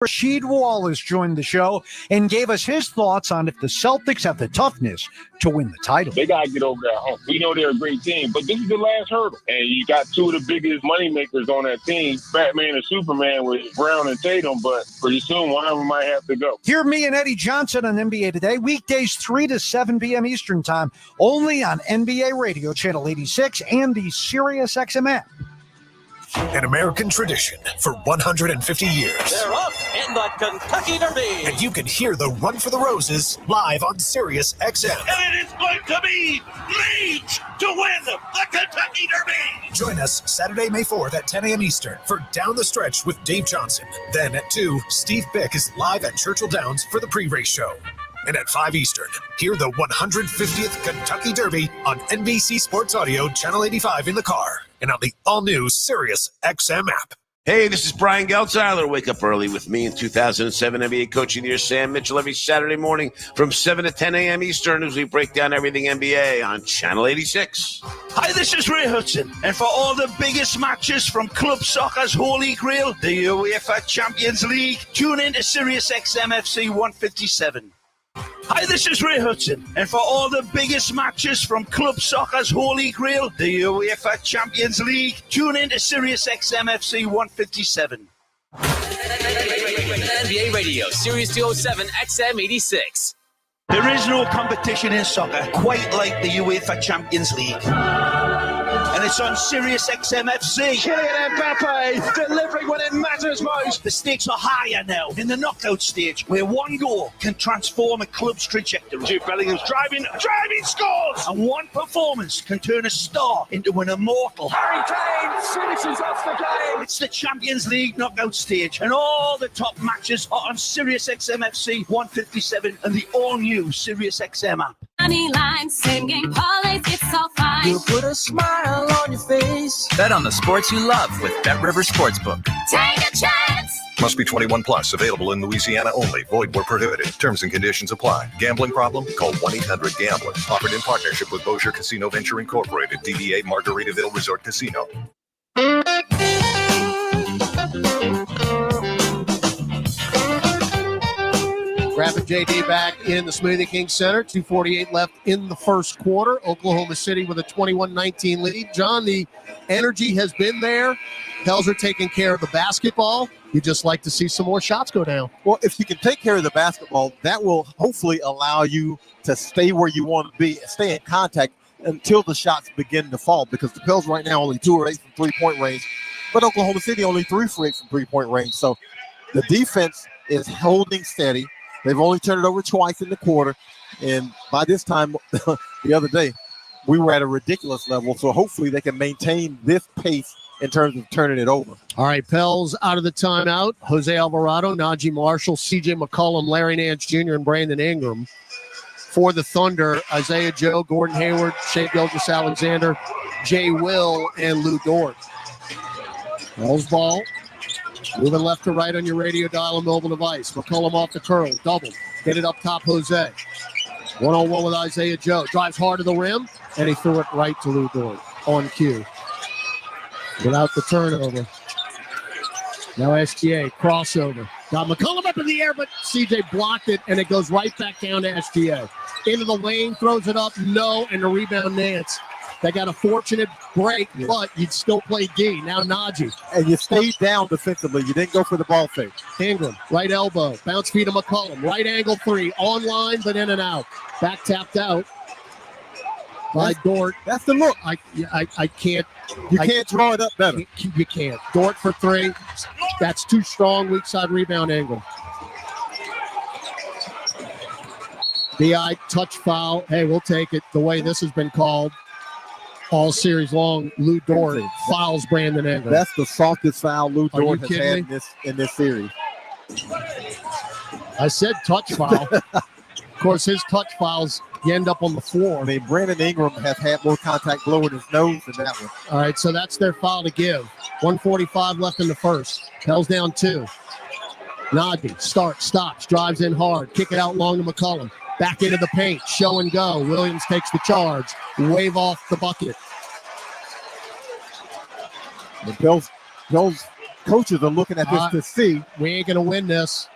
Rasheed Wallace joined the show and gave us his thoughts on if the Celtics have the toughness to win the title. They got to get over that hump. We know they're a great team, but this is the last hurdle. And you got two of the biggest moneymakers on that team, Batman and Superman with Brown and Tatum, but pretty soon one of them might have to go. Hear me and Eddie Johnson on NBA Today, weekdays 3 to 7 p.m. Eastern Time, only on NBA Radio, Channel 86, and the SiriusXM app. An American tradition for 150 years. They're up in the Kentucky Derby. And you can hear the Run for the Roses live on Sirius XM. And it is going to be Leach to win the Kentucky Derby. Join us Saturday, May 4th at 10 a.m. Eastern for Down the Stretch with Dave Johnson. Then at 2, Steve Bick is live at Churchill Downs for the pre-race show. And at 5 Eastern, hear the 150th Kentucky Derby on NBC Sports Audio, Channel 85 in the car, and on the all-new Sirius XM app. Hey, this is Brian Geltzeiler. Wake up early with me in 2007 NBA Coach of the Year, Sam Mitchell, every Saturday morning from 7 to 10 a.m. Eastern as we break down everything NBA on Channel 86. Hi, this is Ray Hudson, and for all the biggest matches from club soccer's holy grail, the UEFA Champions League, tune in to Sirius XM FC 157. Hi, this is Ray Hudson, and for all the biggest matches from club soccer's holy grail, the UEFA Champions League, tune in to Sirius XM FC 157. NBA Radio, Sirius 207, XM 86. There is no competition in soccer quite like the UEFA Champions League. And it's on Sirius XM FC. Kylian Mbappe delivering when it matters most. The stakes are higher now in the knockout stage, where one goal can transform a club's trajectory. Jude Bellingham's driving scores! And one performance can turn a star into an immortal. Harry Kane finishes off the game. It's the Champions League knockout stage, and all the top matches are on Sirius XM FC 157 and the all-new Sirius XM app. Money line, same game parlays, it's all fine. You put a smile on your face. Bet on the sports you love with BetRivers Sportsbook. Take a chance. Must be 21 plus. Available in Louisiana only. Void where prohibited. Terms and conditions apply. Gambling problem? Call 1-800-GAMBLER. Offered in partnership with Bossier Casino Venture Incorporated. DBA Margaritaville Resort Casino. Rapid JD back in the Smoothie King Center. 2:48 left in the first quarter. Oklahoma City with a 21-19 lead. John, the energy has been there. Pels are taking care of the basketball. You just like to see some more shots go down. Well, if you can take care of the basketball, that will hopefully allow you to stay where you want to be and stay in contact until the shots begin to fall, because the Pels right now only 2 or 8 from three-point range, but Oklahoma City only 3 for 8 from three-point range. So the defense is holding steady. They've only turned it over twice in the quarter, and by this time, the other day, we were at a ridiculous level, so hopefully they can maintain this pace in terms of turning it over. All right, Pels out of the timeout. Jose Alvarado, Najee Marshall, C.J. McCollum, Larry Nance Jr., and Brandon Ingram. For the Thunder, Isaiah Joe, Gordon Hayward, Shai Gilgeous-Alexander, Jay Will, and Lou Dort. Pels ball. Moving left to right on your radio dial and mobile device. McCollum off the curl. Double. Get it up top, Jose. One-on-one with Isaiah Joe. Drives hard to the rim, and he threw it right to Lou Dort on cue. Without the turnover. Now SGA, crossover. Got McCollum up in the air, but CJ blocked it, and it goes right back down to SGA. Into the lane, throws it up, no, and the rebound Nance. They got a fortunate break, but you'd still play D. Now Najee. And you stayed down defensively. You didn't go for the ball fake. Ingram, right elbow. Bounce feed to McCollum. Right angle three. Online, but in and out. Back tapped out by Dort. That's the look. I can't. You can't draw it up better. You can't. Dort for 3. That's too strong. Weak side rebound Ingram. BI touch foul. Hey, we'll take it the way this has been called all series long. Lou Dort fouls Brandon Ingram. That's the softest foul Lou Dort has had in this series. I said touch foul. Of course, his touch fouls, you end up on the floor. I mean, Brandon Ingram has had more contact blowing his nose than that one. All right, so that's their foul to give. 1:45 left in the first. Pels down 2. Najee stops, drives in hard. Kick it out long to McCollum. Back into the paint, show and go. Williams takes the charge. Wave off the bucket. The Pels coaches are looking at this to see. We ain't going to win this.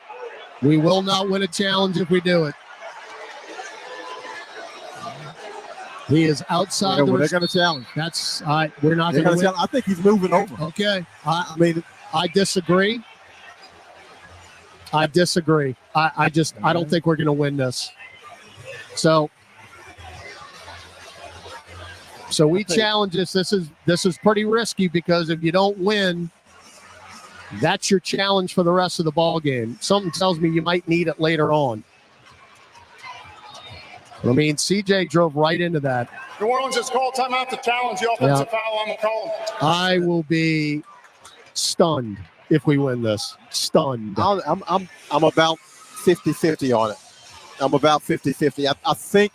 We will not win a challenge if we do it. He is outside. They're going to challenge. We're not going to win. I think he's moving over. Okay. I disagree. I don't think we're going to win this. So we challenge this. This is pretty risky because if you don't win, that's your challenge for the rest of the ball game. Something tells me you might need it later on. I mean, CJ drove right into that. New Orleans has called timeout to challenge the offensive foul on McCollum. I will be stunned if we win this. Stunned. I'm about 50-50 on it. I'm about 50-50. I think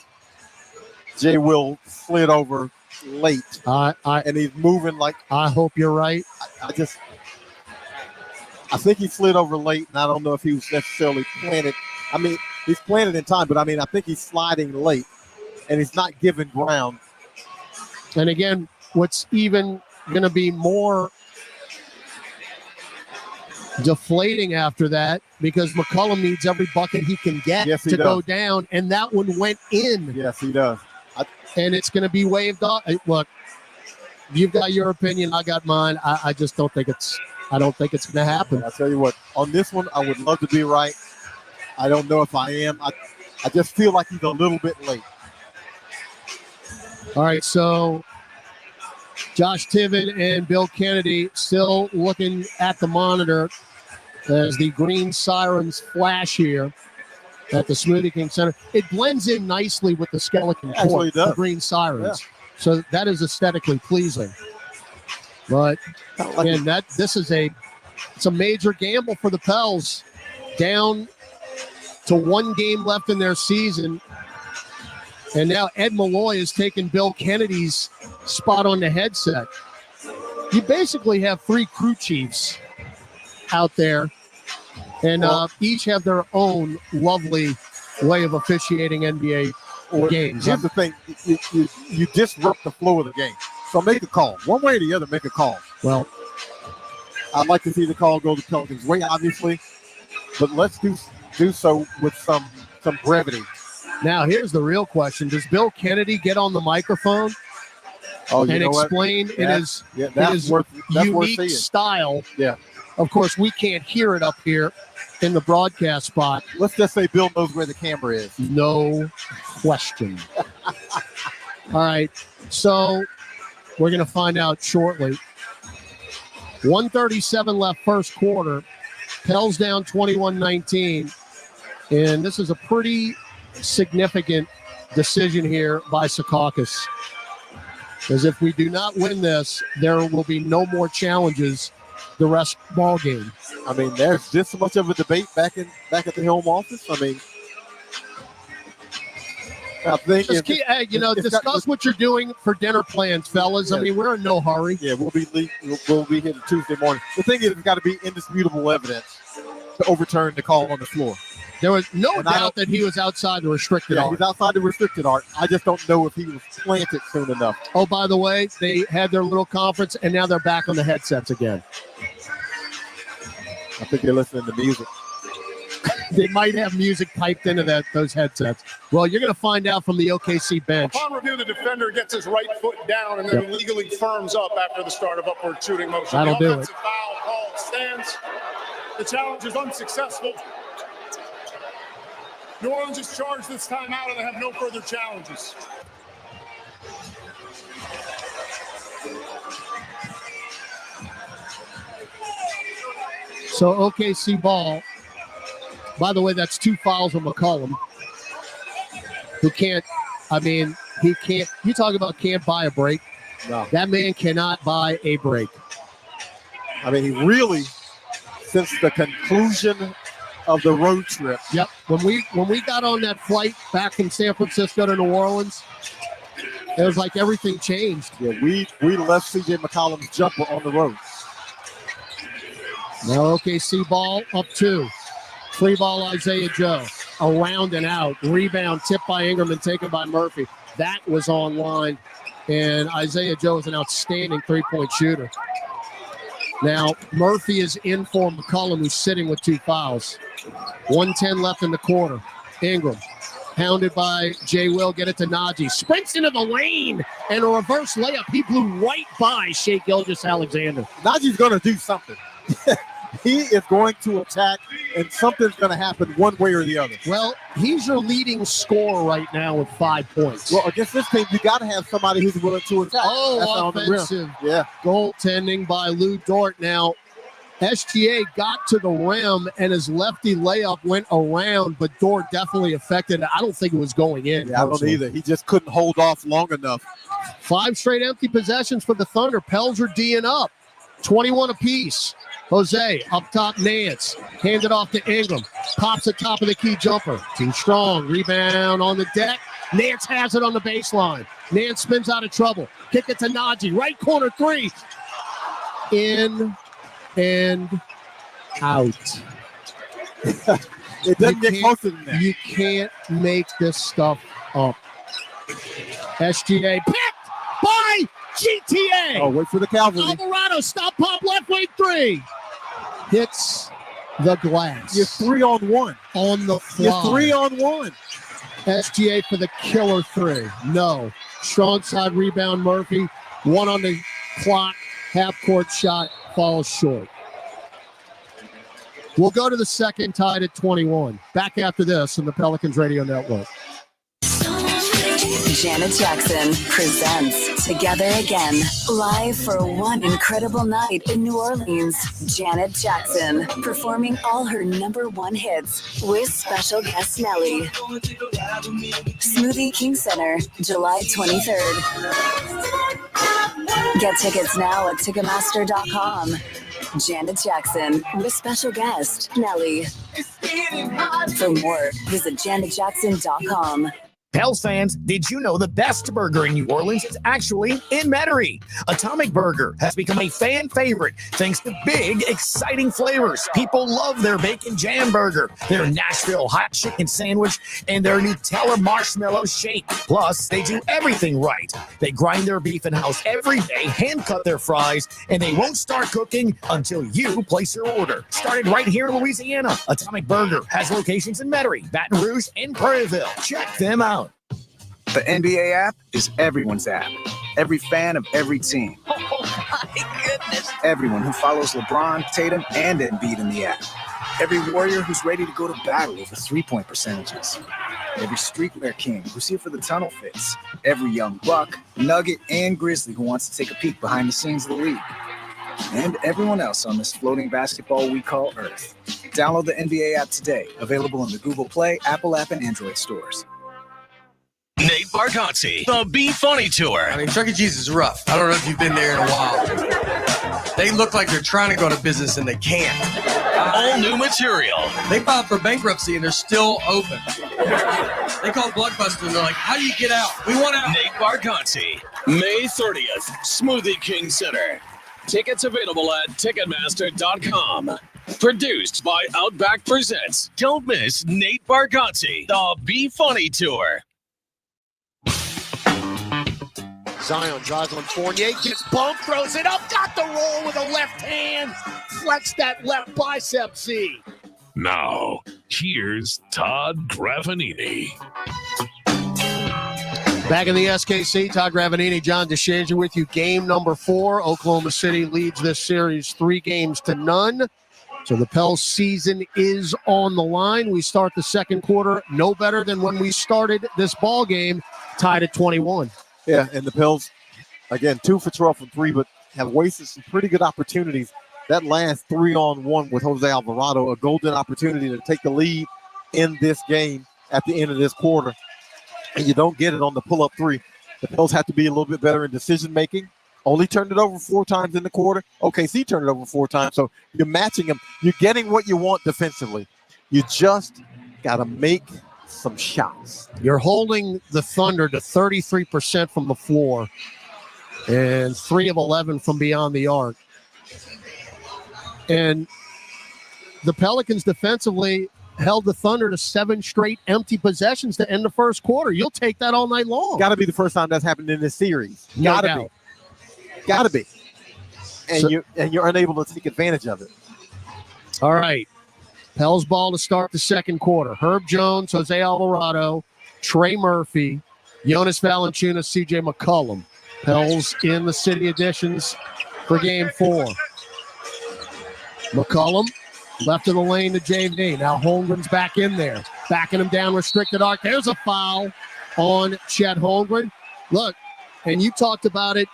Jay will slid over late. And he's moving like. I hope you're right. I think he slid over late, and I don't know if he was necessarily planted. I mean, he's planted in time, but I think he's sliding late, and he's not giving ground. And again, what's even going to be more deflating after that, because McCollum needs every bucket he can get to go down, and that one went in. Yes, he does. And it's going to be waved off. Look, you've got your opinion, I got mine. I just don't think it's going to happen. I'll tell you what, on this one, I would love to be right. I don't know if I am. I just feel like he's a little bit late. All right, so Josh Tiven and Bill Kennedy still looking at the monitor as the green sirens flash here at the Smoothie King Center. It blends in nicely with the skeleton court, the green sirens. Yeah. So that is aesthetically pleasing. But again, it's a major gamble for the Pels. Down to one game left in their season. And now Ed Malloy has taken Bill Kennedy's spot on the headset. You basically have three crew chiefs out there, and each have their own lovely way of officiating NBA games. Here's the thing. You disrupt the flow of the game. So make a call. One way or the other, make a call. Well, I'd like to see the call go the Pelicans' way, obviously, but let's do so with some brevity. Now, here's the real question. Does Bill Kennedy get on the microphone and explain in his unique style? Yeah. Of course, we can't hear it up here in the broadcast spot. Let's just say Bill knows where the camera is. No question. All right. So we're going to find out shortly. 1:37 left first quarter. Pels down 21-19. And this is a pretty significant decision here by Secaucus. Because if we do not win this, there will be no more challenges the rest of the ball game. I mean, there's this much of a debate back at the home office. I mean, I think discuss what you're doing for dinner plans, fellas. Yeah. I mean, we're in no hurry. Yeah, we'll be here Tuesday morning. The thing is, it's got to be indisputable evidence to overturn the call on the floor. There was no doubt that he was outside the restricted arc. He was outside the restricted arc. I just don't know if he was planted soon enough. Oh, by the way, they had their little conference, and now they're back on the headsets again. I think they're listening to music. They might have music piped into those headsets. Well, you're going to find out from the OKC bench. Upon review, the defender gets his right foot down and then legally firms up after the start of upward shooting motion. That'll do it. The offensive foul called stands. The challenge is unsuccessful. New Orleans is charged this time out, and they have no further challenges. So OKC ball. By the way, that's 2 fouls on McCollum, who can't, you talk about can't buy a break. No. That man cannot buy a break. I mean, he really, since the conclusion of the road trip. Yep. When we got on that flight back from San Francisco to New Orleans, it was like everything changed. Yeah, we left CJ McCollum's jumper on the road. Now OKC ball up 2. Free ball Isaiah Joe. Around and out. Rebound tipped by Ingram and taken by Murphy. That was online. And Isaiah Joe is an outstanding three-point shooter. Now, Murphy is in for McCollum, who's sitting with 2 fouls. 1:10 left in the quarter. Ingram, pounded by Jay Will, get it to Najee. Sprints into the lane, and a reverse layup. He blew right by Shai Gilgeous-Alexander. Najee's going to do something. He is going to attack, and something's going to happen one way or the other. Well, he's your leading scorer right now with 5 points. Well, against this team, you got to have somebody who's willing to attack. Oh, offensive goaltending by Lou Dort. Now, SGA got to the rim, and his lefty layup went around, but Dort definitely affected it. I don't think it was going in. Yeah, I don't either. He just couldn't hold off long enough. 5 straight empty possessions for the Thunder. Pels are D'ing up. 21 apiece. Jose up top, Nance. Handed off to Ingram. Pops the top of the key jumper. Too strong. Rebound on the deck. Nance has it on the baseline. Nance spins out of trouble. Kick it to Najee. Right corner 3. In and out. It doesn't get closer than that. You can't make this stuff up. SGA picked by GTA. Oh, wait for the Calvary. Alvarado, stop, pop, left wing 3. Hits the glass. You're 3-on-1. On the fly. You're 3-on-1. SGA for the killer 3. No. Strong side rebound, Murphy. 1 on the clock. Half-court shot falls short. We'll go to the second, tied at 21. Back after this on the Pelicans Radio Network. Janet Jackson presents Together Again, live for one incredible night in New Orleans. Janet Jackson performing all her #1 hits with special guest Nelly. Smoothie King Center, July 23rd. Get tickets now at Ticketmaster.com. Janet Jackson with special guest Nelly. For more, visit JanetJackson.com. Pels fans, did you know the best burger in New Orleans is actually in Metairie? Atomic Burger has become a fan favorite thanks to big, exciting flavors. People love their bacon jam burger, their Nashville hot chicken sandwich, and their Nutella marshmallow shake. Plus, they do everything right. They grind their beef in-house every day, hand-cut their fries, and they won't start cooking until you place your order. Started right here in Louisiana, Atomic Burger has locations in Metairie, Baton Rouge, and Prairieville. Check them out. The NBA app is everyone's app. Every fan of every team. Oh, my goodness. Everyone who follows LeBron, Tatum, and Embiid in the app. Every warrior who's ready to go to battle over three-point percentages. Every streetwear king who's here for the tunnel fits. Every young buck, nugget, and grizzly who wants to take a peek behind the scenes of the league. And everyone else on this floating basketball we call Earth. Download the NBA app today. Available in the Google Play, Apple app, and Android stores. Nate Bargatze, the Be Funny Tour. I mean, Chuck E. Cheese is rough. I don't know if you've been there in a while. They look like they're trying to go to business and they can't. All new material. They filed for bankruptcy and they're still open. They called Blockbuster and they're like, how do you get out? We want out. Nate Bargatze, May 30th, Smoothie King Center. Tickets available at Ticketmaster.com. Produced by Outback Presents. Don't miss Nate Bargatze, the Be Funny Tour. Zion drives on Fournier, gets bumped, throws it up, got the roll with a left hand, flex that left bicep, see. Now, here's Todd Gravanini. Back in the SKC, Todd Gravanini, John DeShazier with you. Game number 4. Oklahoma City leads this series 3-0. So the Pels season is on the line. We start the second quarter no better than when we started this ball game, tied at 21. Yeah, and the Pels, again, 2 for 12 from 3, but have wasted some pretty good opportunities. That last 3-on-1 with Jose Alvarado, a golden opportunity to take the lead in this game at the end of this quarter. And you don't get it on the pull-up 3. The Pels have to be a little bit better in decision-making. Only turned it over 4 times in the quarter. OKC turned it over 4 times. So you're matching them. You're getting what you want defensively. You just got to make some shots. You're holding the Thunder to 33% from the floor and 3 of 11 from beyond the arc. And the Pelicans defensively held the Thunder to 7 straight empty possessions to end the first quarter. You'll take that all night long. Got to be the first time that's happened in this series. Got to be. and you're unable to take advantage of it. All right. Pels ball to start the second quarter. Herb Jones, Jose Alvarado, Trey Murphy, Jonas Valanciunas, C.J. McCollum. Pels in the city additions for game 4. McCollum left of the lane to JV. Now Holmgren's back in there, backing him down, restricted arc. There's a foul on Chet Holmgren. Look, and you talked about it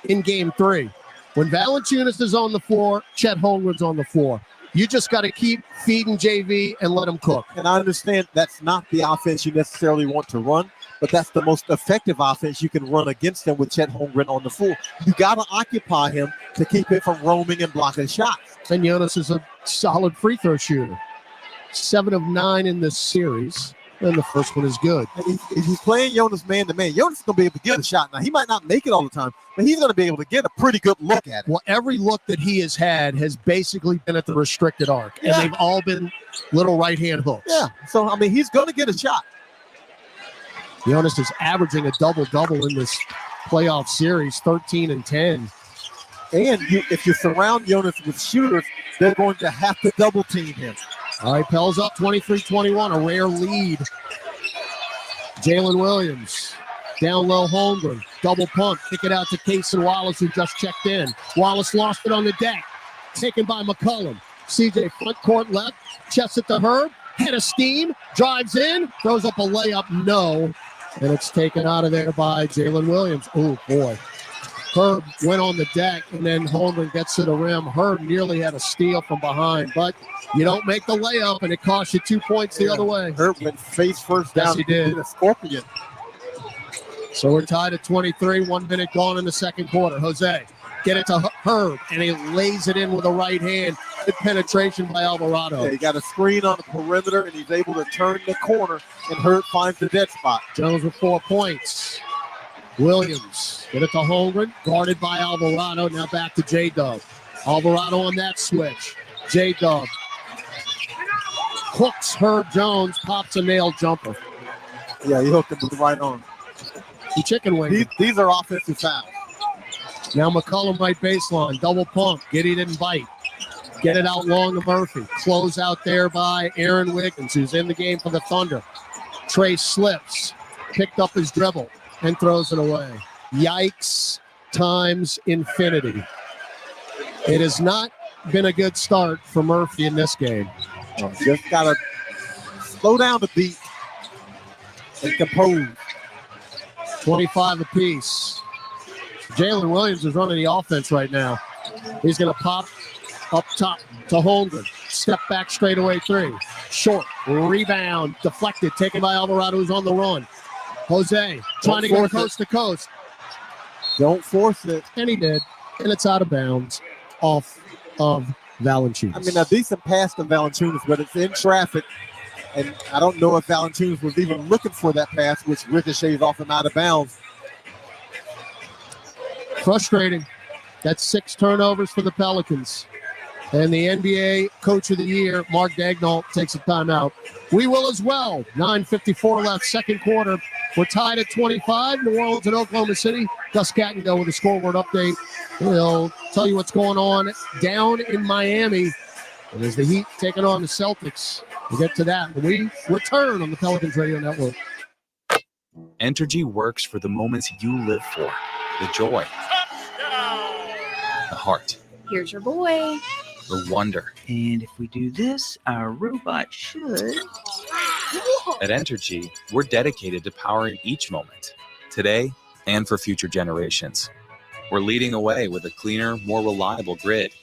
in game 3. When Valanciunas is on the floor, Chet Holmgren's on the floor. You just got to keep feeding JV and let him cook. And I understand that's not the offense you necessarily want to run, but that's the most effective offense you can run against him with Chet Holmgren on the floor. You got to occupy him to keep it from roaming and blocking shots. And Jonas is a solid free throw shooter. 7 of 9 in this series, and the first one is good. And if he's playing Jonas man-to-man, Jonas is going to be able to get a shot. Now, he might not make it all the time, but he's going to be able to get a pretty good look at it. Well, every look that he has had has basically been at the restricted arc, and they've all been little right-hand hooks. Yeah, so, I mean, he's going to get a shot. Jonas is averaging a double-double in this playoff series, 13 and 10. And if you surround Jonas with shooters, they're going to have to double-team him. All right, Pels up 23-21, a rare lead. Jalen Williams, down low Holmgren, double pump, kick it out to Cason Wallace, who just checked in. Wallace lost it on the deck, taken by McCollum. CJ front court left, chests it to Herb, head of steam, drives in, throws up a layup, no. And it's taken out of there by Jalen Williams. Oh, boy. Herb went on the deck, and then Holmgren gets to the rim. Herb nearly had a steal from behind, but you don't make the layup, and it costs you 2 points the other way. Herb went face first down. Yes, he did. A scorpion. So we're tied at 23, 1 minute gone in the second quarter. Jose, get it to Herb, and he lays it in with a right hand. Good penetration by Alvarado. Yeah, he got a screen on the perimeter, and he's able to turn the corner, and Herb finds the dead spot. Jones with 4 points. Williams, get it to Holmgren, guarded by Alvarado. Now back to J-Dub. Alvarado on that switch. J-Dub hooks Herb Jones, pops a nail jumper. Yeah, he hooked him with the right arm. The chicken wing. These are offensive fouls. Now McCollum right baseline, double pump. Giddy didn't bite. Get it out long to Murphy. Close out there by Aaron Wiggins, who's in the game for the Thunder. Trey slips, picked up his dribble, and throws it away. Yikes times infinity. It has not been a good start for Murphy in this game. Just got to slow down the beat and compose. 25 apiece. Jalen Williams is running the offense right now. He's going to pop up top to Holmgren. Step back straightaway 3. Short. Rebound. Deflected. Taken by Alvarado, who's on the run. Jose trying to go coast to coast. Don't force it. And he did. And it's out of bounds off of Valanciunas. I mean, a decent pass to Valanciunas, but it's in traffic. And I don't know if Valanciunas was even looking for that pass, which ricochets off him out of bounds. Frustrating. That's 6 turnovers for the Pelicans. And the NBA Coach of the Year, Mark Daigneault, takes a timeout. We will as well. 9:54 left, second quarter. We're tied at 25. New Orleans and Oklahoma City. Gus Cattingill with a scoreboard update. He'll tell you what's going on down in Miami. And as the Heat taking on the Celtics, we'll get to that when we return on the Pelicans Radio Network. Entergy works for the moments you live for. The joy. The heart. Here's your boy. The wonder. And if we do this, our robot should. At Entergy, we're dedicated to powering each moment, today and for future generations. We're leading the way with a cleaner, more reliable grid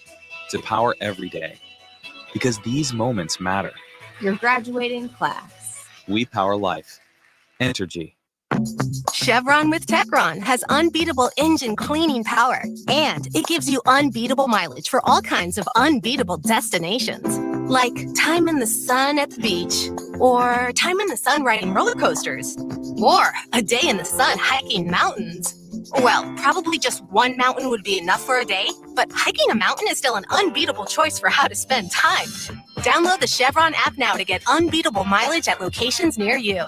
to power every day. Because these moments matter. Your graduating class. We power life. Entergy. Chevron with Techron has unbeatable engine cleaning power, and it gives you unbeatable mileage for all kinds of unbeatable destinations, like time in the sun at the beach, or time in the sun riding roller coasters, or a day in the sun hiking mountains. Well, probably just one mountain would be enough for a day, but hiking a mountain is still an unbeatable choice for how to spend time. Download the Chevron app now to get unbeatable mileage at locations near you.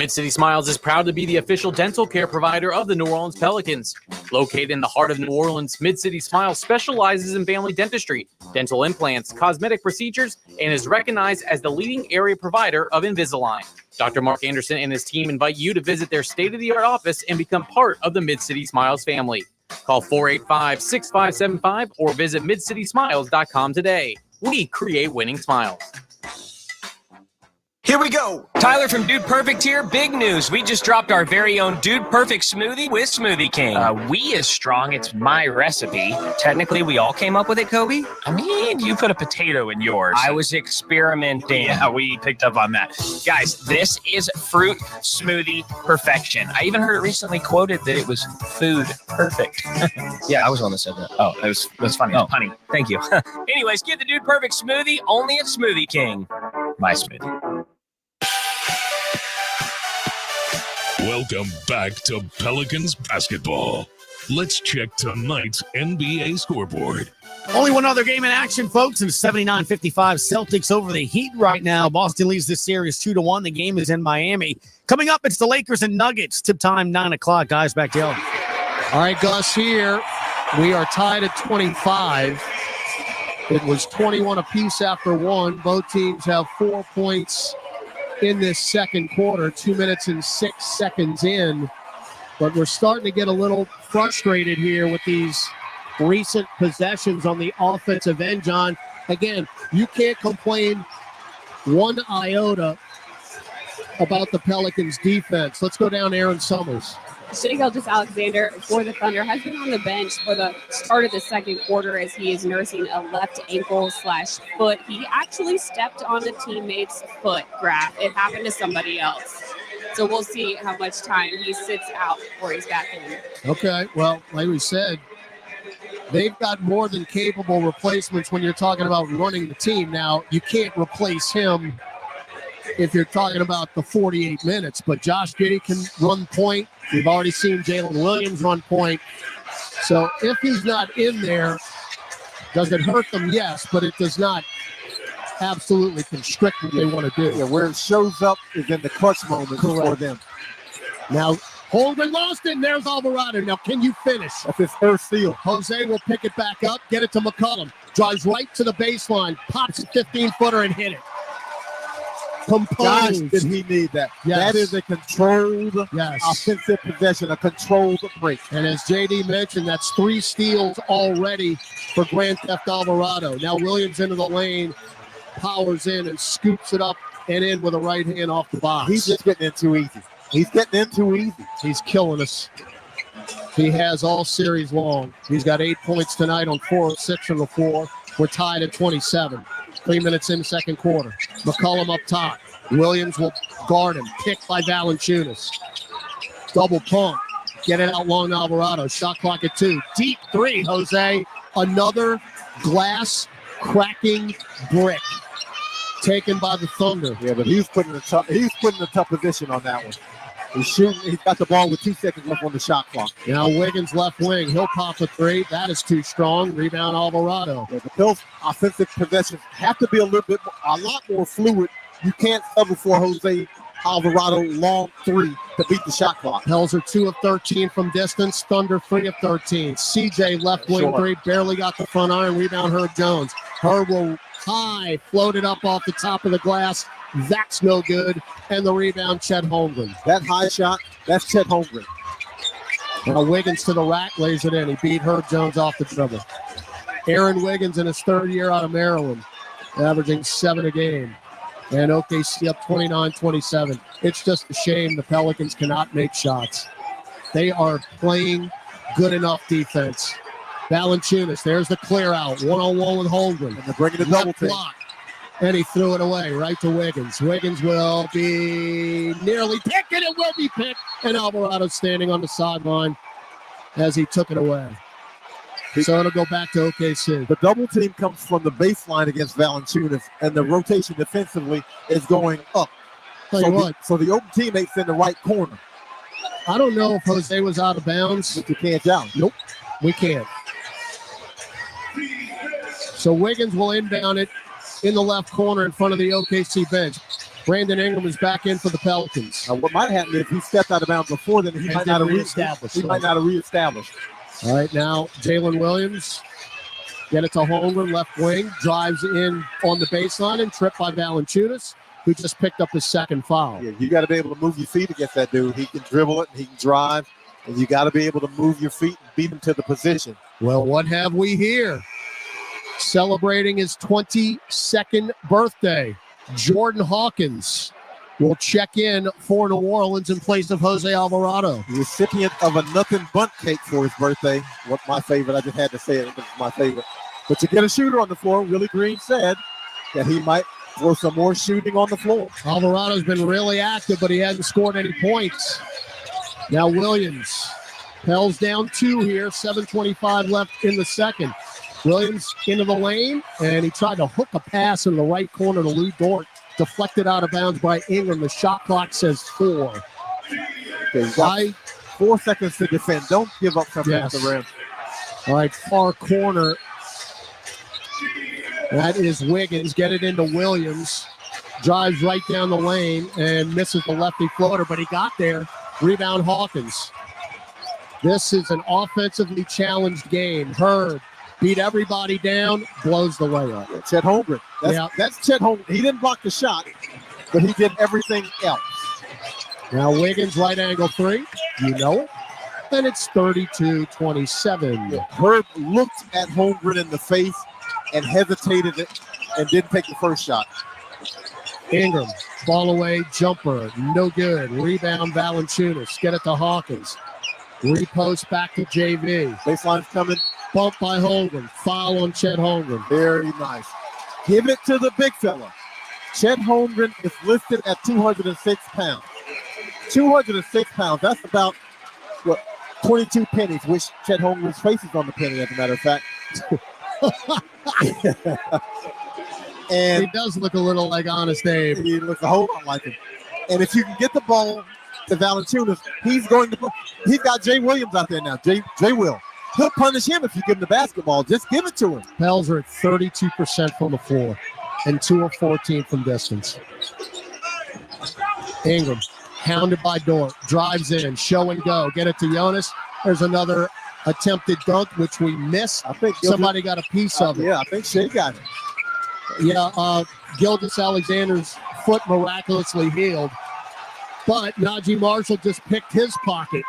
Mid-City Smiles is proud to be the official dental care provider of the New Orleans Pelicans. Located in the heart of New Orleans, Mid-City Smiles specializes in family dentistry, dental implants, cosmetic procedures, and is recognized as the leading area provider of Invisalign. Dr. Mark Anderson and his team invite you to visit their state-of-the-art office and become part of the Mid-City Smiles family. Call 485-6575 or visit midcitysmiles.com today. We create winning smiles. Here we go. Tyler from Dude Perfect here. Big news. We just dropped our very own Dude Perfect smoothie with Smoothie King. We is strong. It's my recipe. Technically, we all came up with it, Kobe. I mean, you put a potato in yours. I was experimenting. Yeah, we picked up on that. Guys, this is fruit smoothie perfection. I even heard it recently quoted that it was food perfect. Yeah, I was on the said that. Oh, that's funny. Oh, honey. Thank you. Anyways, get the Dude Perfect smoothie only at Smoothie King. My smoothie. Welcome back to Pelicans basketball. Let's check tonight's NBA scoreboard. Only one other game in action, folks. It's 79-55 Celtics over the Heat right now. Boston leads this series 2-1. The game is in Miami. Coming up, it's the Lakers and Nuggets. Tip time, 9 o'clock. Guys, back to you. All right, Gus, here we are tied at 25. It was 21 apiece after one. Both teams have 4 points in this second quarter, 2 minutes and 6 seconds in. But we're starting to get a little frustrated here with these recent possessions on the offensive end, John. Again, you can't complain one iota about the Pelicans' defense. Let's go down Aaron Summers. Shai Gilgeous-Alexander for the Thunder has been on the bench for the start of the second quarter as he is nursing a left ankle/foot. He actually stepped on a teammate's foot, Graf. It happened to somebody else. So we'll see how much time he sits out before he's back in. Okay, well, like we said, they've got more than capable replacements when you're talking about running the team. Now, you can't replace him if you're talking about the 48 minutes, but Josh Giddey can run point. We've already seen Jalen Williams run point. So if he's not in there, does it hurt them? Yes, but it does not absolutely constrict what they want to do. Yeah, where it shows up is in the clutch moment for them. Now, Holden lost it, and there's Alvarado. Now, can you finish? That's his first steal. Jose will pick it back up, get it to McCollum. Drives right to the baseline, pops a 15-footer and hit it. Gosh, did he need that? Yes. That is a controlled offensive possession, a controlled break. And as JD mentioned, that's 3 steals already for Grand Theft Alvarado. Now Williams into the lane, powers in and scoops it up and in with a right hand off the box. He's just getting in too easy. He's getting in too easy. He's killing us. He has all series long. He's got 8 points tonight on 4 of 6 from the floor. We're tied at 27. 3 minutes in the second quarter. McCollum up top. Williams will guard him. Picked by Valanciunas. Double pump. Get it out long to Alvarado. Shot clock at 2. Deep 3, Jose. Another glass cracking brick taken by the Thunder. Yeah, but he's putting a tough position on that one. He's shooting. He's got the ball with 2 seconds left on the shot clock. Now Wiggins left wing. He'll pop a 3. That is too strong. Rebound Alvarado. Yeah, but those offensive possessions have to be a lot more fluid. You can't cover for Jose Alvarado long 3 to beat the shot clock. Pels are 2 of 13 from distance. Thunder 3 of 13. CJ left wing 3. Barely got the front iron. Rebound Herb Jones. Herb will high, floated up off the top of the glass. That's no good. And the rebound, Chet Holmgren. That high shot, that's Chet Holmgren. Now Wiggins to the rack, lays it in. He beat Herb Jones off the dribble. Aaron Wiggins in his 3rd year out of Maryland, averaging 7 a game. And OKC up 29-27. It's just a shame the Pelicans cannot make shots. They are playing good enough defense. Valanciunas, there's the clear out. One-on-one with Holmgren. And they're bringing the double team. And he threw it away right to Wiggins. Wiggins will be nearly picked, and it will be picked. And Alvarado standing on the sideline as he took it away. So it'll go back to OKC. The double team comes from the baseline against Valanciunas, and the rotation defensively is going up. So the open teammate's in the right corner. I don't know if Jose was out of bounds. But you can't challenge. Nope, we can't. So Wiggins will inbound it in the left corner in front of the OKC bench. Brandon Ingram is back in for the Pelicans. What might happen if he stepped out of bounds before, then he might not have reestablished. He might not have reestablished. All right, now Jalen Williams. Get it to Holmgren, left wing. Drives in on the baseline and tripped by Valanciunas, who just picked up his second foul. Yeah, you got to be able to move your feet against that dude. He can dribble it and he can drive. And you got to be able to move your feet and beat him to the position. Well, what have we here? Celebrating his 22nd birthday, Jordan Hawkins will check in for New Orleans in place of Jose Alvarado. Recipient of a nothing bundt cake for his birthday. What my favorite. I just had to say it because it's my favorite. But to get a shooter on the floor, Willie Green said that he might throw some more shooting on the floor. Alvarado's been really active, but he hasn't scored any points. Now Williams. Pels down 2 here, 7:25 left in the second. Williams into the lane, and he tried to hook a pass in the right corner to Lou Dort. Deflected out of bounds by Ingram. The shot clock says 4. Okay, 4 seconds to defend. Don't give up something at the rim. All right, far corner. That is Wiggins. Get it into Williams. Drives right down the lane and misses the lefty floater, but he got there. Rebound Hawkins. This is an offensively challenged game. Hurd beat everybody down, blows the layup. Chet Holmgren. That's Chet Holmgren. He didn't block the shot, but he did everything else. Now Wiggins, right angle 3. You know it. And it's 32-27. Hurd looked at Holmgren in the face and hesitated it and didn't take the first shot. Ingram, ball away, jumper, no good. Rebound Valanciunas. Get it to Hawkins. Repost back to JV. Baseline's coming. Bump by Holmgren. Foul on Chet Holmgren. Very nice. Give it to the big fella. Chet Holmgren is listed at 206 pounds. 206 pounds. That's about, 22 pennies, which Chet Holmgren's face is on the penny, as a matter of fact. And he does look a little like Honest Abe. He looks a whole lot like him. And if you can get the ball to Valanciunas, he's got Jay Williams out there now. Jay will. He'll punish him if you give him the basketball. Just give it to him. Pels are at 32% from the floor and 2 of 14 from distance. Ingram, hounded by Dort, drives in, show and go. Get it to Jonas. There's another attempted dunk, which we missed. I think somebody got a piece of it. Yeah, I think Shai got it. Yeah, Gilgeous-Alexander's foot miraculously healed. But Najee Marshall just picked his pocket.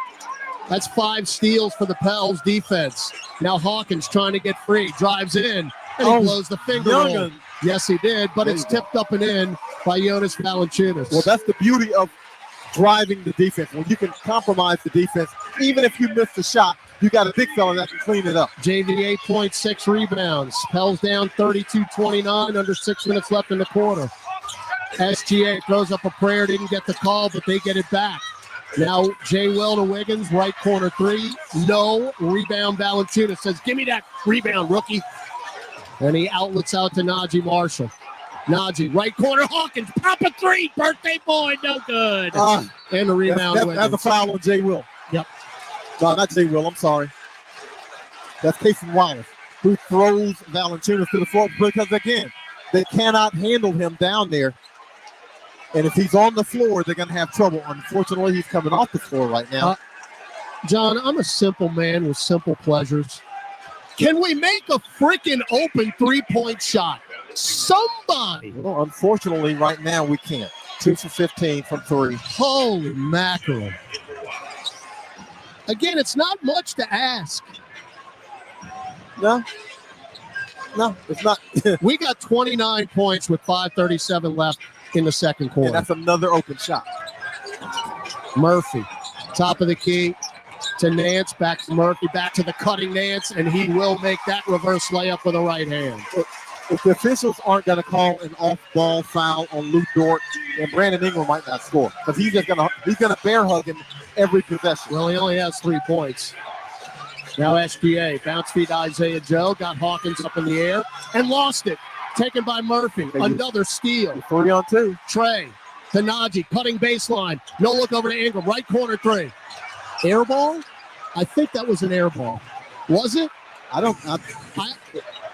That's 5 steals for the Pels defense. Now Hawkins trying to get free, drives in, and he blows the finger roll. Yes, he did, but it's tipped up and in by Jonas Valanciunas. Well, that's the beauty of driving the defense. When you can compromise the defense, even if you miss the shot, you got a big fella that can clean it up. JV 8.6 rebounds. Pels down 32-29, under 6 minutes left in the quarter. SGA throws up a prayer, didn't get the call, but they get it back. Now Jay Will to Wiggins, right corner 3. No. Rebound Valanciunas says, give me that rebound, rookie. And he outlets out to Najee Marshall. Najee, right corner, Hawkins, pop a 3, birthday boy, no good. And the rebound Wiggins. That's a foul on Jay Will. Yep. No, not Jay Will, I'm sorry. That's Casey Wallace, who throws Valanciunas to the floor because, again, they cannot handle him down there. And if he's on the floor, they're going to have trouble. Unfortunately, he's coming off the floor right now. John, I'm a simple man with simple pleasures. Can we make a freaking open 3-point shot? Somebody. Well, unfortunately, right now we can't. 2 for 15 from 3. Holy mackerel. Again, it's not much to ask. No, it's not. We got 29 points with 5:37 left in the second quarter. And that's another open shot. Murphy, top of the key to Nance, back to Murphy, back to the cutting Nance, and he will make that reverse layup with a right hand. If the officials aren't going to call an off-ball foul on Lou Dort, then Brandon Ingram might not score because he's going to bear hug him every possession. Well, he only has 3 points. Now SGA, bounce feed Isaiah Joe, got Hawkins up in the air and lost it. Taken by Murphy, another steal. 3 on 2. Trey to Najee, cutting baseline. No look over to Ingram, right corner 3. Air ball? I think that was an air ball. Was it?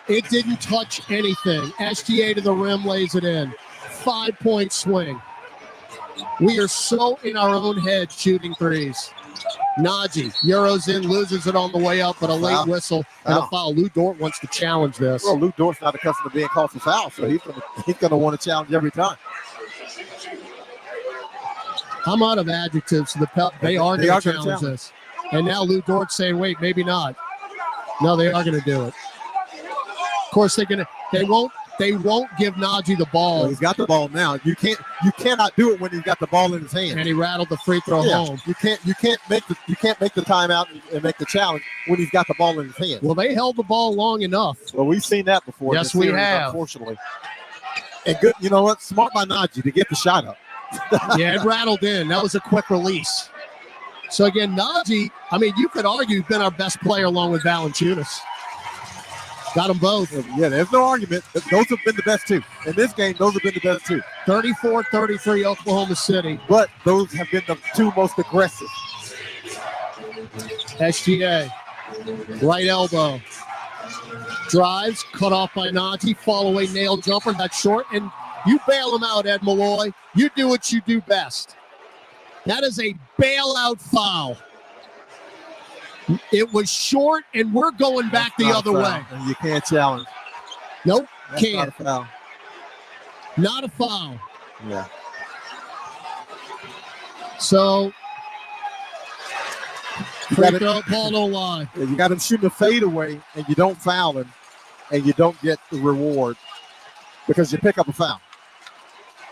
It didn't touch anything. SGA to the rim, lays it in. 5-point swing. We are so in our own head shooting threes. Najee Euros in, loses it on the way up, but a late whistle and a foul. Lou Dort wants to challenge this. Well, Lou Dort's not accustomed to being called for foul, so he's going to want to challenge every time. I'm out of adjectives. They are going to challenge this. And now Lou Dort's saying, wait, maybe not. No, they are going to do it. Of course, they won't give Najee the ball. Well, he's got the ball now. You cannot do it when he's got the ball in his hand. And he rattled the free throw home. You can't make the timeout and make the challenge when he's got the ball in his hand. Well, they held the ball long enough. Well, we've seen that before. Yes, we have. Unfortunately. And good, you know what? Smart by Najee to get the shot up. Yeah, it rattled in. That was a quick release. So again, Najee, I mean, you could argue been our best player along with Valanciunas. Got them both. Yeah, there's no argument. Those have been the best two. In this game, those have been the best two. 34-33 Oklahoma City. But those have been the two most aggressive. SGA, right elbow. Drives, cut off by Najee. Fall away, nail jumper. That's short. And you bail him out, Ed Malloy. You do what you do best. That is a bailout foul. It was short, and we're going back the other way. You can't challenge. Nope, That's can't. Not a foul. Not a foul. Yeah. So, free throw, ball don't lie. You got him shooting a fadeaway, and you don't foul him, and you don't get the reward because you pick up a foul.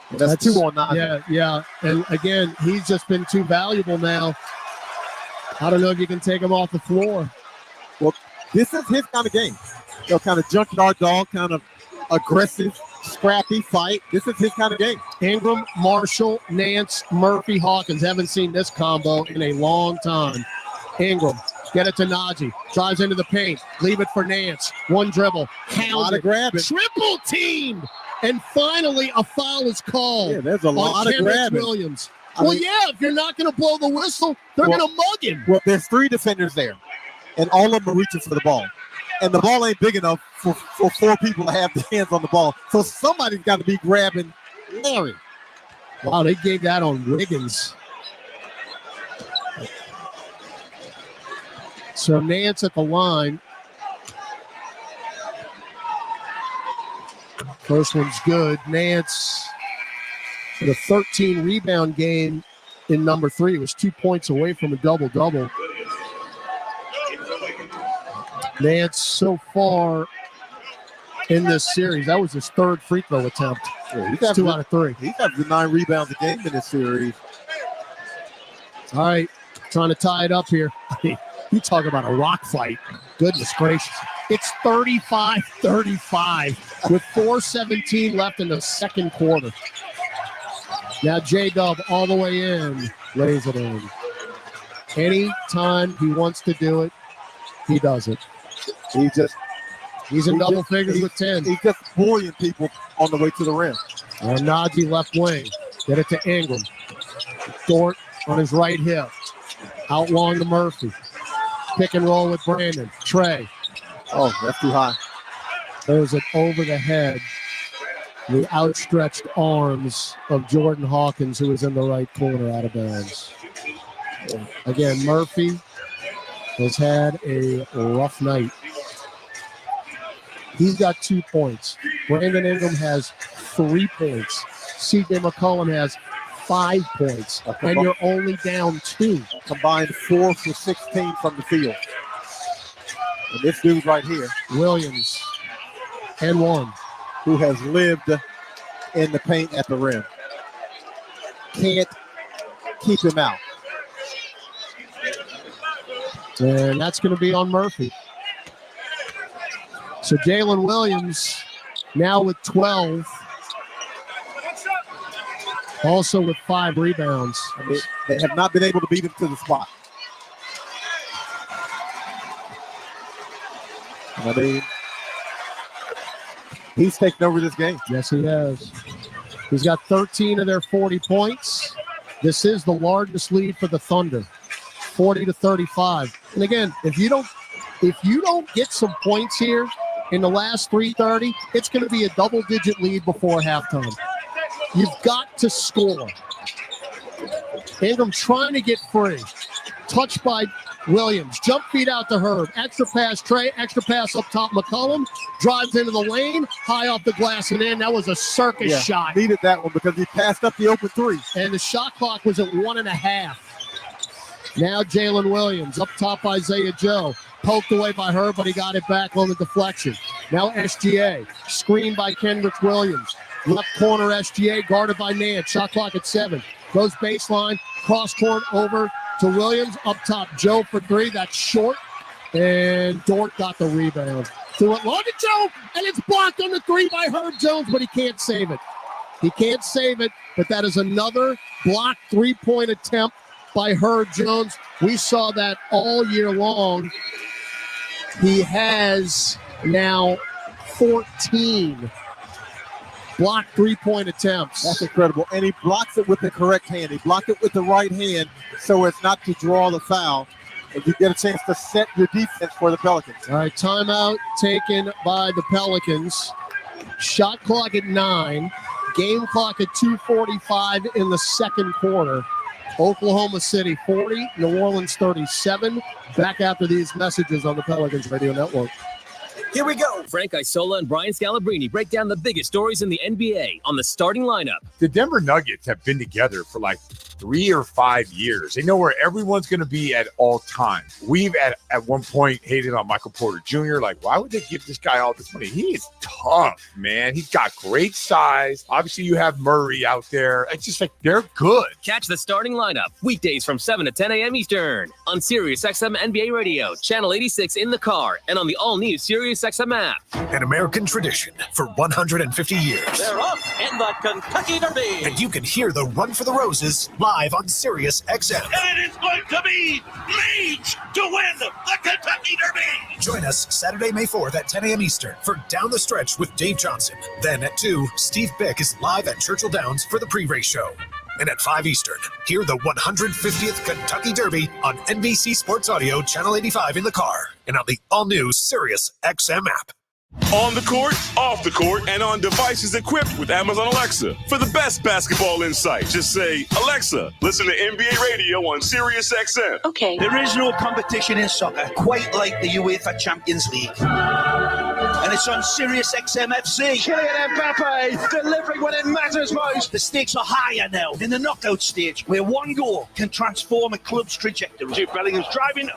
And that's 2 on 9. Yeah. And again, he's just been too valuable now. I don't know if you can take him off the floor. Well, this is his kind of game. Kind of junkyard dog, kind of aggressive, scrappy fight. This is his kind of game. Ingram, Marshall, Nance, Murphy, Hawkins. Haven't seen this combo in a long time. Ingram, get it to Najee. Drives into the paint. Leave it for Nance. One dribble. Hounded. Triple teamed. And finally, a foul is called. Yeah, there's a lot of grabbing. Williams. If you're not going to blow the whistle, they're going to mug him. Well, there's 3 defenders there, and all of them are reaching for the ball. And the ball ain't big enough for 4 people to have their hands on the ball. So somebody's got to be grabbing Larry. Wow, they gave that on Wiggins. So Nance at the line. First one's good. Nance with a 13 rebound game in number 3. He was 2 points away from a double-double. Nance so far in this series, that was his 3rd free throw attempt. Yeah, 2 out of 3. He's got the 9 rebounds a game in this series. All right, trying to tie it up here. You talk about a rock fight. Goodness gracious. It's 35-35 with 4:17 left in the second quarter. Now J-Dub all the way in, lays it in. Anytime he wants to do it, he does it. He's in double figures with 10. He's just bullying people on the way to the rim. And Najee left wing. Get it to Ingram. Dort on his right hip. Out long to Murphy. Pick and roll with Brandon. Trey. Oh, that's too high. There's it over the head. The outstretched arms of Jordan Hawkins, who is in the right corner, out of bounds. Again, Murphy has had a rough night. He's got 2 points. Brandon Ingram has 3 points. CJ McCollum has 5 points. And you're only down 2. Combined 4 for 16 from the field. And this dude right here, Williams, and 1. Who has lived in the paint at the rim. Can't keep him out. And that's going to be on Murphy. So Jalen Williams now with 12. Also with 5 rebounds. They have not been able to beat him to the spot. I mean, he's taken over this game. Yes, he has. He's got 13 of their 40 points. This is the largest lead for the Thunder, 40-35. And again, if you don't get some points here in the last 3:30, it's going to be a double-digit lead before halftime. You've got to score. Ingram trying to get free. Touched by Williams. Jump feed out to Herb. Extra pass, Trey. Extra pass up top, McCollum. Drives into the lane. High off the glass and in. That was a circus shot. Needed that one because he passed up the open three. And the shot clock was at 1.5. Now Jalen Williams. Up top, Isaiah Joe. Poked away by Herb, but he got it back on the deflection. Now SGA. Screened by Kendrick Williams. Left corner SGA. Guarded by Nance. Shot clock at 7. Goes baseline. Cross court over to Williams. Up top, Joe for 3. That's short. And Dort got the rebound. Threw it long to Joe, and it's blocked on the 3 by Herb Jones, but he can't save it. He can't save it, but that is another blocked 3-point attempt by Herb Jones. We saw that all year long. He has now 14 blocked 3-point attempts. That's incredible. And he blocks it with the correct hand. He blocked it with the right hand so as not to draw the foul. And you get a chance to set your defense for the Pelicans. All right, timeout taken by the Pelicans. Shot clock at 9. Game clock at 2:45 in the second quarter. Oklahoma City 40, New Orleans 37. Back after these messages on the Pelicans Radio Network. Here we go. Frank Isola and Brian Scalabrine break down the biggest stories in the NBA on the starting lineup. The Denver Nuggets have been together for like 3 or 5 years. They know where everyone's going to be at all times. We've at one point hated on Michael Porter Jr. Like, why would they give this guy all this money? He is tough, man. He's got great size. Obviously, you have Murray out there. It's just like they're good. Catch the starting lineup weekdays from 7 to 10 a.m. Eastern on Sirius XM NBA Radio, Channel 86 in the car, and on the all-new Sirius XM app. An American tradition for 150 years. They're off in the Kentucky Derby. And you can hear the Run for the Roses live on Sirius XM. And it is going to be Leach to win the Kentucky Derby. Join us Saturday, May 4th at 10 a.m. Eastern for Down the Stretch with Dave Johnson. Then at 2, Steve Bick is live at Churchill Downs for the pre-race show. And at 5 Eastern, hear the 150th Kentucky Derby on NBC Sports Audio, Channel 85 in the car, and on the all-new Sirius XM app. On the court, off the court, and on devices equipped with Amazon Alexa. For the best basketball insight, just say, Alexa, listen to NBA Radio on Sirius XM. Okay. There is no competition in soccer quite like the UEFA Champions League. And it's on Sirius XM FC. Kylian Mbappe delivering when it matters most. The stakes are higher now in the knockout stage, where one goal can transform a club's trajectory. Jude Bellingham's driving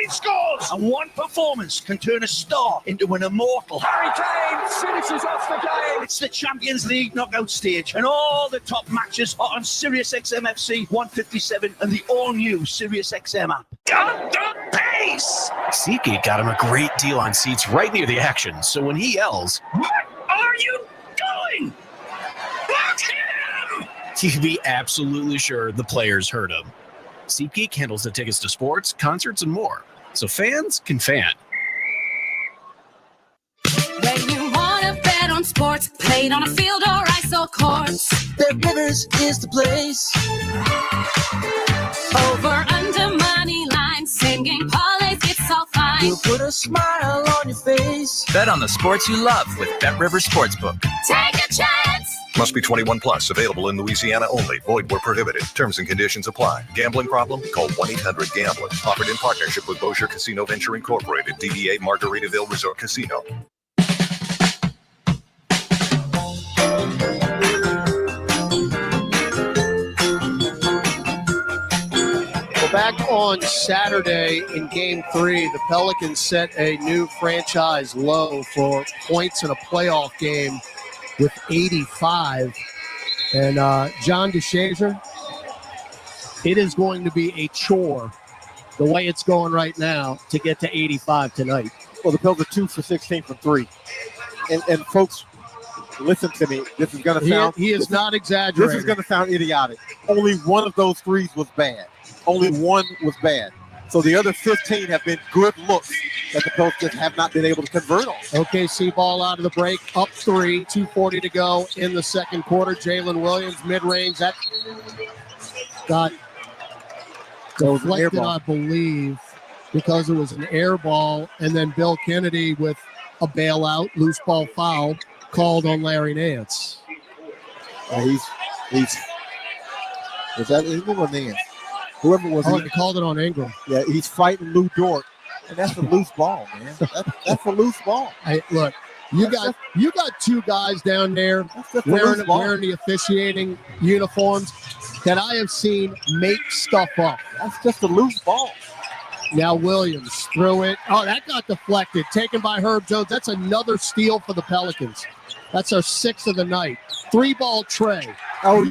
scores! And one performance can turn a star into an immortal. Harry Kane finishes off the game. It's the Champions League knockout stage, and all the top matches are on Sirius XM FC 157 and the all-new Sirius XM app. On the pace! SeatGeek got him a great deal on seats right near the action, so when he yells, "What are you doing? Block him!" you can be absolutely sure the players heard him. SeatGeek handles the tickets to sports, concerts, and more, so fans can fan. When you want to bet on sports, played on a field or ice or courts, Bet Rivers is the place. over under money line, same game parlays, it's all fine. You'll put a smile on your face. Bet on the sports you love with BetRivers Sportsbook. Take a chance. Must be 21 plus. Available in Louisiana only. Void where prohibited. Terms and conditions apply. Gambling problem? Call 1-800-GAMBLER. Offered in partnership with Bossier Casino Venture Incorporated. DBA Margaritaville Resort Casino. Back on Saturday in Game 3, the Pelicans set a new franchise low for points in a playoff game with 85. And John DeShazer, it is going to be a chore, the way it's going right now, to get to 85 tonight. Well, the Pelicans are 2 for 16 from 3. And folks, listen to me. This is going to sound... He is not exaggerating. This is going to sound idiotic. Only one of those threes was bad. Only one was bad. So the other 15 have been good looks that the Pelicans have not been able to convert on. OKC ball out of the break, up 3, 2:40 to go in the second quarter. Jalen Williams, mid-range, that got deflected, I believe, because it was an air ball, and then Bill Kennedy with a bailout, loose ball foul, called on Larry Nance. Is that Ingram or Nance? whoever it was. Oh, they called it on Ingram. Yeah, he's fighting Lou Dort, and that's a loose ball, man. That's a loose ball. Hey, look, you got two guys down there wearing the officiating uniforms that I have seen make stuff up. That's just a loose ball. Now Williams threw it. Oh, that got deflected. Taken by Herb Jones. That's another steal for the Pelicans. That's our 6th of the night. 3-ball tray. Oh,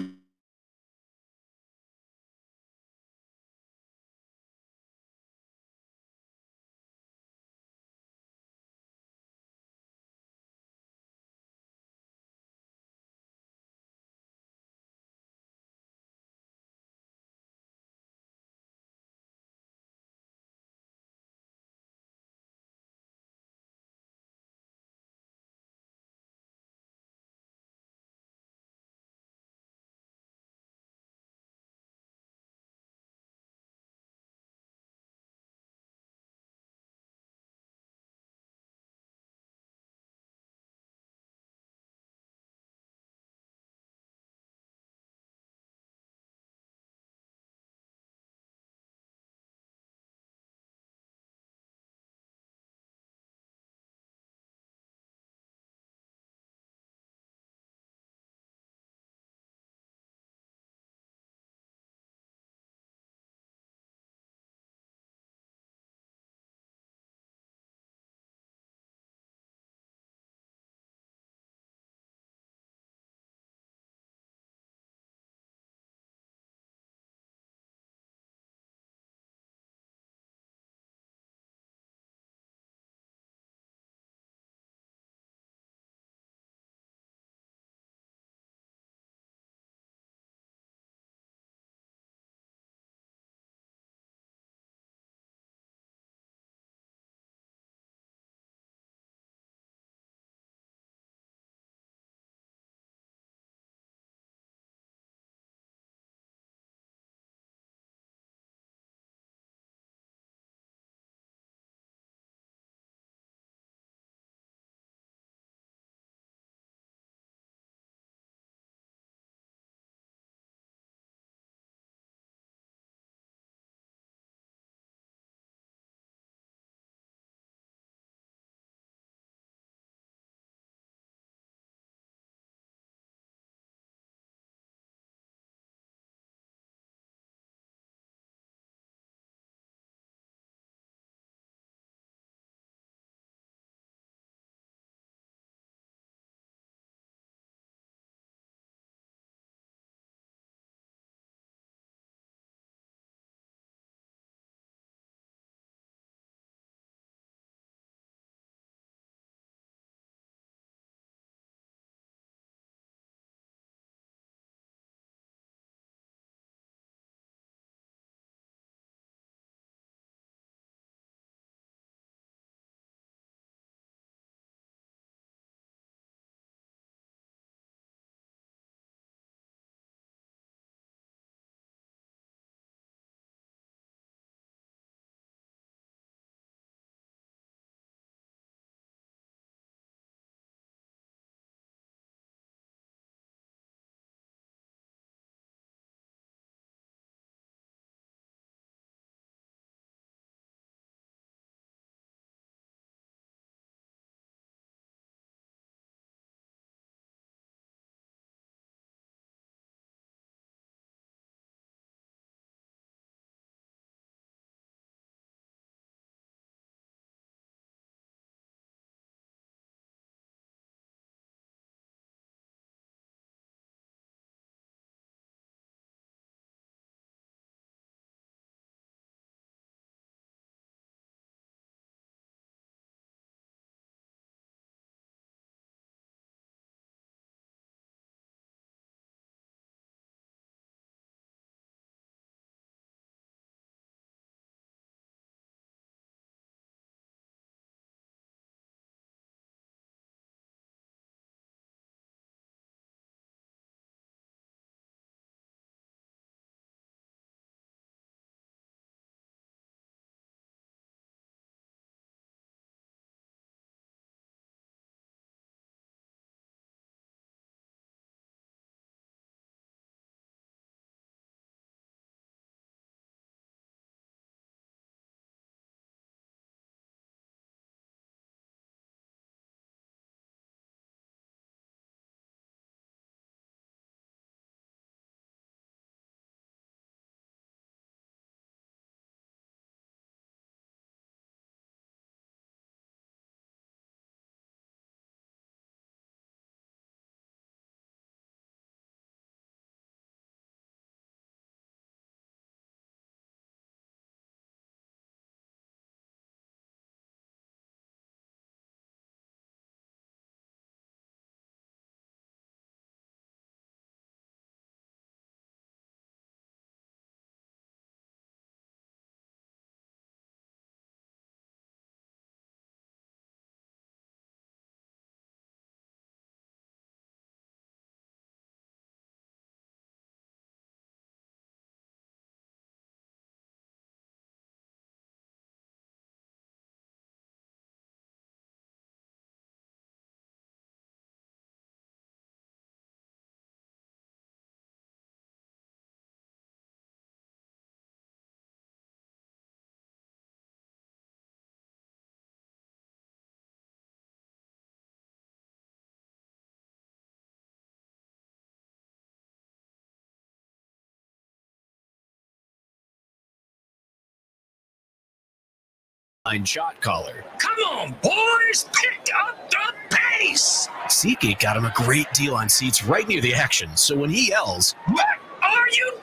shot caller. Come on, boys, pick up the pace! SeatGeek got him a great deal on seats right near the action, so when he yells, "What are you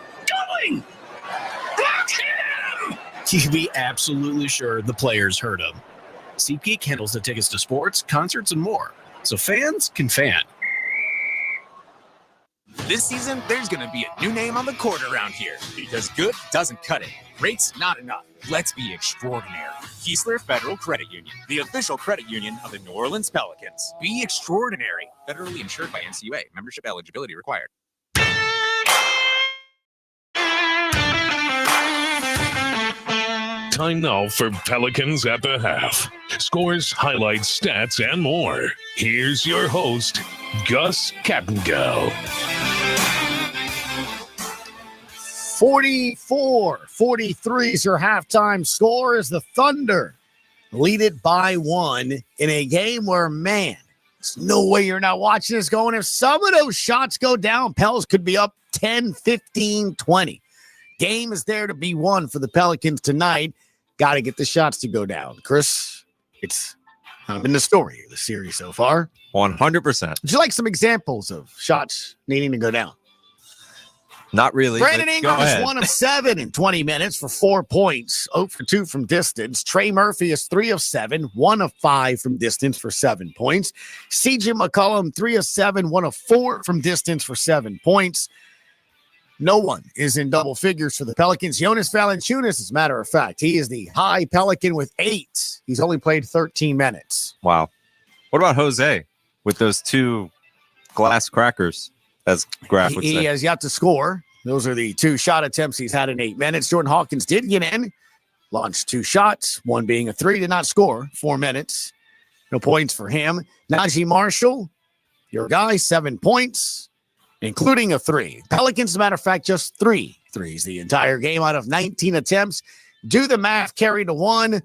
doing? Block him!" you can be absolutely sure the players heard him. SeatGeek handles the tickets to sports, concerts, and more, so fans can fan. This season, there's going to be a new name on the court around here because good doesn't cut it. Rates not enough. Let's be extraordinary. Keesler Federal Credit Union, the official credit union of the New Orleans Pelicans. Be extraordinary. Federally insured by NCUA. Membership eligibility required. Time now for Pelicans at the half. Scores, highlights, stats, and more. Here's your host, Gus Kattengell. 44-43 is your halftime score as the Thunder lead it by 1 in a game where, man, there's no way you're not watching this going. If some of those shots go down, Pels could be up 10, 15, 20. Game is there to be won for the Pelicans tonight. Got to get the shots to go down. Chris, it's been the story of the series so far. 100%. Would you like some examples of shots needing to go down? Not really. Brandon Ingram is 1 of 7 in 20 minutes for 4 points, 0 for 2 from distance. Trey Murphy is 3 of 7, 1 of 5 from distance for 7 points. CJ McCollum, 3 of 7, 1 of 4 from distance for 7 points. No one is in double figures for the Pelicans. Jonas Valanciunas, as a matter of fact, he is the high Pelican with 8. He's only played 13 minutes. Wow. What about Jose with those 2 glass crackers, as Graf would say? He has yet to score. Those are the 2 shot attempts he's had in 8 minutes. Jordan Hawkins did get in, launched 2 shots, one being a 3, did not score, 4 minutes. No points for him. Najee Marshall, your guy, 7 points, including a 3. Pelicans, as a matter of fact, just 3 threes the entire game out of 19 attempts. Do the math, carry to 1.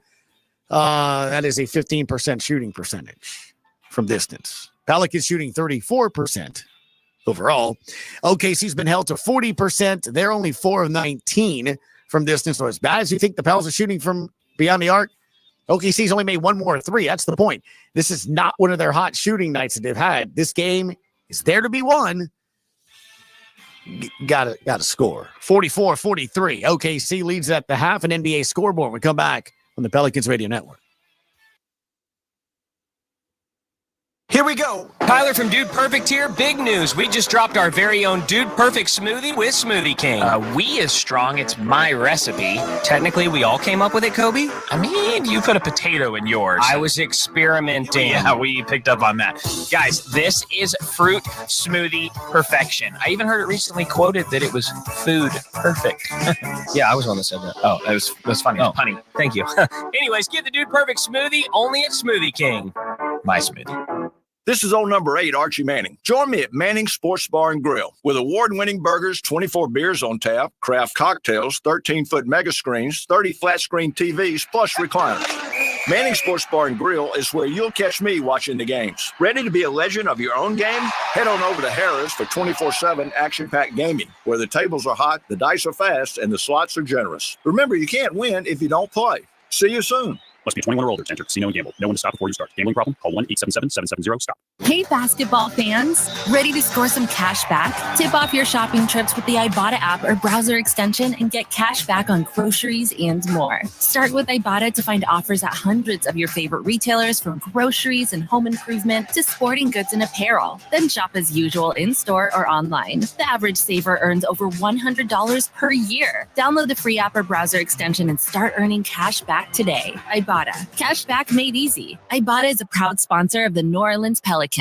That is a 15% shooting percentage from distance. Pelicans shooting 34% overall. OKC's been held to 40%. They're only 4 of 19 from distance. So as bad as you think the Pels are shooting from beyond the arc, OKC's only made 1 more 3. That's the point. This is not one of their hot shooting nights that they've had. This game is there to be won. Got to score. 44-43. OKC leads at the half, an NBA scoreboard. We come back on the Pelicans Radio Network. Here we go. Tyler from Dude Perfect here. Big news. We just dropped our very own Dude Perfect smoothie with Smoothie King. We is strong. It's my recipe. Technically, we all came up with it, Kobe. I mean, you put a potato in yours. I was experimenting. Yeah, we picked up on that. Guys, this is fruit smoothie perfection. I even heard it recently quoted that it was food perfect. Yeah, I was one that said that. Oh, that was funny. Oh, Punny. Thank you. Anyways, get the Dude Perfect smoothie only at Smoothie King. My smoothie. This is old number 8, Archie Manning. Join me at Manning's Sports Bar and Grill with award-winning burgers, 24 beers on tap, craft cocktails, 13-foot mega screens, 30 flat-screen TVs, plus recliners. Manning's Sports Bar and Grill is where you'll catch me watching the games. Ready to be a legend of your own game? Head on over to Harrah's for 24/7 action-packed gaming, where the tables are hot, the dice are fast, and the slots are generous. Remember, you can't win if you don't play. See you soon. Must be 21 or older to enter casino and gamble. Know when to stop before you start. Gambling problem? Call 1-877-770-STOP. Hey, basketball fans. Ready to score some cash back? Tip off your shopping trips with the Ibotta app or browser extension and get cash back on groceries and more. Start with Ibotta to find offers at hundreds of your favorite retailers, from groceries and home improvement to sporting goods and apparel. Then shop as usual in-store or online. The average saver earns over $100 per year. Download the free app or browser extension and start earning cash back today. Ibotta. Cash back made easy. Ibotta is a proud sponsor of the New Orleans Pelicans.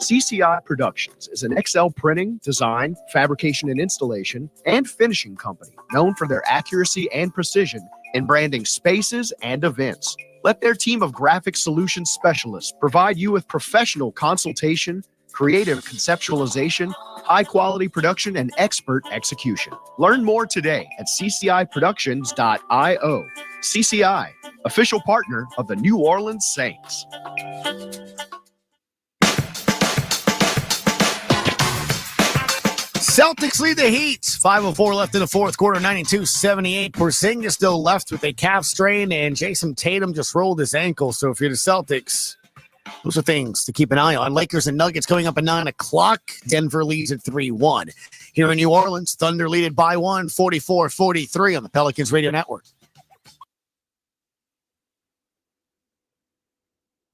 CCI Productions is an XL printing, design, fabrication and installation, and finishing company known for their accuracy and precision in branding spaces and events. Let their team of graphic solutions specialists provide you with professional consultation, creative conceptualization, high-quality production, and expert execution. Learn more today at cciproductions.io. CCI, official partner of the New Orleans Saints. Celtics lead the Heat. 5:04 left in the fourth quarter, 92-78. Porzingis still left with a calf strain, and Jason Tatum just rolled his ankle. So if you're the Celtics, those are things to keep an eye on. Lakers and Nuggets coming up at 9 o'clock. Denver leads at 3-1. Here in New Orleans, Thunder lead it by 1, 44-43 on the Pelicans Radio Network.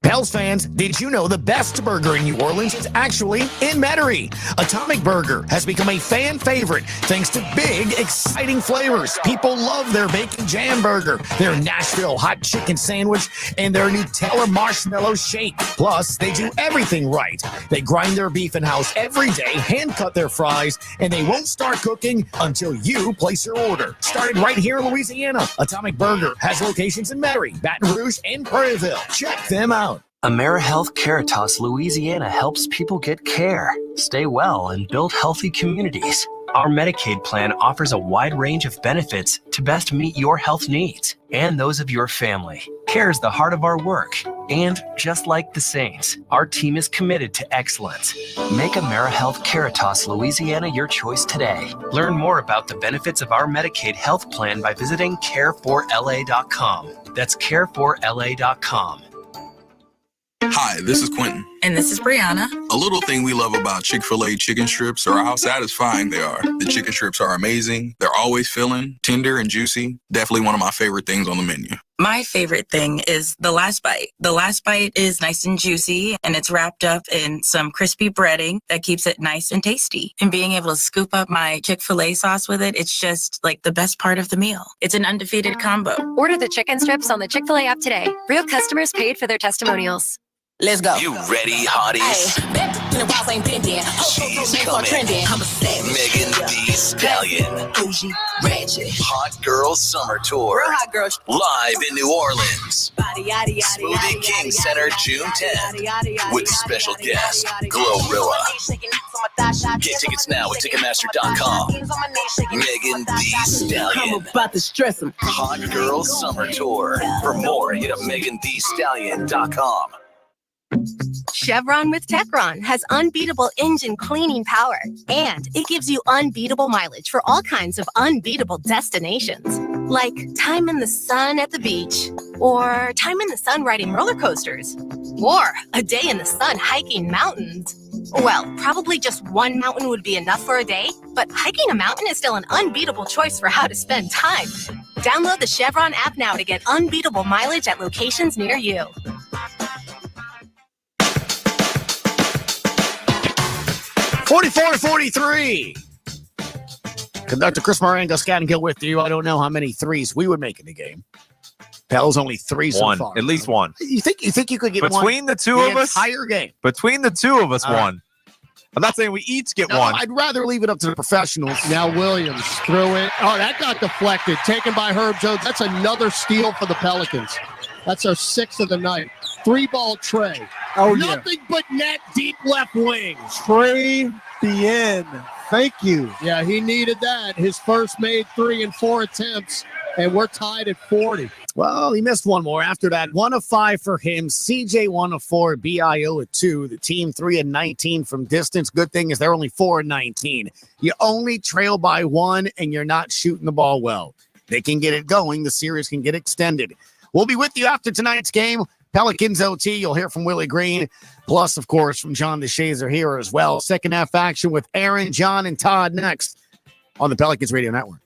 Pels fans, did you know the best burger in New Orleans is actually in Metairie? Atomic Burger has become a fan favorite thanks to big, exciting flavors. People love their bacon jam burger, their Nashville hot chicken sandwich, and their Nutella marshmallow shake. Plus, they do everything right. They grind their beef in-house every day, hand-cut their fries, and they won't start cooking until you place your order. Started right here in Louisiana, Atomic Burger has locations in Metairie, Baton Rouge, and Prairieville. Check them out. AmeriHealth Caritas Louisiana helps people get care, stay well, and build healthy communities. Our Medicaid plan offers a wide range of benefits to best meet your health needs and those of your family. Care is the heart of our work, and just like the Saints, our team is committed to excellence. Make AmeriHealth Caritas Louisiana your choice today. Learn more about the benefits of our Medicaid health plan by visiting care4la.com. That's care4la.com. Hi, this is Quentin. And this is Brianna. A little thing we love about Chick-fil-A chicken strips are how satisfying they are. The chicken strips are amazing. They're always filling, tender, and juicy. Definitely one of my favorite things on the menu. My favorite thing is the last bite. The last bite is nice and juicy, and it's wrapped up in some crispy breading that keeps it nice and tasty. And being able to scoop up my Chick-fil-A sauce with it, it's just like the best part of the meal. It's an undefeated combo. Order the chicken strips on the Chick-fil-A app today. Real customers paid for their testimonials. Let's go. You ready, hotties? She's coming. Megan Thee Stallion. Hot Girl Summer Tour. Real hot girls. Live in New Orleans. Smoothie King Center, June 10th. With special guest, Glorilla. Get tickets now at Ticketmaster.com. Megan Thee Stallion. I'm about to stress them. Hot Girl Summer Tour. For more, hit up MeganTheeStallion.com. Chevron with Techron has unbeatable engine cleaning power, and it gives you unbeatable mileage for all kinds of unbeatable destinations, like time in the sun at the beach, or time in the sun riding roller coasters, or a day in the sun hiking mountains. Well, probably just one mountain would be enough for a day, but hiking a mountain is still an unbeatable choice for how to spend time. Download the Chevron app now to get unbeatable mileage at locations near you. 44-43. Conductor Chris Morango, Scott and Gill with you. I don't know how many threes we would make in the game. Pels only three so far. At least one. You think you could get between one the two of us? Entire game. Between the two of us, All one. Right. I'm not saying we each get one. I'd rather leave it up to the professionals. Now Williams threw it. Oh, that got deflected. Taken by Herb Jones. That's another steal for the Pelicans. That's our sixth of the night. 3-ball Trey. Oh, Nothing but net deep left wing. Trey Bien. Thank you. Yeah, he needed that. His first made 3 in 4 attempts, and we're tied at 40. Well, he missed one more after that. 1 of 5 for him. CJ 1 of 4. BIO at 2. The team 3 and 19 from distance. Good thing is they're only 4 and 19. You only trail by 1, and you're not shooting the ball well. They can get it going. The series can get extended. We'll be with you after tonight's game. Pelicans OT, you'll hear from Willie Green. Plus, of course, from John DeShazer here as well. Second half action with Aaron, John, and Todd next on the Pelicans Radio Network.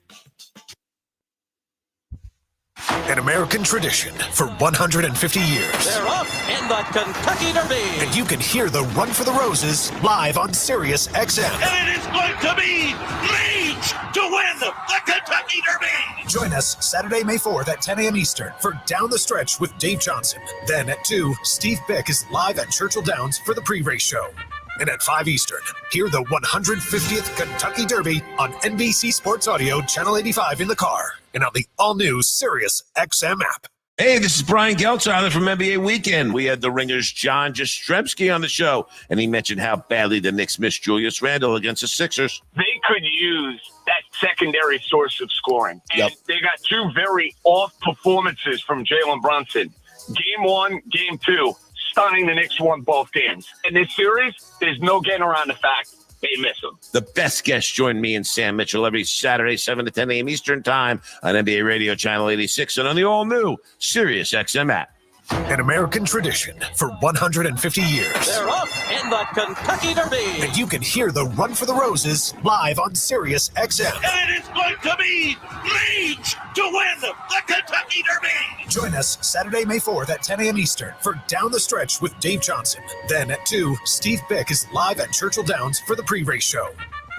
An American tradition for 150 years. They're off in the Kentucky Derby. And you can hear the Run for the Roses live on Sirius XM. And it is going to be Leach to win the Kentucky Derby. Join us Saturday, May 4th at 10 a.m. Eastern for Down the Stretch with Dave Johnson. Then at 2, Steve Bick is live at Churchill Downs for the pre-race show. And at 5 Eastern, hear the 150th Kentucky Derby on NBC Sports Audio, Channel 85 in the car, and on the all-new Sirius XM app. Hey, this is Brian Geltzeiler from NBA Weekend. We had the Ringers' John Jastrzemski on the show, and he mentioned how badly the Knicks missed Julius Randle against the Sixers. They could use that secondary source of scoring. And they got 2 very off performances from Jalen Brunson. Game 1, Game 2. Stunning. The Knicks won both games. In this series, there's no getting around the fact they miss him. The best guests join me and Sam Mitchell every Saturday, 7 to 10 a.m. Eastern Time on NBA Radio Channel 86 and on the all-new Sirius XM app. An American tradition for 150 years. They're off in the Kentucky Derby. And you can hear the Run for the Roses live on Sirius XM. And it's going to be Leach to win the Kentucky Derby. Join us Saturday, May 4th at 10 a.m. Eastern for Down the Stretch with Dave Johnson. Then at 2, Steve Bick is live at Churchill Downs for the pre-race show.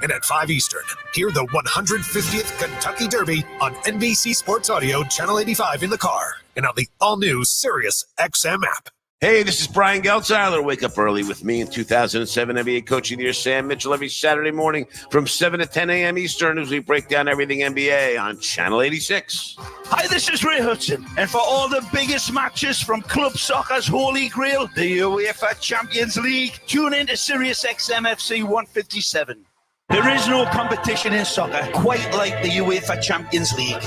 And at 5 Eastern, hear the 150th Kentucky Derby on NBC Sports Audio, Channel 85 in the car, and on the all-new Sirius XM app. Hey, this is Brian Geltzeiler. Wake up early with me in 2007 NBA Coach of the Year, Sam Mitchell, every Saturday morning from 7 to 10 a.m. Eastern as we break down everything NBA on Channel 86. Hi, this is Ray Hudson, and for all the biggest matches from club soccer's holy grail, the UEFA Champions League, tune in to Sirius XM FC 157. There is no competition in soccer quite like the UEFA Champions League.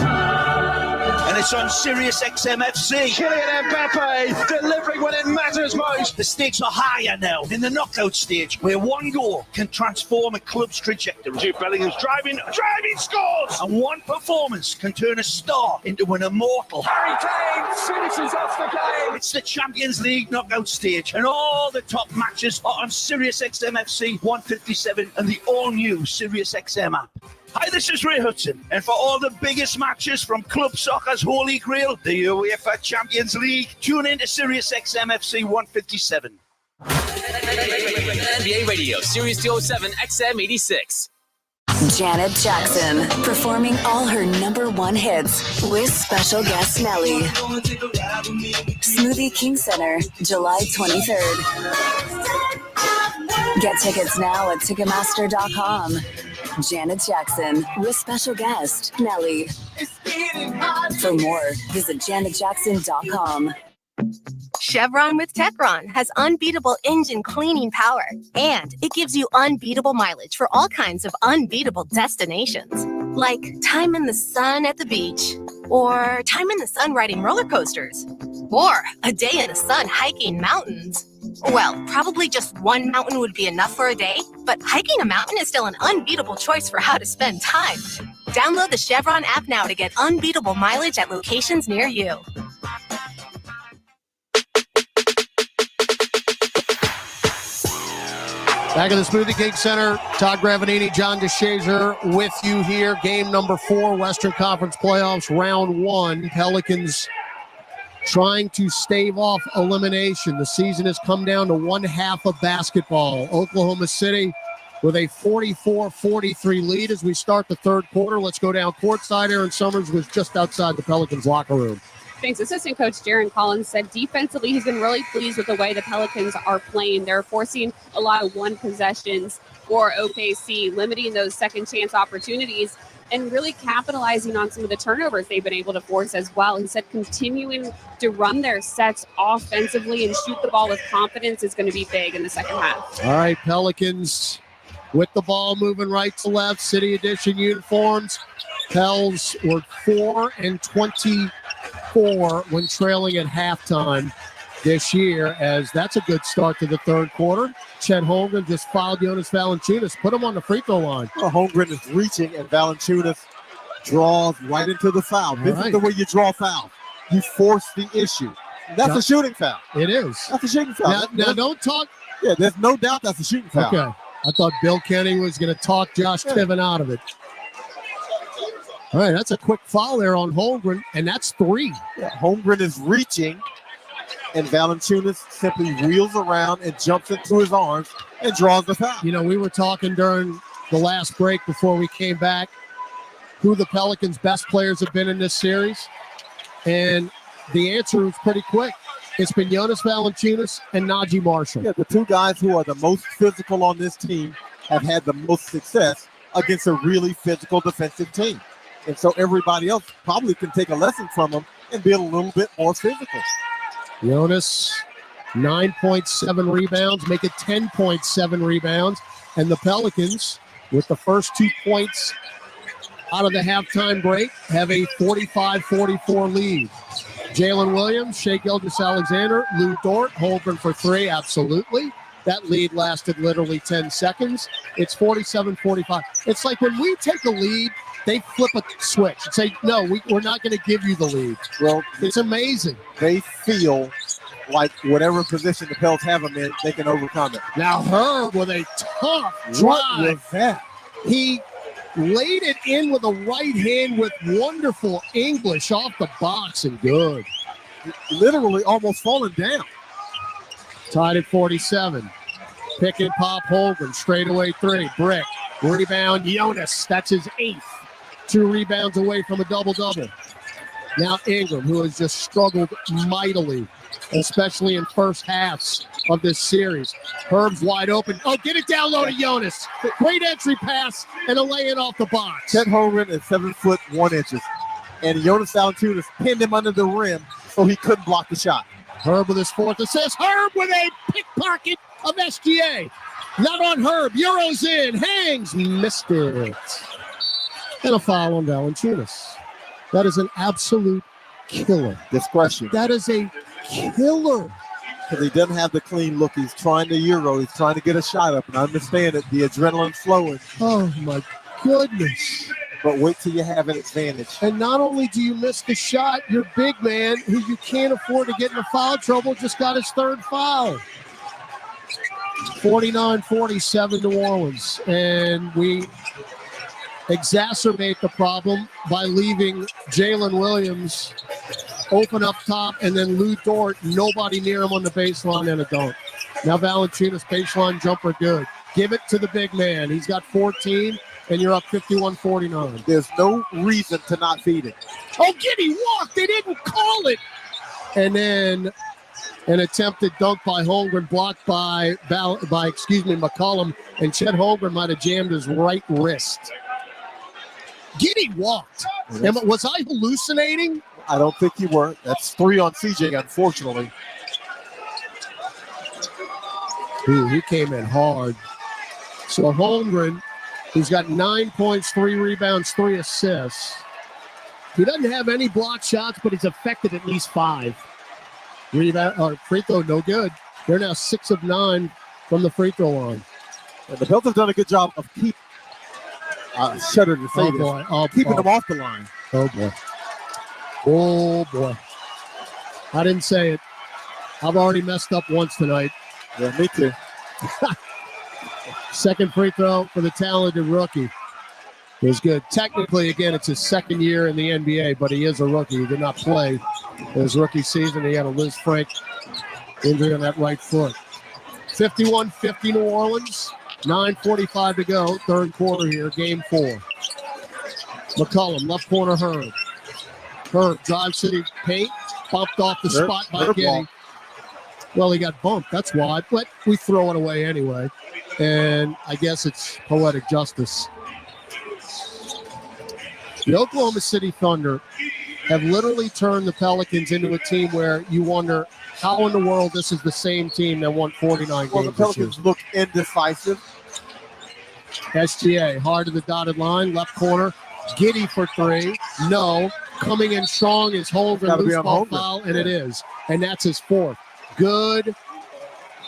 And it's on Sirius XM FC. Kylian Mbappe delivering when it matters most. The stakes are higher now in the knockout stage, where one goal can transform a club's trajectory. Jude Bellingham's driving scores! And one performance can turn a star into an immortal. Harry Kane finishes off the game. It's the Champions League knockout stage, and all the top matches are on Sirius XM FC 157 and the all-new Sirius XM app. Hi, this is Ray Hudson, and for all the biggest matches from club soccer's holy grail, the UEFA Champions League, tune in to Sirius XM FC 157. NBA Radio, Sirius 207 XM 86. Janet Jackson, performing all her #1 hits with special guest Nelly. Smoothie King Center, July 23rd. Get tickets now at Ticketmaster.com. Janet Jackson with special guest Nelly. For more, visit janetjackson.com. Chevron with Techron has unbeatable engine cleaning power, and it gives you unbeatable mileage for all kinds of unbeatable destinations, like time in the sun at the beach, or time in the sun riding roller coasters, or a day in the sun hiking mountains. Well, probably just one mountain would be enough for a day, but hiking a mountain is still an unbeatable choice for how to spend time. Download the Chevron app now to get unbeatable mileage at locations near you. Back in the Smoothie King Center, Todd Gravanini, John DeShazer with you here. Game number 4, Western Conference Playoffs, round 1. Pelicans trying to stave off elimination. The season has come down to one half of basketball. Oklahoma City with a 44-43 lead as we start the third quarter. Let's go down courtside. Aaron Summers was just outside the Pelicans locker room. Thanks. Assistant coach Jaron Collins said defensively he's been really pleased with the way the Pelicans are playing. They're forcing a lot of one possessions for OKC, limiting those second chance opportunities and really capitalizing on some of the turnovers they've been able to force as well. He said continuing to run their sets offensively and shoot the ball with confidence is going to be big in the second half. All right, Pelicans with the ball moving right to left, City Edition uniforms. Pels were 4-24 when trailing at halftime this year, as that's a good start to the third quarter. Chet Holmgren just fouled Jonas Valanciunas, put him on the free throw line. Well, Holmgren is reaching, and Valanciunas draws right into the foul. This is the way you draw foul. You force the issue. That's a shooting foul. It is. That's a shooting foul. Now don't talk. Yeah, there's no doubt that's a shooting foul. Okay. I thought Bill Kenny was going to talk Josh Tiven out of it. All right, that's a quick foul there on Holmgren, and that's 3. Yeah, Holmgren is reaching, and Valanciunas simply wheels around and jumps into his arms and draws the foul. You know, we were talking during the last break before we came back who the Pelicans' best players have been in this series, and the answer was pretty quick. It's been Jonas Valanciunas and Najee Marshall. Yeah, the two guys who are the most physical on this team have had the most success against a really physical defensive team. And so everybody else probably can take a lesson from them and be a little bit more physical. Jonas, 9.7 rebounds, make it 10.7 rebounds. And the Pelicans, with the first 2 points out of the halftime break, have a 45-44 lead. Jalen Williams, Shai Gilgeous-Alexander, Lou Dort, Holmgren for 3, absolutely. That lead lasted literally 10 seconds. It's 47-45. It's like when we take a lead, they flip a switch and say, no, we're not going to give you the lead. Well, it's amazing. They feel like whatever position the Pels have them in, they can overcome it. Now Herb with a tough drive. What was that? He laid it in with a right hand with wonderful English off the box and good. Literally almost falling down. Tied at 47. Pick and pop Holmgren. Straightaway three. Brick. Rebound Jonas. That's his 8th. 2 rebounds away from a double-double. Now Ingram, who has just struggled mightily, especially in first halves of this series. Herb's wide open. Oh, get it down low to Jonas. Great entry pass and a lay-in off the box. Chet Holmgren is 7'1". And Jonas Valanciunas pinned him under the rim so he couldn't block the shot. Herb with his 4th assist. Herb with a pickpocket of SGA. Not on Herb. Euros in. Hangs. Missed it. And a foul on Valanciunas. That is an absolute killer. Discretion. That is a killer. Because he doesn't have the clean look. He's trying to Euro. He's trying to get a shot up. And I understand it. The adrenaline flowing. Oh, my goodness. But wait till you have an advantage. And not only do you miss the shot, your big man, who you can't afford to get into foul trouble, just got his 3rd foul. 49-47 New Orleans. And we exacerbate the problem by leaving Jalen Williams open up top and then Lou Dort, nobody near him on the baseline and a dunk. Now Valanciunas baseline jumper good. Give it to the big man. He's got 14. And you're up 51-49. There's no reason to not feed it. Oh, Giddy walk. They didn't call it. And then an attempted dunk by Holmgren blocked by McCollum. And Chet Holmgren might have jammed his right wrist. Giddy walked. Was I hallucinating? I don't think you were. That's 3 on CJ, unfortunately. Ooh, he came in hard. So Holmgren, he's got 9 points, 3 rebounds, 3 assists. He doesn't have any block shots, but he's affected at least 5. Rebound or free throw, no good. They're now 6 of 9 from the free throw line. And the Pels have done a good job of keeping shudder to say keeping them off the line. Oh boy. Oh boy. I didn't say it. I've already messed up once tonight. Yeah, me too. Second free throw for the talented rookie. It was good. Technically, again, it's his 2nd year in the NBA, but he is a rookie. He did not play his rookie season. He had a Liz Frank injury on that right foot. 51-50 New Orleans. 9:45 to go. 3rd quarter here. Game 4. McCollum, left corner Herb. Herb drives to the paint. Bumped off the spot by Giddy. Well, he got bumped. That's why. But we throw it away anyway. And I guess it's poetic justice. The Oklahoma City Thunder have literally turned the Pelicans into a team where you wonder how in the world this is the same team that won 49 games. Well, the Pelicans look indecisive. SGA, hard to the dotted line, left corner. Giddy for 3. No. Coming in strong is Holmgren, loose ball foul, and it is. And that's his 4th. Good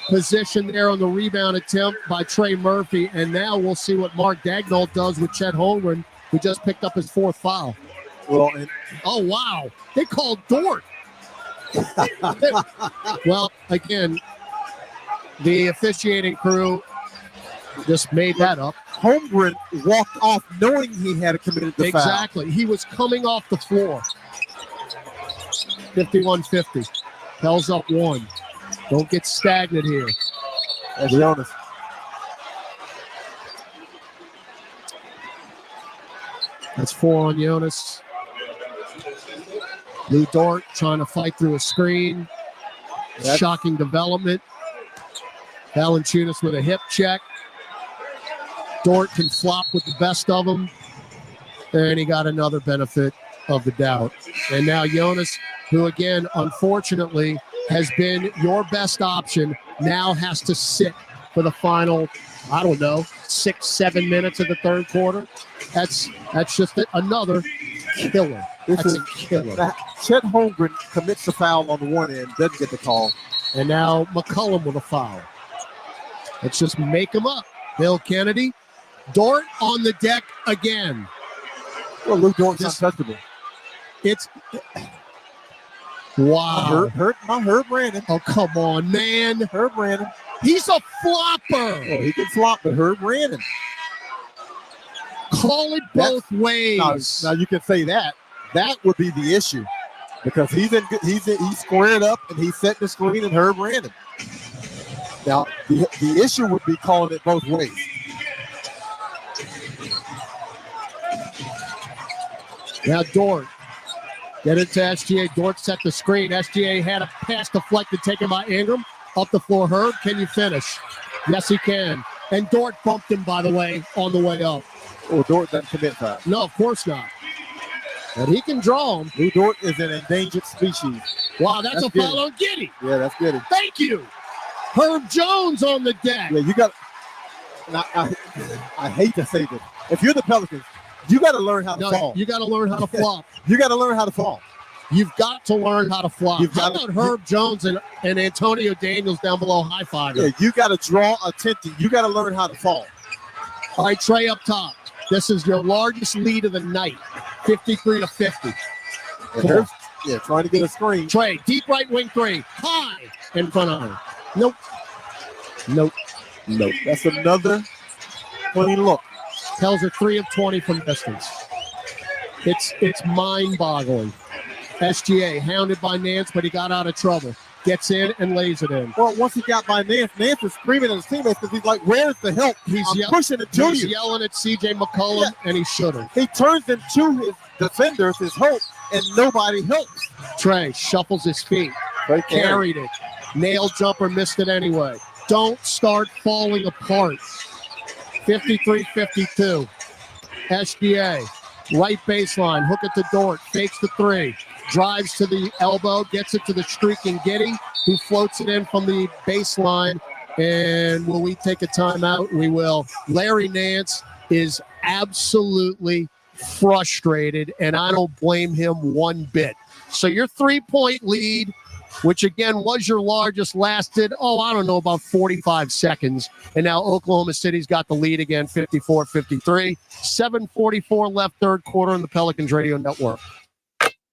position there on the rebound attempt by Trey Murphy. And now we'll see what Mark Daigneault does with Chet Holmgren, who just picked up his 4th foul. Well, oh, wow. They called Dort. Well, again, the officiating crew just made that up. Holmgren walked off knowing he had committed the foul. Exactly. He was coming off the floor. 51-50. Pels up 1. Don't get stagnant here. That's Jonas. That's 4 on Jonas. Lou Dort trying to fight through a screen. Shocking development. Valanciunas with a hip check. Dort can flop with the best of them. And he got another benefit of the doubt. And now Jonas, who again, unfortunately, has been your best option, now has to sit for the final, 6-7 minutes of the 3rd quarter. That's just another killer. That's a killer. Chet Holmgren commits the foul on the one end, doesn't get the call. And now McCollum with a foul. Let's just make them up. Bill Kennedy. Dort on the deck again. Well, Luke Dort's untouchable. It's wow. Herb Brandon. Oh, come on, man. Herb Brandon. He's a flopper. Yeah, he can flop, but Herb Brandon. Call it both ways. Now you can say that. That would be the issue because he's squared up and he's set the screen and Herb Brandon. Now the issue would be calling it both ways. Now Dort. Get it to SGA. Dort set the screen. SGA had a pass deflected taken by Ingram. Up the floor. Herb, can you finish? Yes, he can. And Dort bumped him, by the way, on the way up. Oh, Dort doesn't commit foul. No, of course not. But he can draw him. Lou Dort is an endangered species. Wow, that's a foul on Giddey. Yeah, that's good. Thank you. Herb Jones on the deck. Yeah, you got. I hate to say this. If you're the Pelicans, you got to learn how to fall. You got to learn how to flop. You got to learn how to fall. You've got to learn how to flop. How about Herb Jones and Antonio Daniels down below high five? Yeah, you got to draw attention. You got to learn how to fall. All right, Trey up top. This is your largest lead of the night, 53-50. Yeah, trying to get a screen. Trey, deep right wing three, high in front of her. Nope. That's another clean look. Tells her 3 of 20 from distance. It's mind-boggling. SGA hounded by Nance, but he got out of trouble. Gets in and lays it in. Well, once he got by Nance is screaming at his teammates because he's like, where's the help? He's pushing it to you. He's yelling at C.J. McCollum, and he shouldn't. He turns into his defenders, his hope, and nobody helps. Trey shuffles his feet. Carried it. Nail jumper, missed it anyway. Don't start falling apart. 53-52. SGA, right baseline, hook it to Dort, fakes the three. Drives to the elbow, gets it to the streaking Giddey, who floats it in from the baseline. And will we take a timeout? We will. Larry Nance is absolutely frustrated, and I don't blame him one bit. So your 3-point lead, which again was your largest, lasted, about 45 seconds. And now Oklahoma City's got the lead again, 54-53. 7:44 left, third quarter on the Pelicans Radio Network.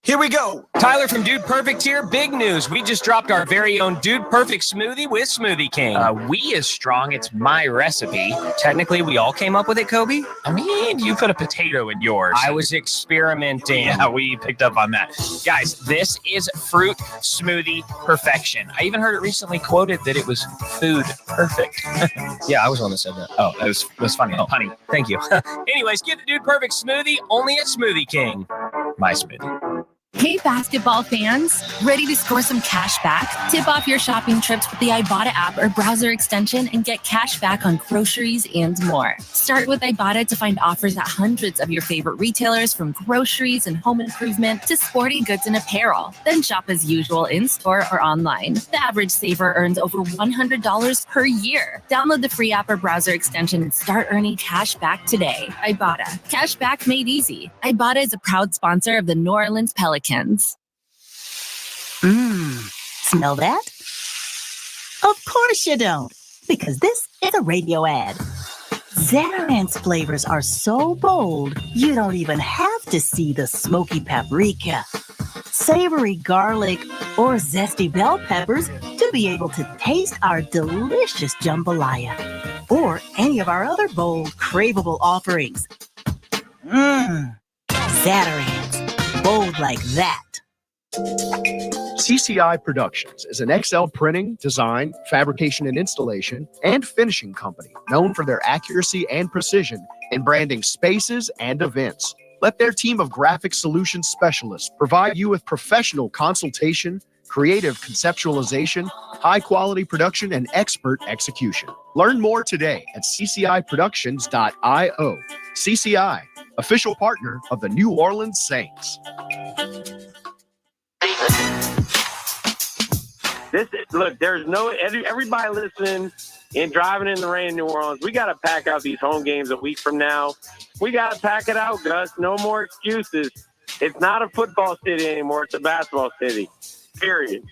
Here we go. Tyler from Dude Perfect here. Big news. We just dropped our very own Dude Perfect smoothie with Smoothie King. We is strong. It's my recipe. Technically, we all came up with it, Kobe. I mean, you put a potato in yours. I was experimenting. Yeah, we picked up on that. Guys, this is fruit smoothie perfection. I even heard it recently quoted that it was food perfect. Yeah, I was the one that said that. Oh, that was funny. Oh, honey, thank you. Anyways, get the Dude Perfect smoothie only at Smoothie King. My smoothie. Hey, basketball fans! Ready to score some cash back? Tip off your shopping trips with the Ibotta app or browser extension and get cash back on groceries and more. Start with Ibotta to find offers at hundreds of your favorite retailers, from groceries and home improvement to sporty goods and apparel. Then shop as usual in-store or online. The average saver earns over $100 per year. Download the free app or browser extension and start earning cash back today. Ibotta. Cash back made easy. Ibotta is a proud sponsor of the New Orleans Pelicans. Smell that? Of course you don't, because this is a radio ad. Zatarain's flavors are so bold, you don't even have to see the smoky paprika, savory garlic, or zesty bell peppers to be able to taste our delicious jambalaya, or any of our other bold, craveable offerings. Zatarain's. Bold like that. CCI Productions is an XL printing, design, fabrication and installation, and finishing company known for their accuracy and precision in branding spaces and events. Let their team of graphic solutions specialists provide you with professional consultation, creative conceptualization, high-quality production, and expert execution. Learn more today at cciproductions.io. CCI, official partner of the New Orleans Saints. Look, there's everybody listening and driving in the rain in New Orleans. We got to pack out these home games a week from now. We got to pack it out, Gus. No more excuses. It's not a football city anymore. It's a basketball city. Period.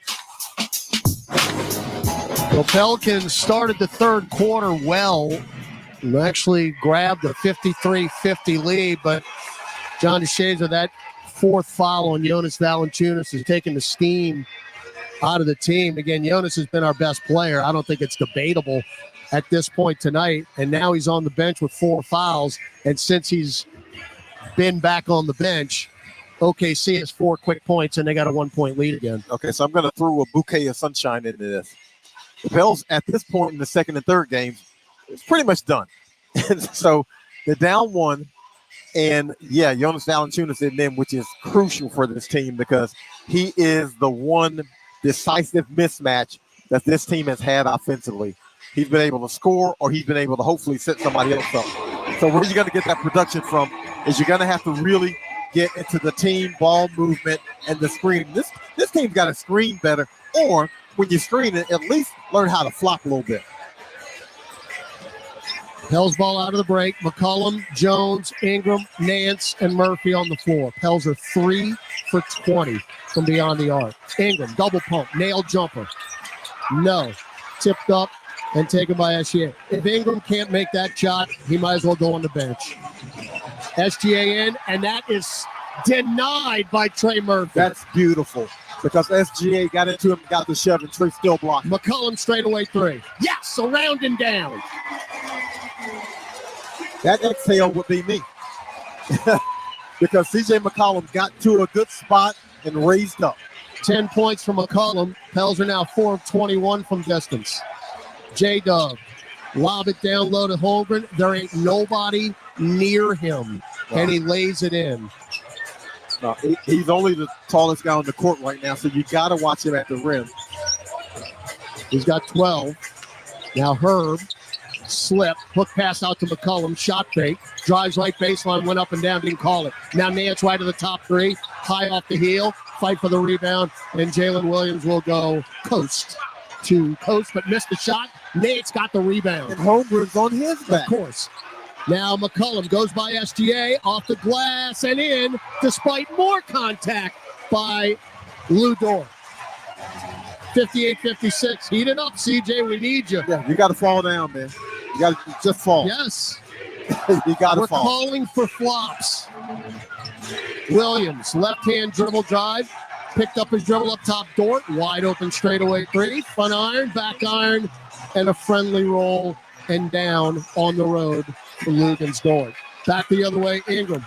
The Pelicans started the third quarter well and actually grabbed a 53-50 lead, but John DeShazer, that fourth foul on Jonas Valanciunas has taken the steam out of the team. Again, Jonas has been our best player. I don't think it's debatable at this point tonight, and now he's on the bench with 4 fouls, and since he's been back on the bench, OKC has 4 quick points, and they got a 1-point lead again. Okay, so I'm going to throw a bouquet of sunshine into this. The Pels, at this point in the second and third games, it's pretty much done. And so they're down 1, and, yeah, Jonas Valanciunas in them, which is crucial for this team because he is the one decisive mismatch that this team has had offensively. He's been able to score, or he's been able to hopefully set somebody else up. So where you're going to get that production from is you're going to have to really get into the team ball movement and the screen. This team's got to screen better, or when you screen it, at least learn how to flop a little bit. Pels ball out of the break. McCollum, Jones, Ingram, Nance, and Murphy on the floor. Pels are 3 for 20 from beyond the arc. Ingram, double pump, nail jumper. No. Tipped up and taken by SGA. If Ingram can't make that shot, he might as well go on the bench. SGA in, and that is denied by Trey Murphy. That's beautiful because SGA got into him, got the shove, and Trey still blocked. McCollum straightaway 3. Yes, around and down. That exhale would be me. Because CJ McCollum got to a good spot and raised up. 10 points from McCollum. Pels are now 4 of 21 from distance. J-Dub, lob it down low to Holmgren. There ain't nobody near him, and he lays it in. No, he's only the tallest guy on the court right now, so you got to watch him at the rim. He's got 12. Now Herb, slip, hook pass out to McCollum, shot fake, drives right baseline, went up and down, didn't call it. Now Nance right to the top 3, high off the heel, fight for the rebound, and Jalen Williams will go coast to coast, but missed the shot. Nance got the rebound. And Holmgren's on his back. Of course. Now McCollum goes by SGA, off the glass and in, despite more contact by Lou Dort. 58-56. Heat it up, CJ. We need you. Yeah, you got to fall down, man. You got to just fall. Yes. You got to fall. We're calling for flops. Williams, left-hand dribble drive. Picked up his dribble up top. Dort, wide open straightaway 3. Front iron, back iron, and a friendly roll and down on the road for Lugan's Dort. Back the other way, Ingram.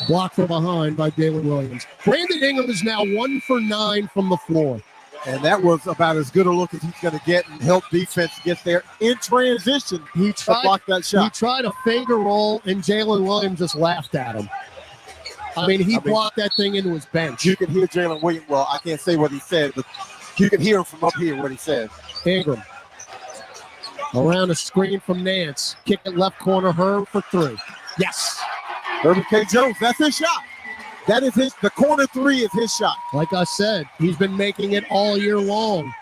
Blocked from behind by Jalen Williams. Brandon Ingram is now 1 for 9 from the floor. And that was about as good a look as he's going to get and help defense get there in transition. He tried to block that shot. He tried a finger roll, and Jalen Williams just laughed at him. I mean, he blocked that thing into his bench. You can hear Jalen Williams. Well, I can't say what he said, but you can hear him from up here what he said. Ingram. Around a screen from Nance. Kick it left corner, Herb for 3. Yes. Herbert K. Jones, that's his shot. That is the corner 3 is his shot. Like I said, he's been making it all year long.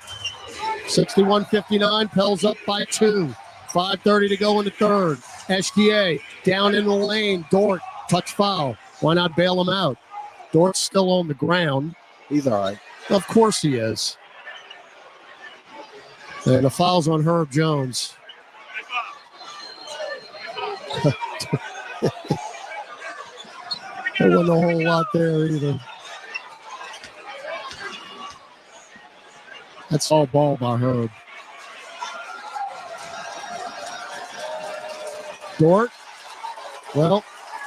61-59, Pels up by 2. 5:30 to go in the third. SGA down in the lane. Dort, touch foul. Why not bail him out? Dort's still on the ground. He's all right. Of course he is. And the foul's on Herb Jones. There wasn't a whole lot there either. That's all ball by Herb. Dort, well,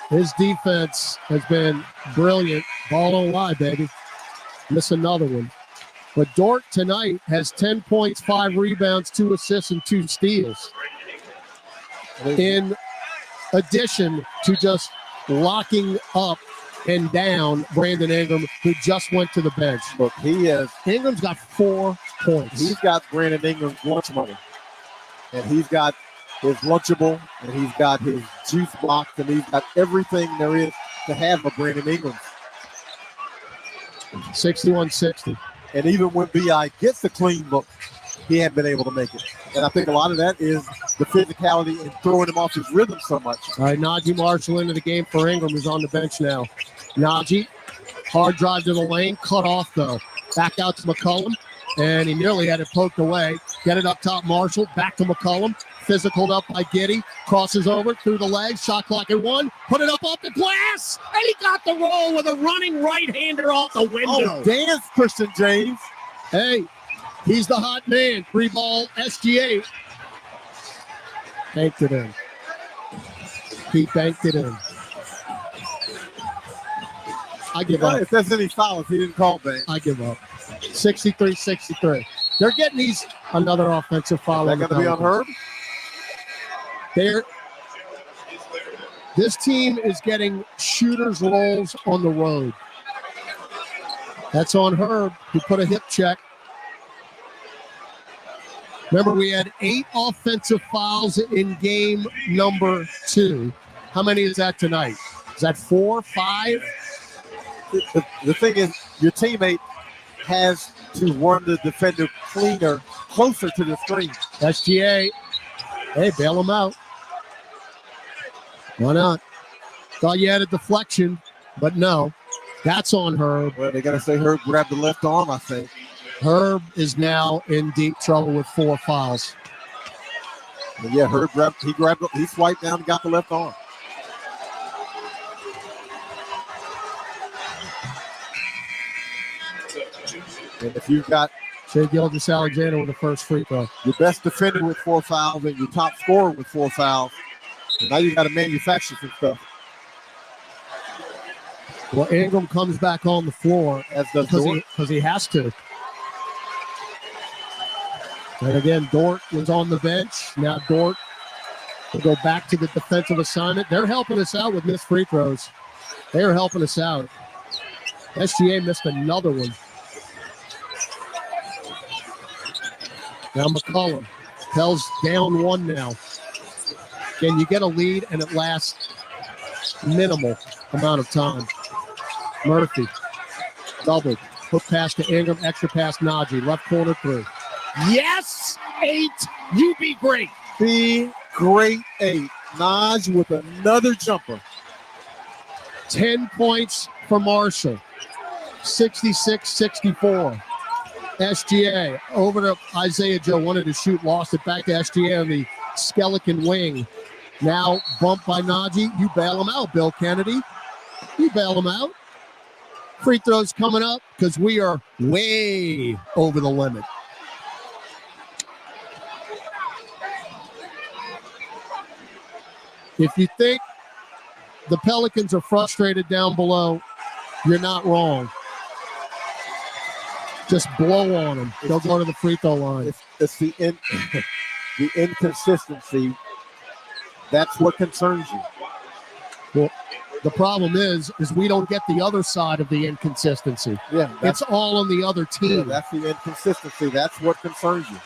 his defense has been brilliant. Ball don't lie, baby. Miss another one. But Dort tonight has 10 points, 5 rebounds, 2 assists, and 2 steals. In addition to just locking up and down Brandon Ingram, who just went to the bench. Look, Ingram's got 4 points. He's got Brandon Ingram's lunch money. And he's got his Lunchable, and he's got his juice box, and he's got everything there is to have a Brandon Ingram. 61-60. And even when B.I. gets the clean look, he hadn't been able to make it. And I think a lot of that is the physicality and throwing him off his rhythm so much. All right, Najee Marshall into the game for Ingram, who's on the bench now. Najee, hard drive to the lane, cut off though. Back out to McCollum. And he nearly had it poked away. Get it up top, Marshall. Back to McCollum. Physicaled up by Giddy. Crosses over through the legs. Shot clock at 1. Put it up off the glass. And he got the roll with a running right-hander off the window. Oh, dance, Christian James. Hey, he's the hot man. 3-ball SGA. Banked it in. He banked it in. I give up. If there's any fouls, he didn't call bank. I give up. 63-63. They're getting another offensive foul. Is that going to be on Herb? This team is getting shooters rolls on the road. That's on Herb, who put a hip check. Remember, we had 8 offensive fouls in game number 2. How many is that tonight? Is that 4, 5? The thing is, your teammate has to run the defender closer to the screen. SGA. Hey, bail him out. Why not? Thought you had a deflection, but no. That's on Herb. Well, they got to say Herb grabbed the left arm, I think. Herb is now in deep trouble with 4 fouls. But yeah, Herb he swiped down and got the left arm. And if you've got Shai Gilgeous-Alexander with the first free throw, your best defender with 4 fouls and your top scorer with 4 fouls, and now you got to manufacture some stuff. Well, Ingram comes back on the floor as does because he has to. And again, Dort was on the bench. Now Dort will go back to the defensive assignment. They're helping us out with missed free throws. They are helping us out. SGA missed another one. Now McCollum. Pell's down 1 now. Again, you get a lead and it lasts minimal amount of time. Murphy. Doubled. Hook pass to Ingram. Extra pass Najee. Left corner 3. Yes! 8. You be great. Be great 8. Naj with another jumper. 10 points for Marshall. 66-64. SGA over to Isaiah Joe. Wanted to shoot, lost it back to SGA on the skeleton wing. Now bumped by Najee. You bail him out, Bill Kennedy. You bail him out. Free throws coming up because we are way over the limit. If you think the Pelicans are frustrated down below, you're not wrong. Just blow on them. They'll go to the free throw line. It's the inconsistency. That's what concerns you. Well, the problem is we don't get the other side of the inconsistency. Yeah, it's all on the other team. Yeah, that's the inconsistency. That's what concerns you.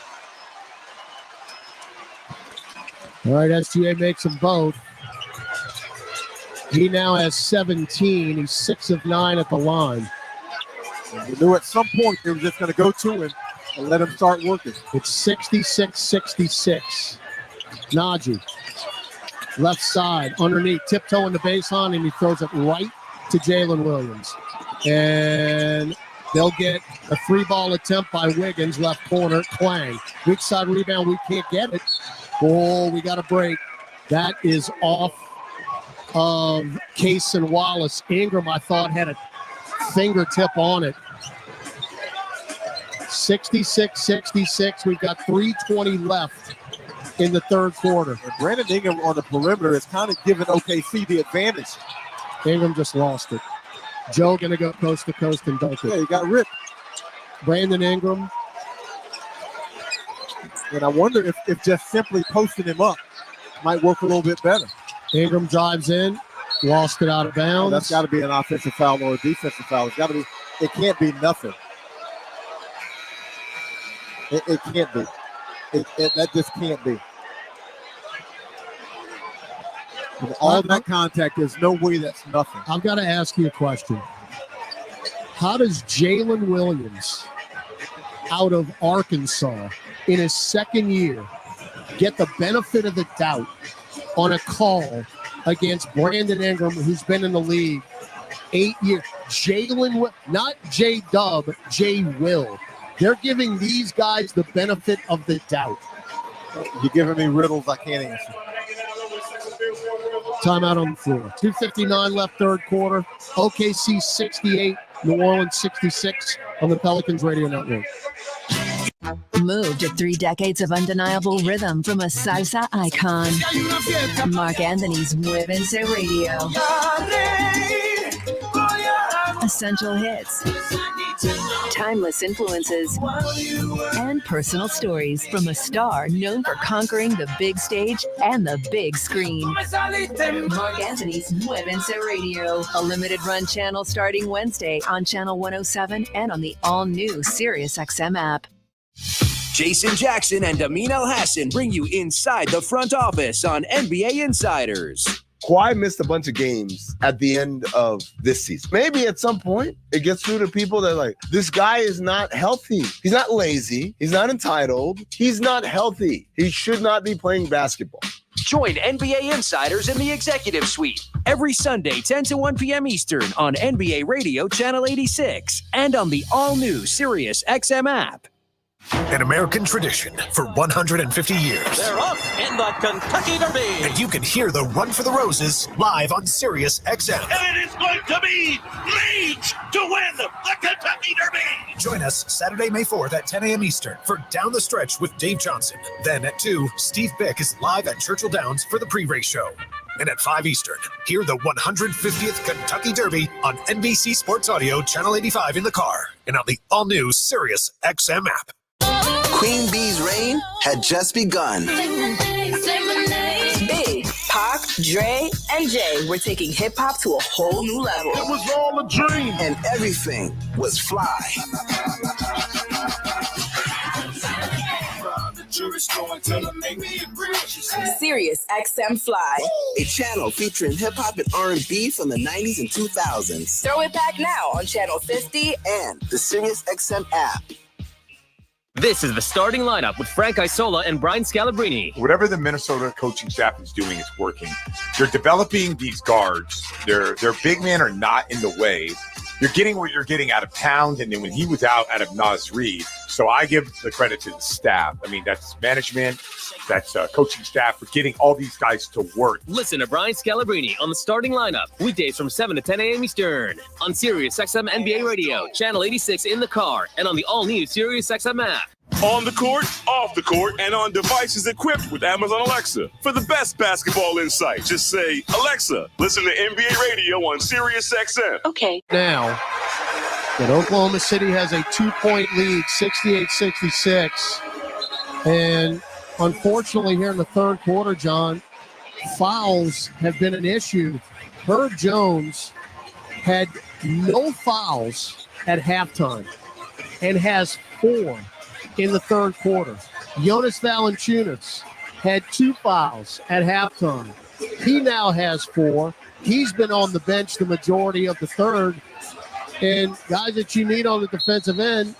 All right, SGA makes them both. He now has 17. He's 6 of 9 at the line. And you knew at some point they were just going to go to him and let him start working. It's 66-66. Najee. Left side, underneath, tiptoeing the baseline, and he throws it right to Jalen Williams. And they'll get a free ball attempt by Wiggins, left corner, Clang. Weak side rebound, we can't get it. Oh, we got a break. That is off of Case and Wallace. Ingram, I thought, had a fingertip on it. 66-66. We've got 3:20 left in the third quarter. And Brandon Ingram on the perimeter is kind of giving OKC the advantage. Ingram just lost it. Joe going to go coast to coast and dunk it. Yeah, he got ripped. Brandon Ingram. And I wonder if just simply posting him up might work a little bit better. Ingram drives in, lost it out of bounds. That's got to be an offensive foul or a defensive foul. It's got to be. It can't be nothing. It can't be. That just can't be. With all that contact, there's no way that's nothing. I've got to ask you a question. How does Jalen Williams out of Arkansas in his second year get the benefit of the doubt on a call against Brandon Ingram, who's been in the league 8 years? Jalen, not J-Dub, J-Will. They're giving these guys the benefit of the doubt. You're giving me riddles I can't answer. Timeout on the floor. 2:59 left, third quarter. OKC 68, New Orleans 66 on the Pelicans Radio Network. Move to 3 decades of undeniable rhythm from a salsa icon. Mark Anthony's Muévense Radio. Essential hits, timeless influences, and personal stories from a star known for conquering the big stage and the big screen. Mark Anthony's Muévense Radio, a limited run channel starting Wednesday on Channel 107 and on the all-new SiriusXM app. Jason Jackson and Amin Elhassan bring you inside the front office on NBA Insiders. Kawhi missed a bunch of games at the end of this season. Maybe at some point it gets through to people that are like, this guy is not healthy. He's not lazy. He's not entitled. He's not healthy. He should not be playing basketball. Join NBA Insiders in the Executive Suite every Sunday, 10 to 1 p.m. Eastern on NBA Radio Channel 86 and on the all-new SiriusXM app. An American tradition for 150 years. They're up in the Kentucky Derby. And you can hear the Run for the Roses live on Sirius XM. And it is going to be Leach to win the Kentucky Derby. Join us Saturday, May 4th at 10 a.m. Eastern for Down the Stretch with Dave Johnson. Then at 2, Steve Bick is live at Churchill Downs for the pre-race show. And at 5 Eastern, hear the 150th Kentucky Derby on NBC Sports Audio Channel 85 in the car and on the all-new Sirius XM app. Queen Bee's reign had just begun. Big, Pac, Dre, and Jay were taking hip-hop to a whole new level. It was all a dream. And everything was fly. Sirius XM Fly. A channel featuring hip-hop and R&B from the 90s and 2000s. Throw it back now on Channel 50 and the Sirius XM app. This is the starting lineup with Frank Isola and Brian Scalabrine. Whatever the Minnesota coaching staff is doing is working. They're developing these guards. Their big men are not in the way. You're getting what you're getting out of Pound, and then when he was out of Naz Reid. So I give the credit to the staff. I mean, that's management, that's coaching staff for getting all these guys to work. Listen to Brian Scalabrine on the starting lineup, weekdays from 7 to 10 a.m. Eastern on SiriusXM NBA Radio, Channel 86 in the car, and on the all-new SiriusXM app. On the court, off the court, and on devices equipped with Amazon Alexa. For the best basketball insight, just say, Alexa, listen to NBA Radio on SiriusXM. Okay. Now, that Oklahoma City has a 2-point lead, 68-66. And unfortunately here in the third quarter, John, fouls have been an issue. Herb Jones had no fouls at halftime and has 4 in the third quarter. Jonas Valanciunas had 2 fouls at halftime. He now has 4. He's been on the bench the majority of the third. And guys that you need on the defensive end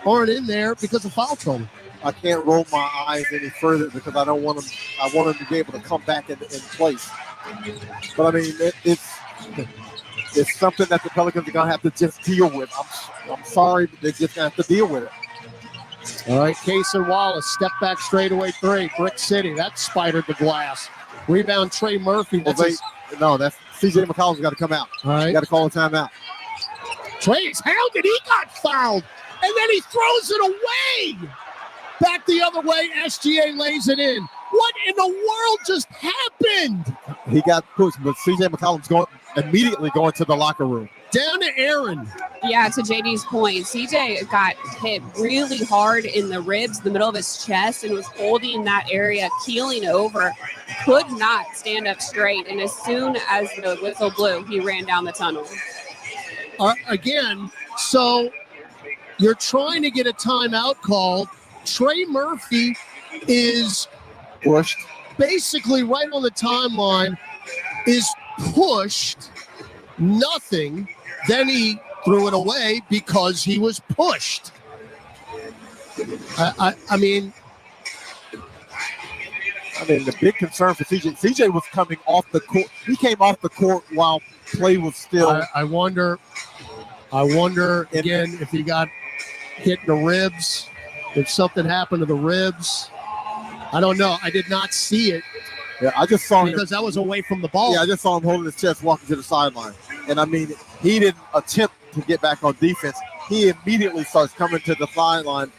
aren't in there because of foul trouble. I can't roll my eyes any further because I don't want him. I want him to be able to come back in place. But I mean, it's something that the Pelicans are gonna have to just deal with. I'm sorry, but they're just gonna have to deal with it. All right, Kaysen Wallace, step back straightaway 3, Brick City. That spidered the glass. Rebound, Trey Murphy. That's CJ McCollum's got to come out. All right. You got to call a timeout. Trey's hounded. He got fouled. And then he throws it away. Back the other way. SGA lays it in. What in the world just happened? He got pushed, but CJ McCollum's immediately going to the locker room. Down to Aaron. Yeah, to JD's point, CJ got hit really hard in the ribs, the middle of his chest, and was holding that area, keeling over, could not stand up straight. And as soon as the whistle blew, he ran down the tunnel. Again, so you're trying to get a timeout called. Trey Murphy is pushed. Basically right on the timeline, is pushed. Nothing. Then he threw it away because he was pushed. I mean, the big concern for CJ was coming off the court. He came off the court while play was still. I wonder again if he got hit the ribs. Did something happen to the ribs? I don't know. I did not see it. Yeah, I just saw him because that was away from the ball. Yeah, I just saw him holding his chest, walking to the sideline. And I mean, he didn't attempt to get back on defense. He immediately starts coming to the sideline,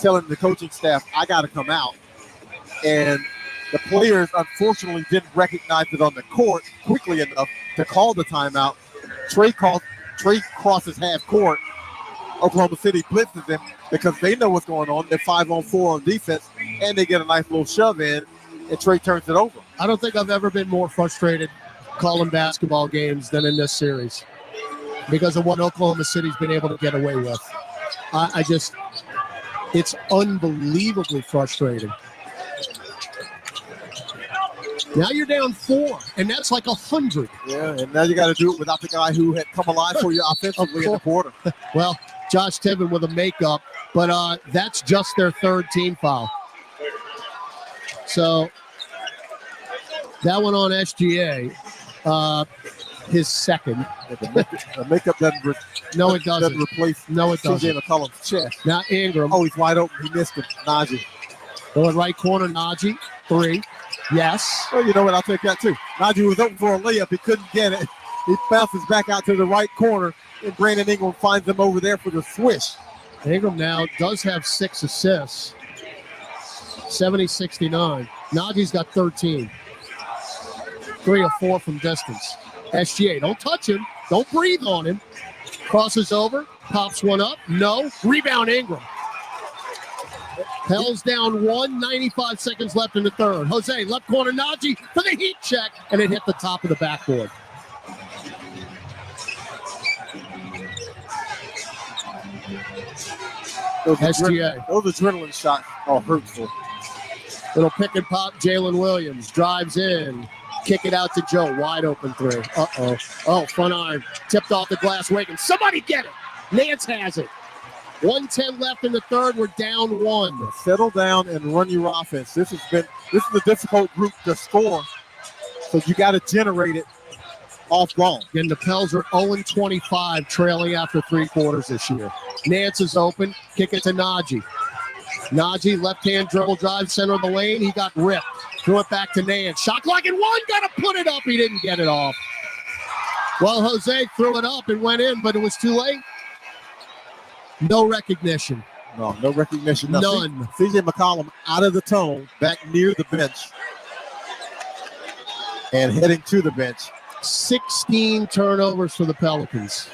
telling the coaching staff, I got to come out. And the players, unfortunately, didn't recognize it on the court quickly enough to call the timeout. Trey crosses half court. Oklahoma City blitzes him because they know what's going on. They're 5-on-4 on defense, and they get a nice little shove in, and Trey turns it over. I don't think I've ever been more frustrated calling basketball games than in this series because of what Oklahoma City's been able to get away with. It's unbelievably frustrating. Now you're down 4, and that's like 100. Yeah, and now you got to do it without the guy who had come alive for you offensively in the quarter. Well, Josh Tibbin with a makeup, but that's just their third team foul. So that one on SGA, his second. The makeup doesn't replace CJ McCollum's chest. Now Ingram. Oh, he's wide open. He missed it. Najee. Going right corner, Najee. 3. Yes. Well, you know what? I'll take that too. Najee was open for a layup. He couldn't get it. He bounces back out to the right corner, and Brandon Ingram finds him over there for the swish. Ingram now does have 6 assists. 70-69. Najee's got 13. 3 or 4 from distance. SGA, don't touch him. Don't breathe on him. Crosses over, pops one up. No. Rebound Ingram. Pels down 1, 95 seconds left in the third. Jose, left corner, Najee for the heat check, and it hit the top of the backboard. SGA. Those adrenaline shots are hurtful. Little pick and pop, Jalen Williams drives in. Kick it out to Joe, wide open 3. Uh-oh. Oh, front iron. Tipped off the glass, Wiggins. Somebody get it. Nance has it. 1:10 left in the third. We're down 1. Settle down and run your offense. This is a difficult group to score, so you got to generate it off ball. And the Pels are 0-25, trailing after 3 quarters this year. Nance is open. Kick it to Najee. Najee, left-hand dribble drive, center of the lane. He got ripped. Threw it back to Nance. Shot clock in 1. Got to put it up. He didn't get it off. Well, Jose threw it up and went in, but it was too late. No recognition. No recognition. Now, none. CJ McCollum out of the tunnel, back near the bench, and heading to the bench. 16 turnovers for the Pelicans.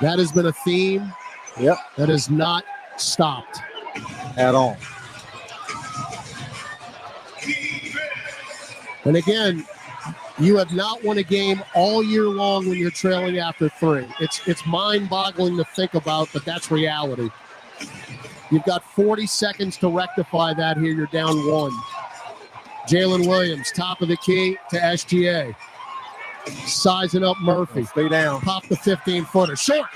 That has been a theme. Yep. That has not stopped. At all. And again, you have not won a game all year long when you're trailing after 3. It's mind-boggling to think about, but that's reality. You've got 40 seconds to rectify that here. You're down 1. Jalen Williams, top of the key to SGA. Sizing up Murphy. Stay down. Pop the 15-footer. Short.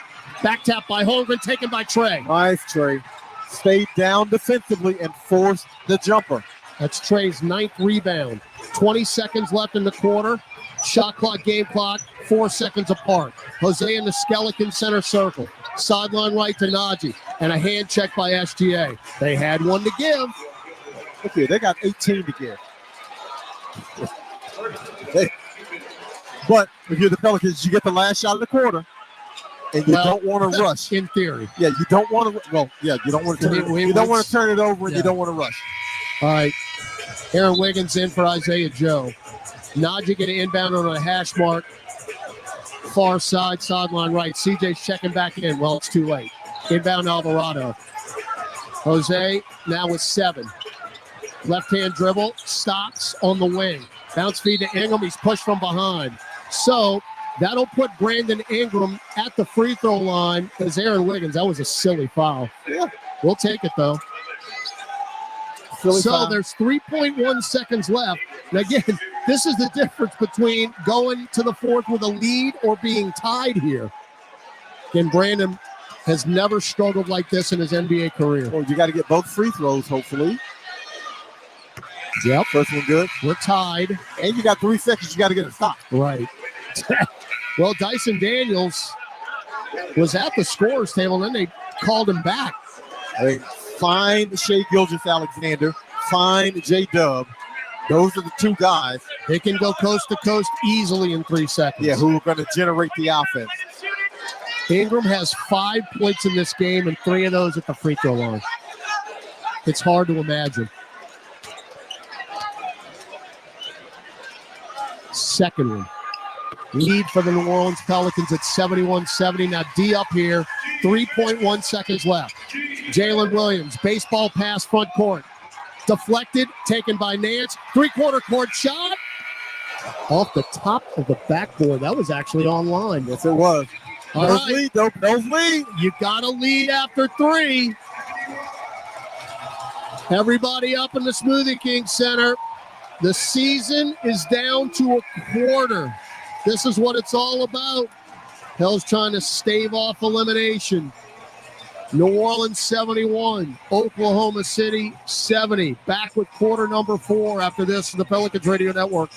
Back tap by Holmgren, taken by Trey. Nice, Trey. Stay down defensively and force the jumper. That's Trey's 9th rebound. 20 seconds left in the quarter. Shot clock, game clock, 4 seconds apart. Jose in the skeleton center circle. Sideline right to Najee. And a hand check by SGA. They had one to give. Okay, they got 18 to give. But if you're the Pelicans, you get the last shot of the quarter. And you don't want to rush. In theory. Yeah, you don't want to. Well, yeah, you don't want to. You don't want to turn it over, and you don't want to rush. All right. Aaron Wiggins in for Isaiah Joe. Najee get an inbound on a hash mark. Far side, sideline right. CJ's checking back in. Well, it's too late. Inbound Alvarado. Jose now with 7. Left-hand dribble. Stops on the wing. Bounce feed to Ingram. He's pushed from behind. So that'll put Brandon Ingram at the free throw line as Aaron Wiggins. That was a silly foul. Yeah. We'll take it, though. So there's 3.1 seconds left. And again, this is the difference between going to the fourth with a lead or being tied here. Again, Brandon has never struggled like this in his NBA career. Well, you got to get both free throws, hopefully. Yep. First one good. We're tied. And you got 3 seconds. You got to get a stop. Right. Well, Dyson Daniels was at the scorer's table, and then they called him back. Hey, find Shai Gilgeous-Alexander, find J-Dub. Those are the two guys. They can go coast to coast easily in 3 seconds. Yeah, who are going to generate the offense. Ingram has 5 points in this game and 3 of those at the free throw line. It's hard to imagine. Second one. Lead for the New Orleans Pelicans at 71-70. Now D up here. 3.1 seconds left. Jalen Williams, baseball pass front court. Deflected, taken by Nance. Three-quarter court shot. Off the top of the backboard. That was actually online. Yes, it was. All Those right. lead, those lead. You got to lead after 3. Everybody up in the Smoothie King Center. The season is down to a quarter. This is what it's all about. Pels trying to stave off elimination. New Orleans 71, Oklahoma City 70. Back with quarter number 4 after this on the Pelicans Radio Network.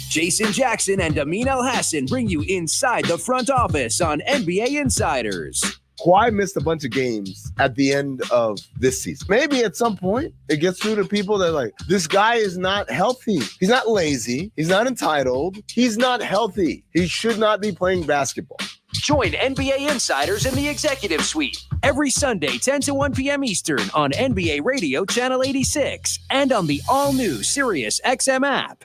Jason Jackson and Amin El-Hassan bring you inside the front office on NBA Insiders. Kawhi missed a bunch of games at the end of this season. Maybe at some point it gets through to people that like, this guy is not healthy. He's not lazy. He's not entitled. He's not healthy. He should not be playing basketball. Join NBA Insiders in the Executive Suite every Sunday, 10 to 1 p.m. Eastern on NBA Radio Channel 86 and on the all-new Sirius XM app.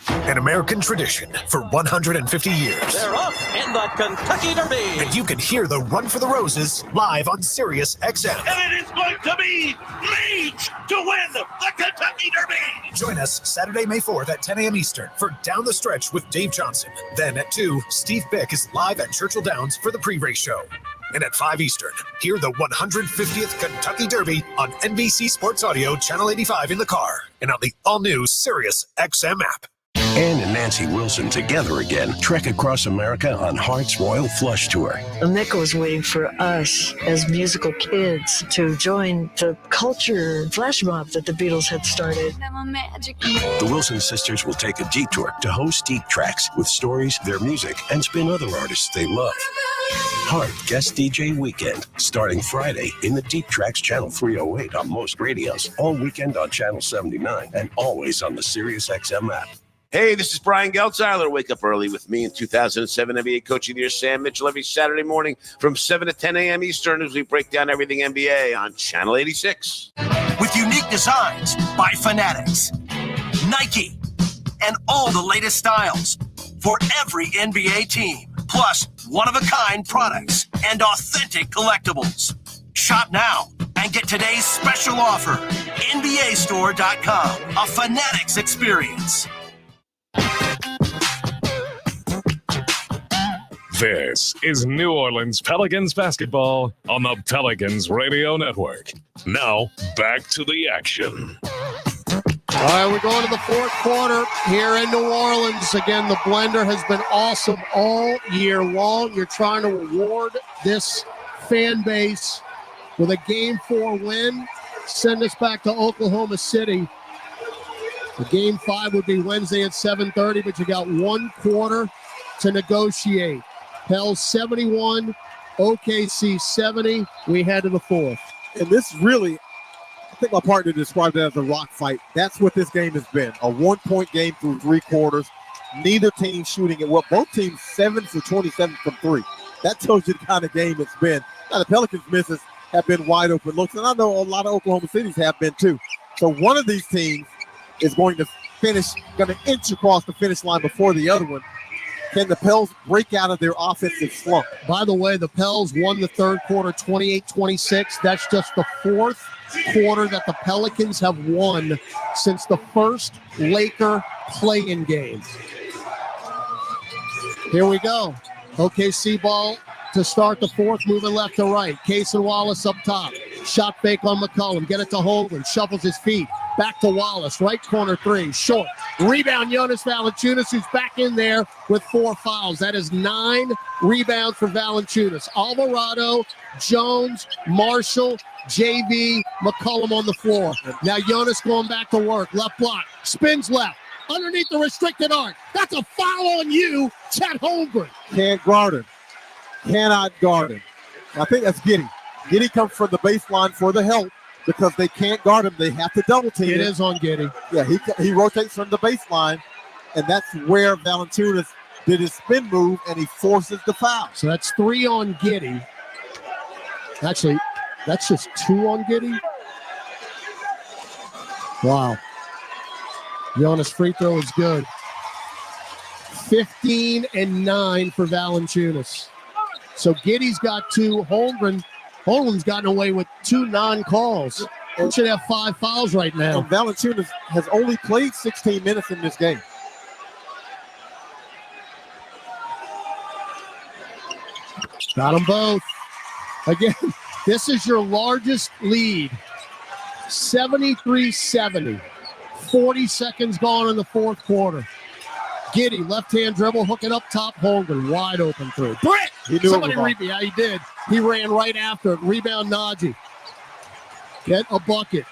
An American tradition for 150 years. They're off in the Kentucky Derby. And you can hear the Run for the Roses live on Sirius XM. And it is going to be Leach to win the Kentucky Derby. Join us Saturday, May 4th at 10 a.m. Eastern for Down the Stretch with Dave Johnson. Then at 2, Steve Bick is live at Churchill Downs for the pre-race show. And at 5 Eastern, hear the 150th Kentucky Derby on NBC Sports Audio Channel 85 in the car and on the all-new Sirius XM app. Ann and Nancy Wilson together again trek across America on Heart's Royal Flush Tour. Nickel was waiting for us as musical kids to join the culture flash mob that the Beatles had started. The Wilson sisters will take a detour to host Deep Tracks with stories, their music, and spin other artists they love. Heart Guest DJ Weekend, starting Friday in the Deep Tracks Channel 308 on most radios, all weekend on Channel 79, and always on the Sirius XM app. Hey, this is Brian Geltzeiler. Wake up early with me in 2007 NBA Coach of the Year, Sam Mitchell, every Saturday morning from 7 to 10 a.m. Eastern as we break down everything NBA on Channel 86. With unique designs by Fanatics, Nike, and all the latest styles for every NBA team, plus one-of-a-kind products and authentic collectibles. Shop now and get today's special offer. NBAstore.com, a Fanatics experience. This is New Orleans Pelicans basketball on the Pelicans Radio Network. Now, back to the action. All right, we're going to the fourth quarter here in New Orleans. Again, the blender has been awesome all year long. You're trying to reward this fan base with a Game 4 win. Send us back to Oklahoma City. The Game 5 would be Wednesday at 7:30, but you got 1 quarter to negotiate. Pels 71, OKC 70. We head to the fourth. And this really, I think my partner described it as a rock fight. That's what this game has been, a 1-point game through 3 quarters. Neither team shooting it well. Both teams 7 for 27 from 3. That tells you the kind of game it's been. Now, the Pelicans' misses have been wide open looks, and I know a lot of Oklahoma City's have been too. So one of these teams is going to inch across the finish line before the other one. Can the Pels break out of their offensive slump? By the way, the Pels won the third quarter 28-26. That's just the 4th quarter that the Pelicans have won since the first Laker play-in game. Here we go. OKC ball to start the fourth, moving left to right. Case and Wallace up top. Shot fake on McCollum. Get it to Holmgren. Shuffles his feet. Back to Wallace. Right corner 3. Short. Rebound Jonas Valanciunas, who's back in there with 4 fouls. That is 9 rebounds for Valanciunas. Alvarado, Jones, Marshall, JV, McCollum on the floor. Now Jonas going back to work. Left block. Spins left. Underneath the restricted arc. That's a foul on you, Chet Holmgren. Can't guard him. Cannot guard him. I think that's Giddey. Giddey comes from the baseline for the help because they can't guard him. They have to double team It him. is on Giddey. Yeah, he rotates from the baseline, and that's where Valanciunas did his spin move, and he forces the foul. So that's 3 on Giddey. Actually, that's just 2 on Giddey. Wow. Jonas' free throw is good. 15 and 9 for Valanciunas. So Giddey's got 2. Holmgren's gotten away with 2 non-calls. He should have 5 fouls right now. And Valanciunas has only played 16 minutes in this game. Got them both. Again, this is your largest lead. 73-70. 40 seconds gone in the fourth quarter. Giddey, left-hand dribble, hooking up top. Holmgren, wide open through. Brick! Somebody rebound. Yeah, he did. He ran right after it. Rebound, Najee. Get a bucket.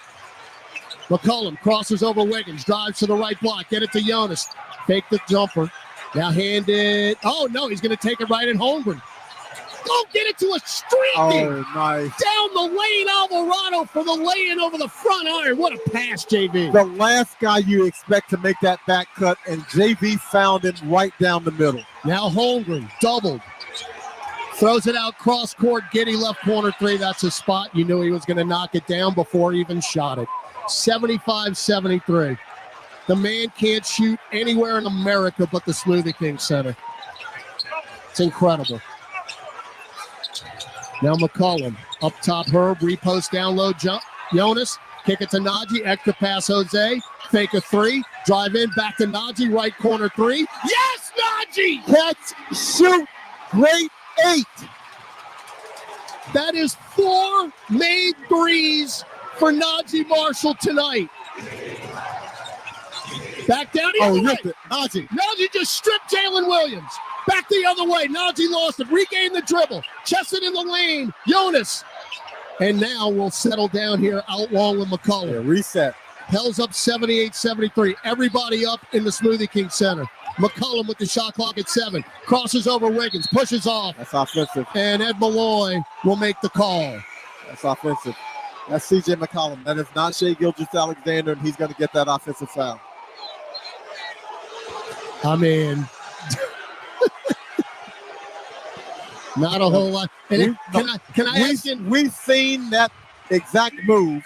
McCollum crosses over Wiggins, drives to the right block. Get it to Jonas. Fake the jumper. Now hand it. Oh, no, he's going to take it right at Holmgren. Go get it to a streaky. Oh, nice. Down the lane, Alvarado for the lay-in over the front iron. What a pass, JV. The last guy you expect to make that back cut, and JV found him right down the middle. Now Holmgren, doubled. Throws it out, cross court, Giddey left corner 3. That's his spot. You knew he was going to knock it down before he even shot it. 75-73. The man can't shoot anywhere in America but the Smoothie King Center. It's incredible. Now McCollum, up top Herb, repost down low, jump. Jonas, kick it to Najee, extra pass Jose, fake a 3, drive in, back to Najee, right corner 3. Yes, Najee! Catch, shoot, great 8. That is 4 made threes for Najee Marshall tonight. Back down the other way. Najee just stripped Jalen Williams. Back the other way. Najee lost it. Regained the dribble. Chested in the lane. Jonas. And now we'll settle down here out long with McCollum. Yeah, reset. Pels up 78-73. Everybody up in the Smoothie King Center. McCollum with the shot clock at 7. Crosses over Wiggins. Pushes off. That's offensive. And Ed Malloy will make the call. That's offensive. That's C.J. McCollum. That is not Shai Gilgeous-Alexander, and he's going to get that offensive foul. I mean... Not a whole lot. And can I ask you? We've seen that exact move,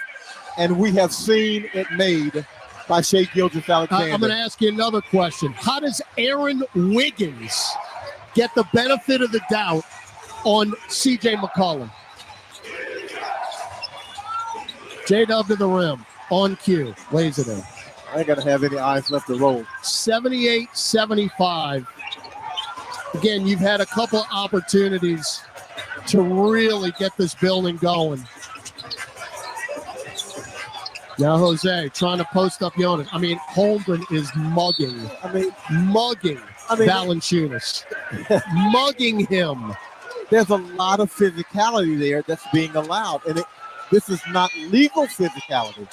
and we have seen it made by Shai Gilgeous-Alexander. I'm going to ask you another question. How does Aaron Wiggins get the benefit of the doubt on C.J. McCollum? J-Dub to the rim. On cue. Lays it in. I ain't going to have any eyes left to roll. 78-75. Again, you've had a couple opportunities to really get this building going. Now Jose trying to post up Jonas. I mean, Holmgren is mugging Valanciunas. Mugging him. There's a lot of physicality there that's being allowed, and this is not legal physicality.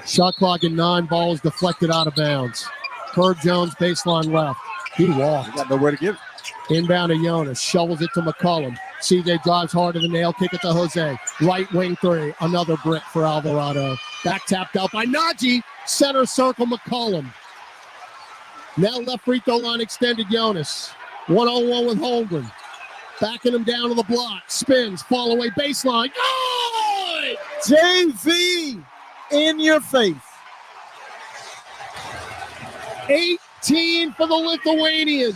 Shot clock at 9, balls deflected out of bounds. Herb Jones, baseline left. He walked. He got nowhere to give it. Inbound to Jonas. Shovels it to McCollum. CJ drives hard to the nail. Kick it to Jose. Right wing 3. Another brick for Alvarado. Back tapped out by Najee. Center circle McCollum. Now left free throw line extended Jonas. 1-on-1 with Holmgren. Backing him down to the block. Spins. Fall away baseline. Good! JV in your face. 18 for the Lithuanian.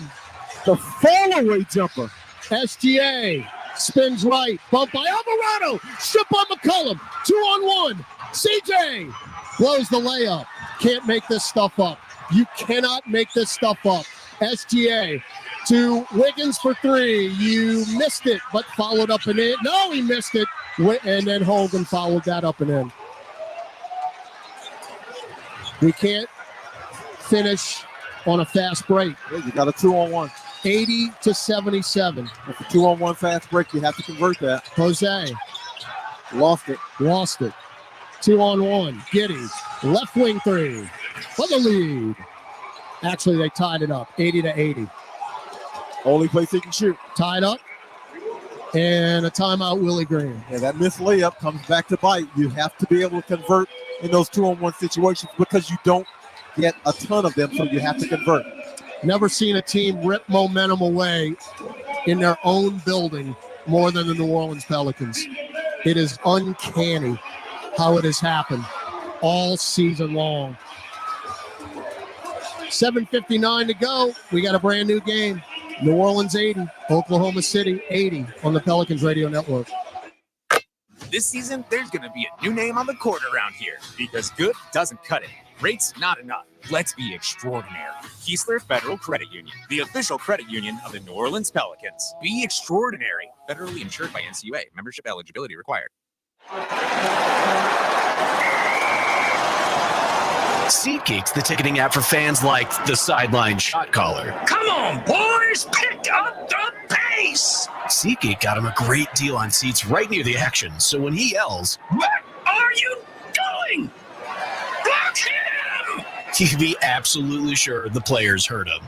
The fall-away jumper. SGA spins right. Bump by Alvarado. Strip by McCollum. 2-on-1. CJ blows the layup. Can't make this stuff up. You cannot make this stuff up. SGA to Wiggins for 3. You missed it, but followed up and in. No, he missed it. And then Hogan followed that up and in. We can't finish on a fast break. Yeah, you got a 2-on-1. 80-77. With a 2-on-1 fast break, you have to convert that. Jose. Lost it. 2-on-1. Giddey. Left wing 3. For the lead. Actually, they tied it up. 80-80. Only place he can shoot. Tied up. And a timeout, Willie Green. Yeah, that missed layup comes back to bite. You have to be able to convert in those 2-on-1 situations because you don't get a ton of them, so you have to convert. Never seen a team rip momentum away in their own building more than the New Orleans Pelicans. It is uncanny how it has happened all season long. 7:59 to go. We got a brand new game. New Orleans 80, Oklahoma City 80 on the Pelicans Radio Network. This season, there's going to be a new name on the court around here because good doesn't cut it. Rates not enough. Let's be extraordinary. Keesler Federal Credit Union, the official credit union of the New Orleans Pelicans. Be extraordinary. Federally insured by NCUA. Membership eligibility required. SeatGeek's the ticketing app for fans like the sideline shot caller. Come on, boys, pick up the pace. SeatGeek got him a great deal on seats right near the action, so when he yells, "What are you doing? Block him!" you can be absolutely sure the players heard him.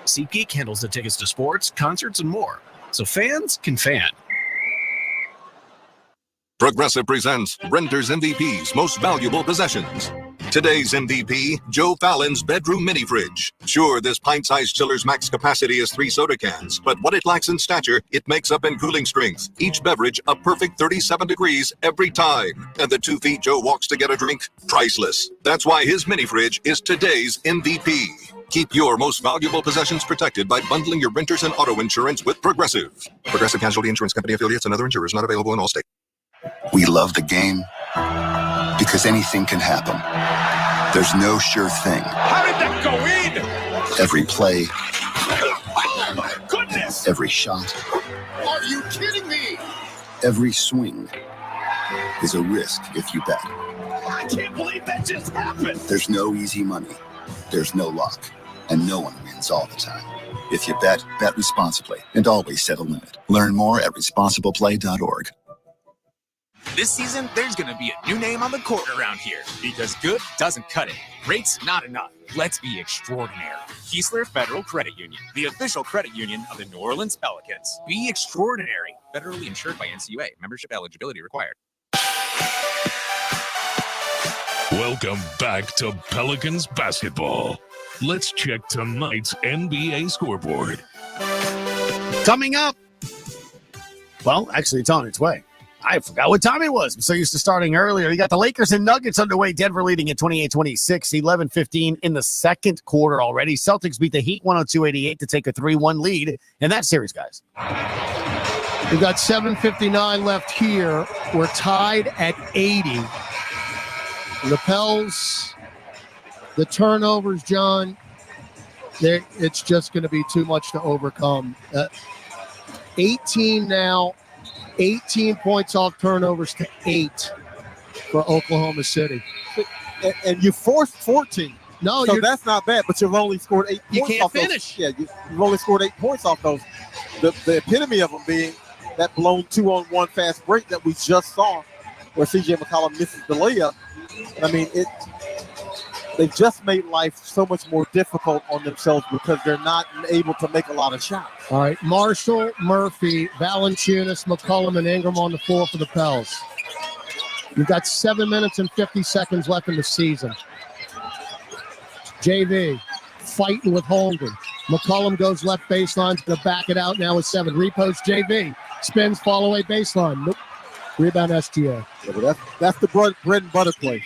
SeatGeek handles the tickets to sports, concerts, and more, so fans can fan. Progressive presents Renter's MVP's Most Valuable Possessions. Today's MVP, Joe Fallon's bedroom mini fridge. Sure, this pint-sized chiller's max capacity is 3 soda cans, but what it lacks in stature, it makes up in cooling strength. Each beverage a perfect 37 degrees every time. And the 2 feet Joe walks to get a drink, priceless. That's why his mini fridge is today's MVP. Keep your most valuable possessions protected by bundling your renters and auto insurance with Progressive. Progressive Casualty Insurance Company affiliates and other insurers not available in all states. We love the game because anything can happen. There's no sure thing. How did that go in? Every play, Oh my goodness! every shot, Are you kidding me? every swing is a risk if you bet. I can't believe that just happened. There's no easy money. There's no luck. And no one wins all the time. If you bet, bet responsibly and always set a limit. Learn more at responsibleplay.org. This season, there's going to be a new name on the court around here because good doesn't cut it. Rates not enough. Let's be extraordinary. Keesler Federal Credit Union, the official credit union of the New Orleans Pelicans. Be extraordinary. Federally insured by NCUA. Membership eligibility required. Welcome back to Pelicans basketball. Let's check tonight's NBA scoreboard. Coming up. Well, actually, it's on its way. I forgot what time it was. I'm so used to starting earlier. You got the Lakers and Nuggets underway. Denver leading at 28-26, 11-15 in the second quarter already. Celtics beat the Heat 102-88 to take a 3-1 lead in that series, guys. We've got 7:59 left here. We're tied at 80. The Pels, the turnovers, John, it's just going to be too much to overcome. 18 now. 18 points off turnovers to 8 for Oklahoma City. And you forced 14. No, so that's not bad, but you've only scored 8 points. You can't off finish. Those. Yeah, you've only scored 8 points off those. The epitome of them being that blown 2-on-1 fast break that we just saw where C.J. McCollum misses the layup. I mean, they've just made life so much more difficult on themselves because they're not able to make a lot of shots. All right, Marshall, Murphy, Valanciunas, McCollum, and Ingram on the floor for the Pels. You've got 7 minutes and 50 seconds left in the season. JV fighting with Holmgren. McCollum goes left baseline, going to back it out now with 7. Repost JV. Spins, fall away baseline. Nope. Rebound SGA. Yeah, but that's the bread and butter play.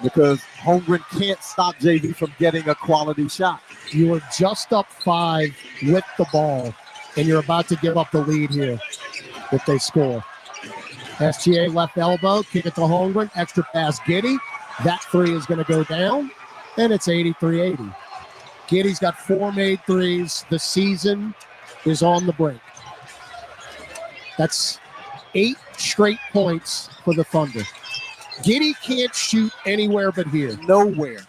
Because Holmgren can't stop JV from getting a quality shot. You are just up 5 with the ball, and you're about to give up the lead here if they score. SGA left elbow, kick it to Holmgren, extra pass Giddey. That 3 is going to go down, and it's 83-80. Giddey's got 4 made threes. The season is on the brink. That's 8 straight points for the Thunder. Giddey can't shoot anywhere but here. Nowhere,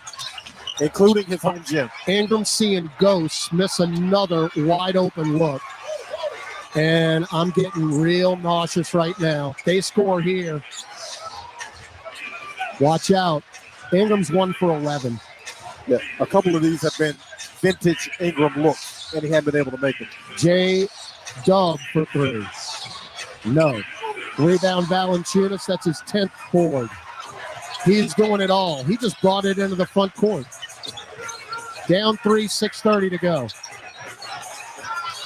including his home gym. Ingram seeing ghosts, miss another wide open look. And I'm getting real nauseous right now. They score here. Watch out. Ingram's 1 for 11. Yeah, a couple of these have been vintage Ingram looks, and he hasn't been able to make them. J. Dub for 3. No. Rebound Valanciunas. That's his 10th board. He's doing it all. He just brought it into the front court. Down 3, 6:30 to go.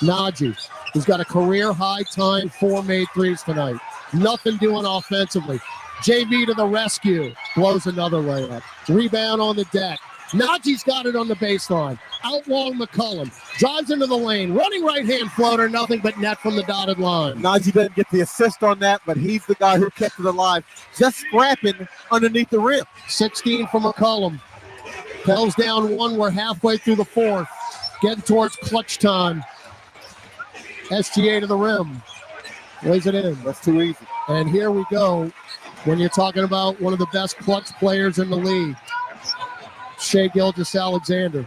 Najee, who's got a career-high time 4 made threes tonight. Nothing doing offensively. JV to the rescue. Blows another layup. Rebound on the deck. Najee's got it on the baseline. Outlaw McCollum. Drives into the lane. Running right-hand floater. Nothing but net from the dotted line. Najee didn't get the assist on that, but he's the guy who kept it alive. Just scrapping underneath the rim. 16 for McCollum. Pels down 1. We're halfway through the 4th. Getting towards clutch time. SGA to the rim. Lays it in. That's too easy. And here we go. When you're talking about one of the best clutch players in the league, Shai Gilgeous-Alexander.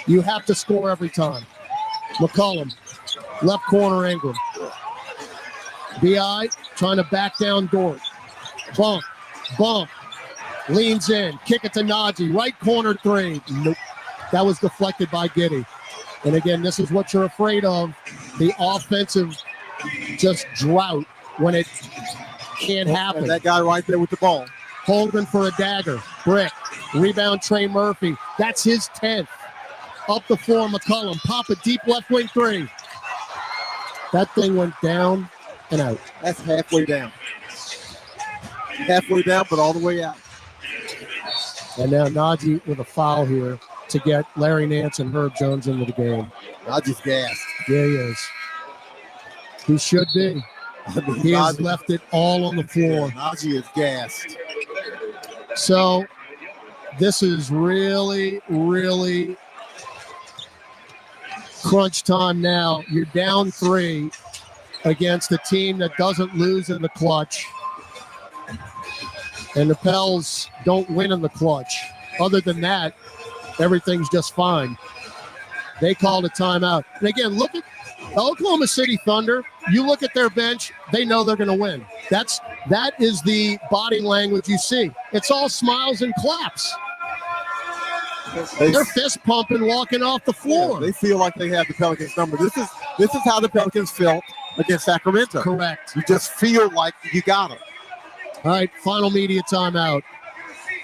You have to score every time. McCollum, left corner Ingram. B.I. trying to back down Dort. Bump. Leans in. Kick it to Najee. Right corner 3. Nope. That was deflected by Giddey. And again, this is what you're afraid of. The offensive just drought when it can't happen. And that guy right there with the ball. Holden for a dagger. Brick. Rebound Trey Murphy. That's his 10th. Up the floor, McCollum. Pop a deep left wing 3. That thing went down and out. That's halfway down. Halfway down, but all the way out. And now Najee with a foul here to get Larry Nance and Herb Jones into the game. Najee's gassed. Yeah, he is. He should be. He has left it all on the floor. Najee is gassed. So this is really, really crunch time now. You're down 3 against a team that doesn't lose in the clutch. And the Pels don't win in the clutch. Other than that, everything's just fine. They called a timeout. And again, look at Oklahoma City Thunder. You look at their bench, they know they're going to win. That is the body language you see. It's all smiles and claps. They're fist pumping, walking off the floor. Yeah, they feel like they have the Pelicans number. This is how the Pelicans felt against Sacramento. Correct. You just feel like you got them. All right, final media timeout.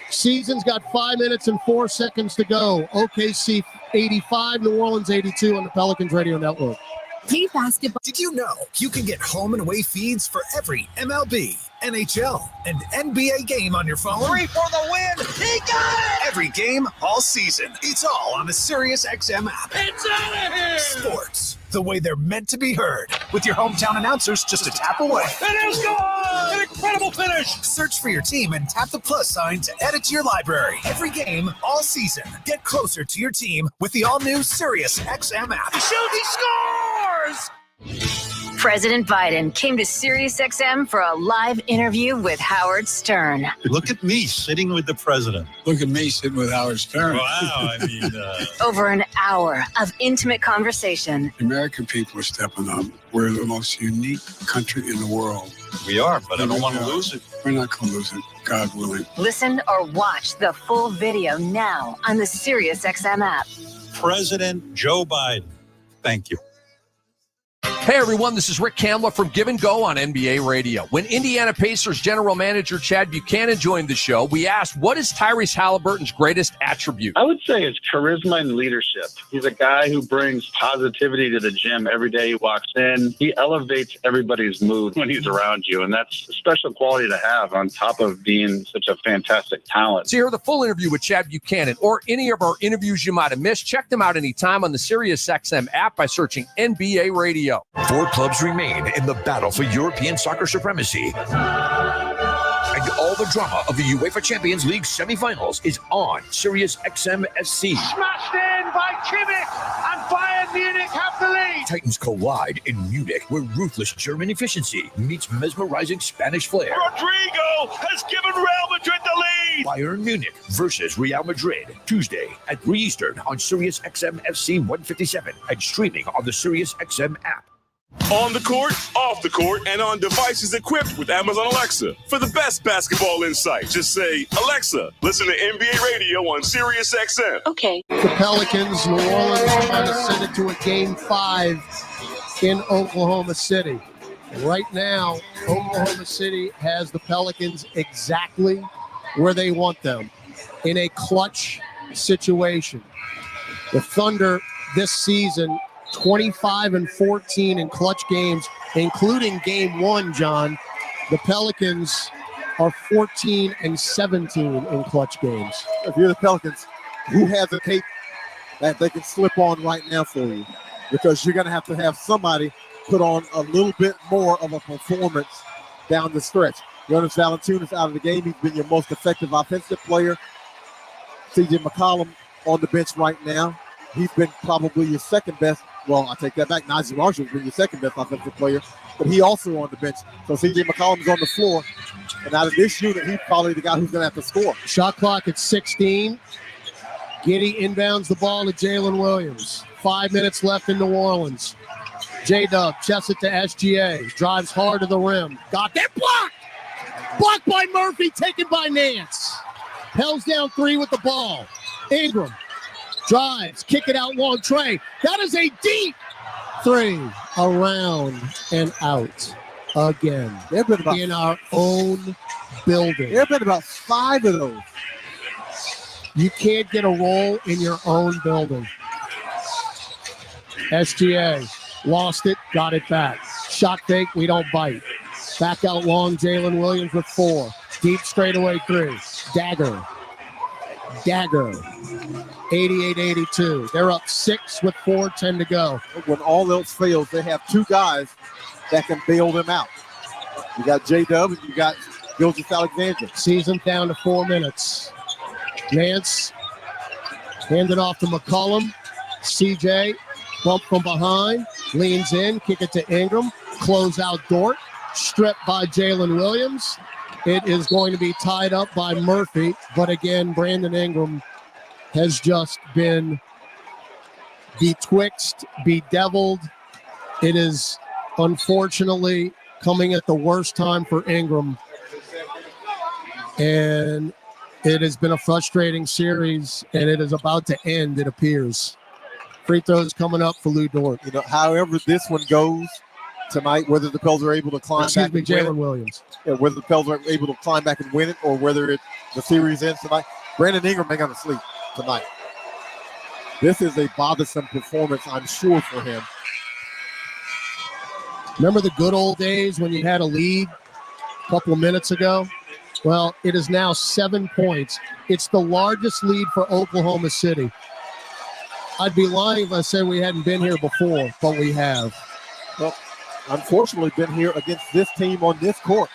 Season's got 5 minutes and 4 seconds to go. OKC 85, New Orleans 82 on the Pelicans Radio Network. Hey, basketball. Did you know you can get home and away feeds for every MLB, NHL, and NBA game on your phone? 3 for the win. He got it. Every game, all season. It's all on the SiriusXM app. It's out of here. Sports, the way they're meant to be heard. With your hometown announcers just a tap away. It is gone. An incredible finish. Search for your team and tap the plus sign to add it to your library. Every game, all season. Get closer to your team with the all-new SiriusXM app. Shoot, he scores. President Biden came to SiriusXM for a live interview with Howard Stern. Look at me sitting with the president. Look at me sitting with Howard Stern. Wow, I mean... Over an hour of intimate conversation. The American people are stepping up. We're the most unique country in the world. We are, but I don't want to lose it. We're not going to lose it, God willing. Listen or watch the full video now on the SiriusXM app. President Joe Biden. Thank you. Hey everyone, this is Rick Kamla from Give and Go on NBA Radio. When Indiana Pacers general manager Chad Buchanan joined the show, we asked, what is Tyrese Halliburton's greatest attribute? I would say it's charisma and leadership. He's a guy who brings positivity to the gym every day he walks in. He elevates everybody's mood when he's around you, and that's a special quality to have on top of being such a fantastic talent. To hear the full interview with Chad Buchanan or any of our interviews you might have missed, check them out anytime on the SiriusXM app by searching NBA Radio. 4 clubs remain in the battle for European soccer supremacy. And all the drama of the UEFA Champions League semifinals is on SiriusXM SC. Smashed in by Kimmich, and Bayern Munich have the lead. Titans collide in Munich, where ruthless German efficiency meets mesmerizing Spanish flair. Rodrigo has given Real Madrid the lead. Bayern Munich versus Real Madrid, Tuesday at 3 Eastern on SiriusXM FC 157 and streaming on the SiriusXM app. On the court, off the court, and on devices equipped with Amazon Alexa. For the best basketball insight, just say, Alexa, listen to NBA Radio on SiriusXM. Okay. The Pelicans, New Orleans trying to send it to a Game 5 in Oklahoma City. Right now, Oklahoma City has the Pelicans exactly where they want them, in a clutch situation. The Thunder this season, 25-14 in clutch games, including game one, John. The Pelicans are 14-17 in clutch games. If you're the Pelicans, who has a cape that they can slip on right now for you? Because you're going to have somebody put on a little bit more of a performance down the stretch. Jonas Valanciunas out of the game. He's been your most effective offensive player. CJ McCollum on the bench right now. He's been probably your second best. Well, I take that back. Najee Marshall's been your second best offensive player, but he also on the bench. So CJ McCollum's on the floor. And out of this unit, he's probably the guy who's going to have to score. Shot clock at 16. Giddey inbounds the ball to Jalen Williams. 5 minutes left in New Orleans. J-Dub chests it to SGA. Drives hard to the rim. Got that blocked. Blocked by Murphy, taken by Nance. Pels down 3 with the ball. Ingram drives, kick it out long. Trey. That is a deep 3. Around and out again. There have been about, in our own building. There have been about 5 of those. You can't get a roll in your own building. SGA lost it, got it back. Shot fake, we don't bite. Back out long, Jalen Williams with 4. Deep straightaway 3. Dagger. 88-82. They're up 6 with 4:10 to go. When all else fails, they have 2 guys that can bail them out. You got J-Dub and you got Gilgeous-Alexander. Season down to 4 minutes. Nance handed off to McCollum. CJ bump from behind, leans in, kick it to Ingram, close out Dort, stripped by Jalen Williams. It is going to be tied up by Murphy, but again, Brandon Ingram has just been betwixt, bedeviled. It is unfortunately coming at the worst time for Ingram, and it has been a frustrating series, and it is about to end, it appears. Free throws coming up for Lou Dort. You know, however this one goes tonight, whether the Pels are able to climb back and win Jalen Williams. Yeah, whether the Pels are able to climb back and win it, or whether the series ends tonight, Brandon Ingram ain't going to sleep tonight. This is a bothersome performance, I'm sure, for him. Remember the good old days when you had a lead a couple of minutes ago? Well, it is now 7 points. It's the largest lead for Oklahoma City. I'd be lying if I said we hadn't been here before, but we have. Well, unfortunately, been here against this team on this court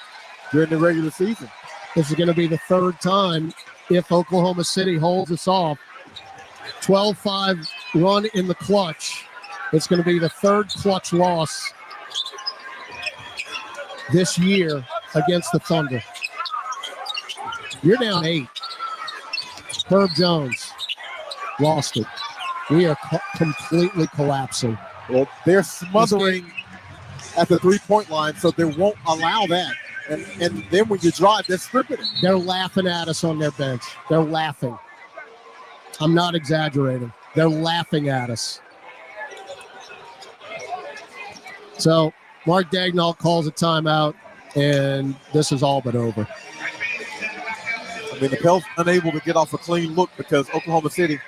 during the regular season. This is going to be the 3rd time if Oklahoma City holds us off. 12-5 run in the clutch. It's going to be the 3rd clutch loss this year against the Thunder. You're down 8. Herb Jones lost it. We are completely collapsing. Well, they're smothering at the 3-point line, so they won't allow that. And then when you drive, they're stripping it. They're laughing at us on their bench. They're laughing. I'm not exaggerating. They're laughing at us. So Mark Daigneault calls a timeout, and this is all but over. I mean, the Pels unable to get off a clean look because Oklahoma City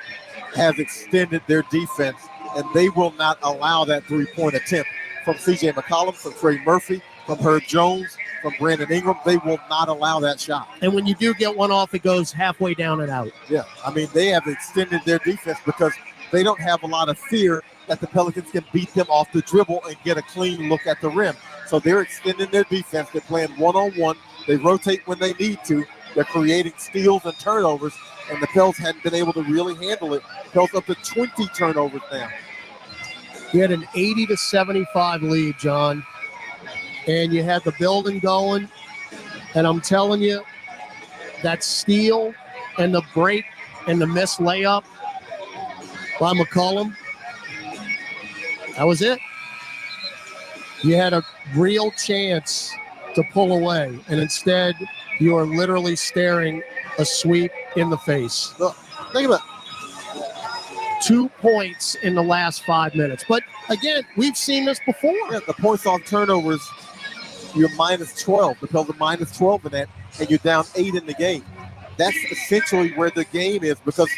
has extended their defense, and they will not allow that 3-point attempt from CJ McCollum, from Trey Murphy, from Herb Jones, from Brandon Ingram. They will not allow that shot. And when you do get one off, it goes halfway down and out. Yeah, I mean, they have extended their defense because they don't have a lot of fear that the Pelicans can beat them off the dribble and get a clean look at the rim. So they're extending their defense. They're playing one-on-one. They rotate when they need to. They're creating steals and turnovers, and the Pels hadn't been able to really handle it. Pels up to 20 turnovers now. We had an 80-75 lead, John, and you had the building going, and I'm telling you, that steal and the break and the missed layup by McCollum, that was it. You had a real chance to pull away, and instead you are literally staring a sweep in the face. Look, think about it. 2 points in the last 5 minutes. But again, we've seen this before. Yeah, the points off turnovers you're minus 12. The Pels are minus 12 in that, and you're down 8 in the game. That's essentially where the game is because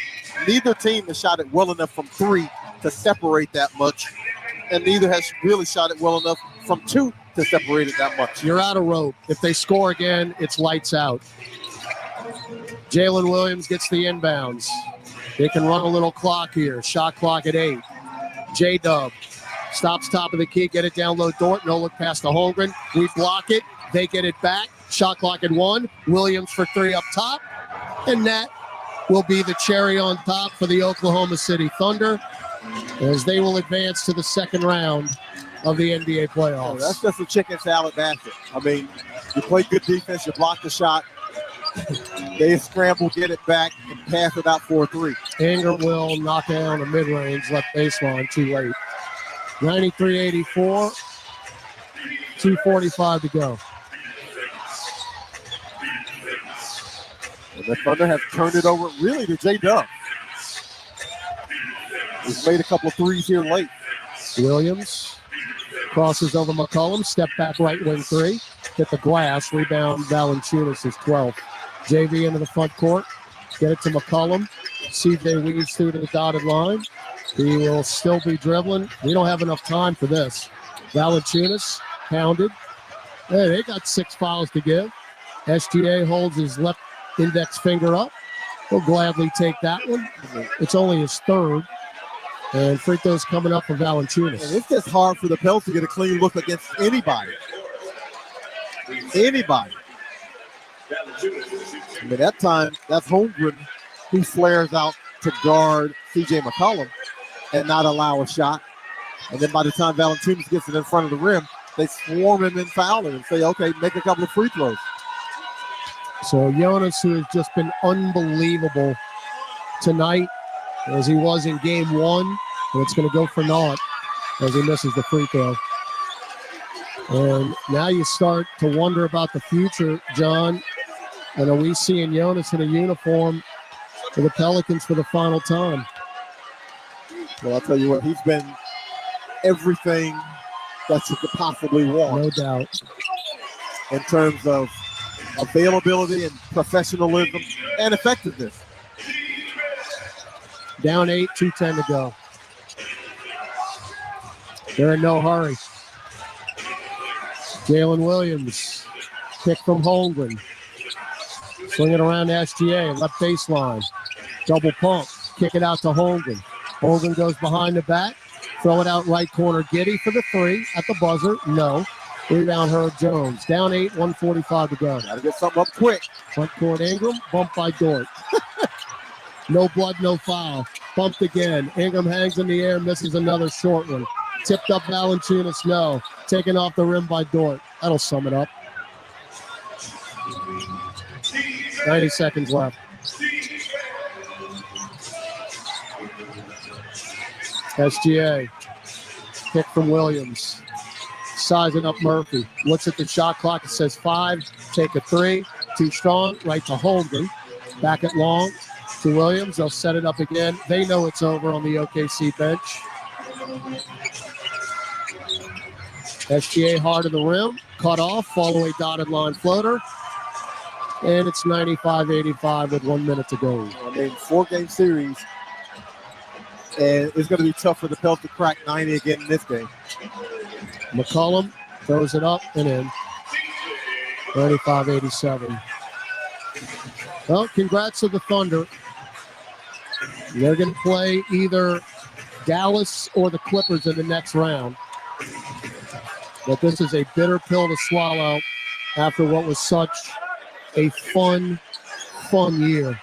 neither team has shot it well enough from 3 to separate that much, and neither has really shot it well enough from 2 to separate it that much. You're out of rope. If they score again, it's lights out. Jalen Williams gets the inbounds. They can run a little clock here. Shot clock at 8. J-Dub stops top of the key, get it down low. Dort, no look past the Holmgren. We block it. They get it back. Shot clock at 1. Williams for 3 up top. And that will be the cherry on top for the Oklahoma City Thunder as they will advance to the second round of the NBA playoffs. Oh, that's just a chicken salad basket. I mean, you play good defense, you block the shot, they scramble, get it back, and pass it out for a 3. Ingram will knock down a mid-range left baseline too late. 93-84, 2:45 to go. And the Thunder have turned it over really to J-Dub. He's made a couple of threes here late. Williams crosses over McCollum, step back right wing 3, hit the glass, rebound Valanciunas is 12. JV into the front court, get it to McCollum. CJ weaves through to the dotted line. He will still be dribbling. We don't have enough time for this. Valanciunas pounded. Hey, they got 6 fouls to give. SGA holds his left index finger up. He'll gladly take that one. It's only his 3rd. And free throws coming up for Valanciunas. And it's just hard for the Pels to get a clean look against anybody. Anybody. I mean, that time, that's Holmgren who flares out to guard C.J. McCollum and not allow a shot. And then by the time Valanciunas gets it in front of the rim, they swarm him and foul him and say, okay, make a couple of free throws. So Jonas, who has just been unbelievable tonight, as he was in game 1, and it's going to go for naught as he misses the free throw. And now you start to wonder about the future, John. And are we seeing Jonas in a uniform for the Pelicans for the final time? Well, I'll tell you what, he's been everything that you could possibly want. No doubt. In terms of availability and professionalism and effectiveness. Down 8, 2:10 to go. They're in no hurry. Jalen Williams, pick from Holmgren. Swing it around to SGA, left baseline. Double pump, kick it out to Holmgren. Holmgren goes behind the back, throw it out right corner. Giddey for the 3 at the buzzer. No. Rebound Herb Jones. Down 8, 1:45 to go. Gotta get something up quick. Front court Ingram, bumped by Dort. No blood, no foul. Bumped again. Ingram hangs in the air, misses another short one. Tipped up Valanciunas, no. Taken off the rim by Dort. That'll sum it up. 90 seconds left. SGA. Pick from Williams. Sizing up Murphy. Looks at the shot clock. It says 5. Take a 3. Too strong. Right to Holmgren. Back at long to Williams. They'll set it up again. They know it's over on the OKC bench. SGA hard to the rim. Cut off. Fall away dotted line floater. And it's 95-85 with 1 minute to go. I mean, 4-game series. And it's going to be tough for the Pels to crack 90 again in this game. McCollum throws it up and in. 95-87. Well, congrats to the Thunder. They're going to play either Dallas or the Clippers in the next round. But this is a bitter pill to swallow after what was such a fun year.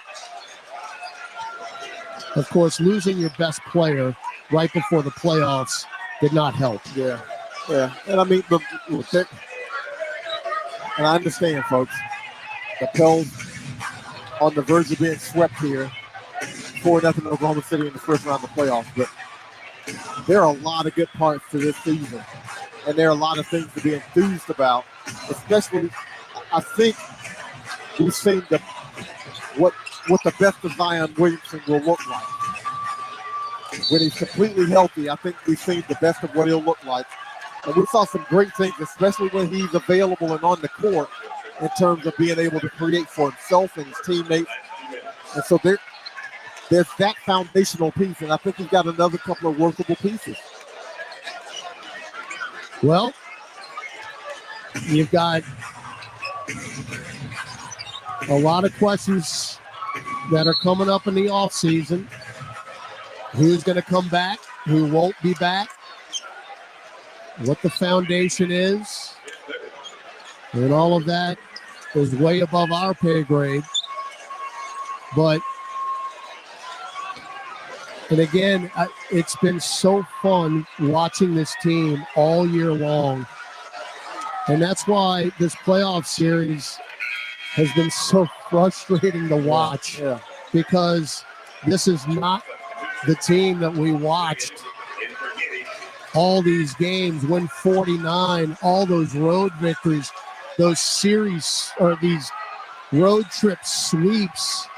Of course, losing your best player right before the playoffs did not help. Yeah. And I mean, and I understand, folks, the Pels on the verge of being swept here, 4-0 Oklahoma City in the first round of the playoffs. But there are a lot of good parts to this season, and there are a lot of things to be enthused about. Especially, I think we've seen what the best of Zion Williamson will look like. When he's completely healthy, I think we've seen the best of what he'll look like. And we saw some great things, especially when he's available and on the court in terms of being able to create for himself and his teammates. And so there's that foundational piece, and I think he's got another couple of workable pieces. Well, you've got a lot of questions that are coming up in the offseason. Who's going to come back? Who won't be back? What the foundation is. And all of that is way above our pay grade. But, and again, it's been so fun watching this team all year long. And that's why this playoff series has been so frustrating to watch. Yeah. Because this is not the team that we watched all these games, win 49, all those road victories, those series or these road trip sweeps.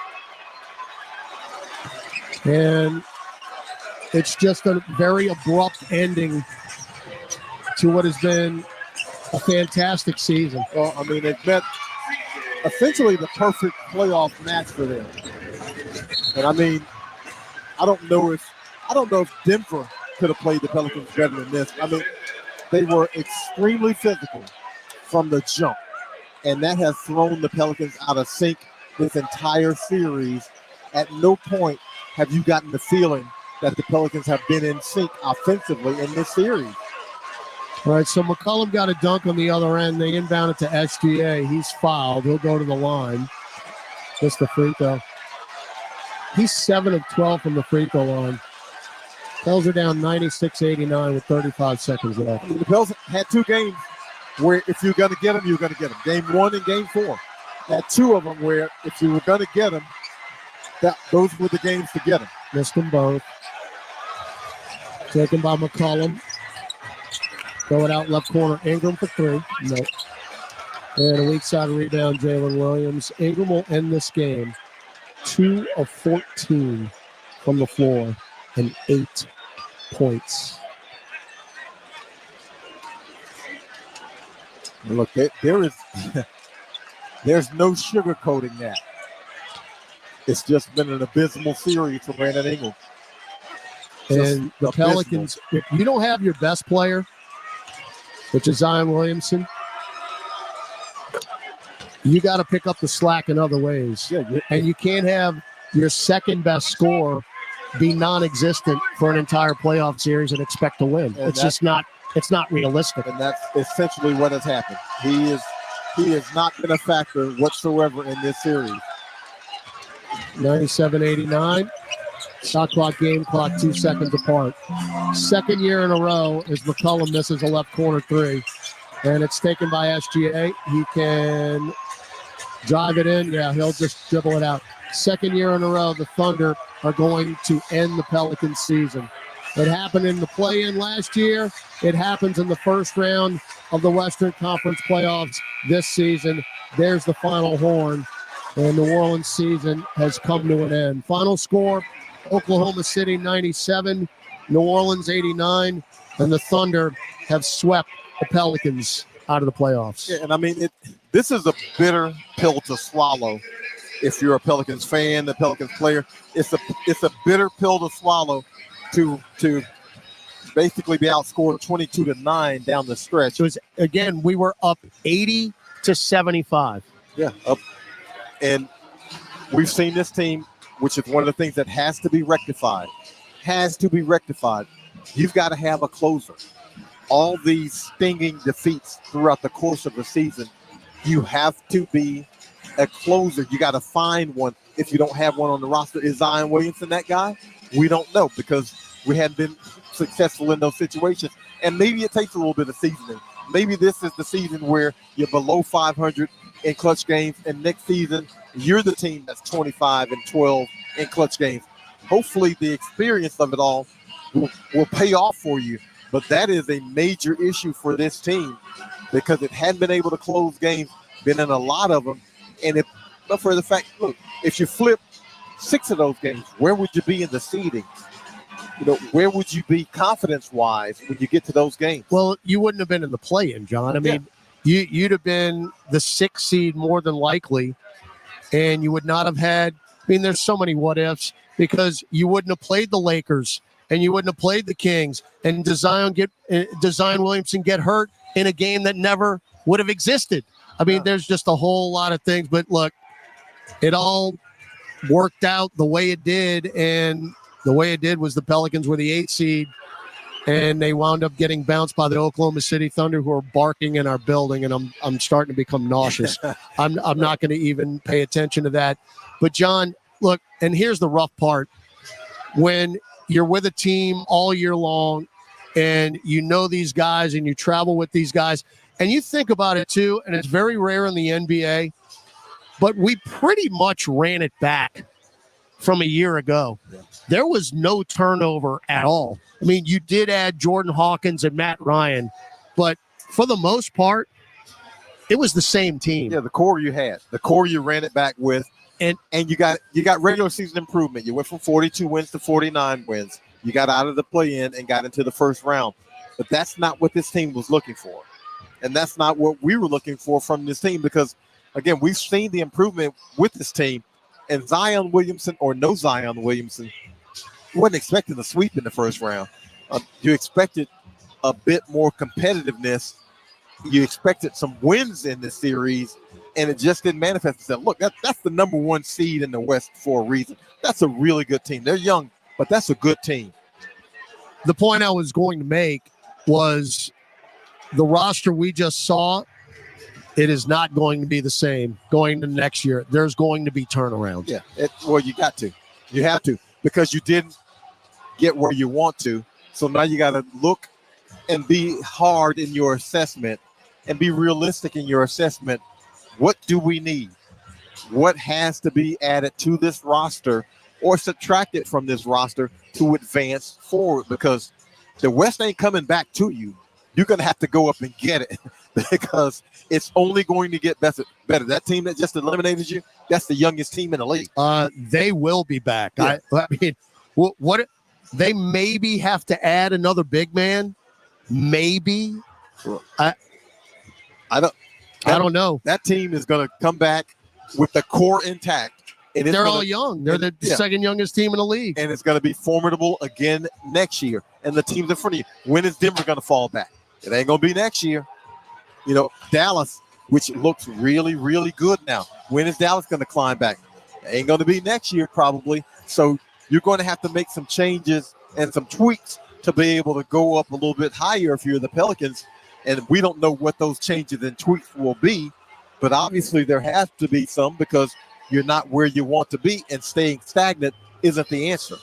And it's just a very abrupt ending to what has been a fantastic season. Well, I mean, it met essentially the perfect playoff match for them. And I mean, I don't know if Denver could have played the Pelicans better than this. I mean, they were extremely physical from the jump, and that has thrown the Pelicans out of sync this entire series. At no point have you gotten the feeling that the Pelicans have been in sync offensively in this series. All right, so McCollum got a dunk on the other end. They inbound it to SGA. He's fouled. He'll go to the line. Just the free throw. He's 7 of 12 from the free throw line. Pels are down 96-89 with 35 seconds left. The Pels had two games where if you're going to get them, you're going to get them. Game 1 and Game 4. Had two of them where if you were going to get them, those were the games to get them. Missed them both. Taken by McCollum. Throw it out left corner. Ingram for three. No. And a weak side rebound, Jalen Williams. Ingram will end this game 2 of 14 from the floor and 8 points. Look, there's no sugarcoating that. It's just been an abysmal series for Brandon Ingram. And the Pelicans, if you don't have your best player, which is Zion Williamson, you got to pick up the slack in other ways. Yeah, and you can't have your second best scorer be non-existent for an entire playoff series and expect to win. And it's not realistic. And that's essentially what has happened. He has not been a factor whatsoever in this series. 97-89. Shot clock, game clock, 2 seconds apart. Second year in a row as McCollum misses a left corner three. And it's taken by SGA. He can drive it in. Yeah, he'll just dribble it out. Second year in a row, the Thunder are going to end the Pelicans season. It happened in the play-in last year. It happens in the first round of the Western Conference playoffs this season. There's the final horn. And New Orleans season has come to an end. Final score, Oklahoma City 97, New Orleans 89, and the Thunder have swept the Pelicans out of the playoffs. Yeah, and I mean, this is a bitter pill to swallow if you're a Pelicans fan, the Pelicans player. It's a bitter pill to swallow to basically be outscored 22-9 down the stretch. It was, again, we were up 80-75. Yeah, up. And we've seen this team, which is one of the things that has to be rectified. You've got to have a closer. All these stinging defeats throughout the course of the season, you have to be a closer. You got to find one. If you don't have one on the roster, is Zion Williamson that guy? We don't know because we hadn't been successful in those situations. And maybe it takes a little bit of seasoning. Maybe this is the season where you're below 500 in clutch games, and next season you're the team that's 25-12 in clutch games. Hopefully the experience of it all will pay off for you. But that is a major issue for this team because it hadn't been able to close games, been in a lot of them. And but for the fact, look, if you flip 6 of those games, where would you be in the seeding? where would you be confidence-wise when you get to those games? Well, you wouldn't have been in the play-in, John. I mean, you'd have been the 6th seed more than likely, and you would not have had – I mean, there's so many what-ifs because you wouldn't have played the Lakers and you wouldn't have played the Kings and Zion Williamson get hurt in a game that never would have existed. I mean, there's just a whole lot of things. But, look, it all worked out the way it did, and the way it did was the Pelicans were the 8th seed, and they wound up getting bounced by the Oklahoma City Thunder, who are barking in our building, and I'm starting to become nauseous. I'm not going to even pay attention to that. But, John, look, and here's the rough part. When you're with a team all year long and you know these guys and you travel with these guys, and you think about it too, and it's very rare in the NBA, but we pretty much ran it back from a year ago. Yeah. There was no turnover at all. I mean, you did add Jordan Hawkins and Matt Ryan, but for the most part, it was the same team. Yeah, the core you had, the core you ran it back with, and you got regular season improvement. You went from 42 wins to 49 wins. You got out of the play-in and got into the first round. But that's not what this team was looking for. And that's not what we were looking for from this team because, again, we've seen the improvement with this team. And Zion Williamson or no Zion Williamson, you wasn't expecting a sweep in the first round. You expected a bit more competitiveness. You expected some wins in this series, and it just didn't manifest itself. Look, that's the number 1 seed in the West for a reason. That's a really good team. They're young, but that's a good team. The point I was going to make was the roster we just saw, it is not going to be the same going to next year. There's going to be turnarounds. Yeah, well, you got to. You have to because you didn't get where you want to. So now you got to look and be hard in your assessment and be realistic in your assessment. What do we need? What has to be added to this roster or subtracted from this roster to advance forward? Because the West ain't coming back to you. You're going to have to go up and get it because it's only going to get better. That team that just eliminated you, that's the youngest team in the league. They will be back. Yeah. I mean, what they maybe have to add another big man. Maybe. I don't know. That team is going to come back with the core intact. And they're all young. They're the second youngest team in the league. And it's going to be formidable again next year. And the teams in front of you. When is Denver going to fall back? It ain't going to be next year. You know, Dallas, which looks really, really good now. When is Dallas going to climb back? It ain't going to be next year probably. So you're going to have to make some changes and some tweaks to be able to go up a little bit higher if you're the Pelicans. And we don't know what those changes and tweaks will be. But obviously there has to be some because you're not where you want to be, and staying stagnant isn't the answer.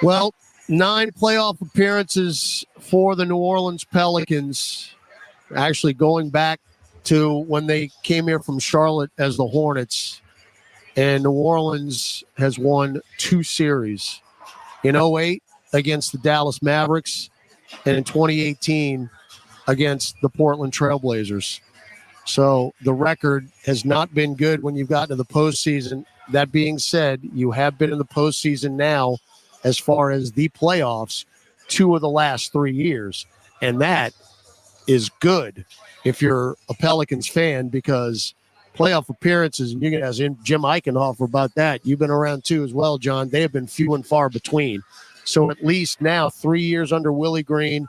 Well, 9 playoff appearances for the New Orleans Pelicans, actually going back to when they came here from Charlotte as the Hornets. And New Orleans has won 2 series. In 2008 against the Dallas Mavericks, and in 2018 against the Portland Trailblazers. So the record has not been good when you've gotten to the postseason. That being said, you have been in the postseason now as far as the playoffs 2 of the last 3 years. And that is good if you're a Pelicans fan, because playoff appearances, and you can ask Jim Eichenhofer about that. You've been around too as well, John. They have been few and far between. So at least now 3 years under Willie Green,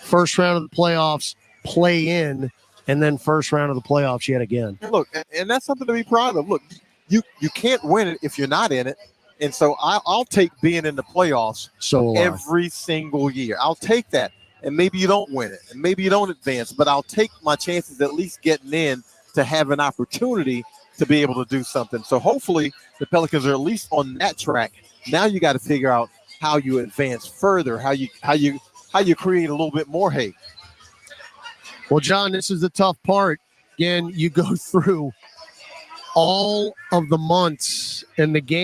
first round of the playoffs, play in, and then first round of the playoffs yet again. Look, and that's something to be proud of. Look, you can't win it if you're not in it. And so I'll take being in the playoffs every single year. I'll take that. And maybe you don't win it, and maybe you don't advance, but I'll take my chances at least getting in to have an opportunity to be able to do something. So hopefully the Pelicans are at least on that track. Now you got to figure out how you advance further, how you create a little bit more hate. Well, John, this is the tough part. Again, you go through all of the months and the game.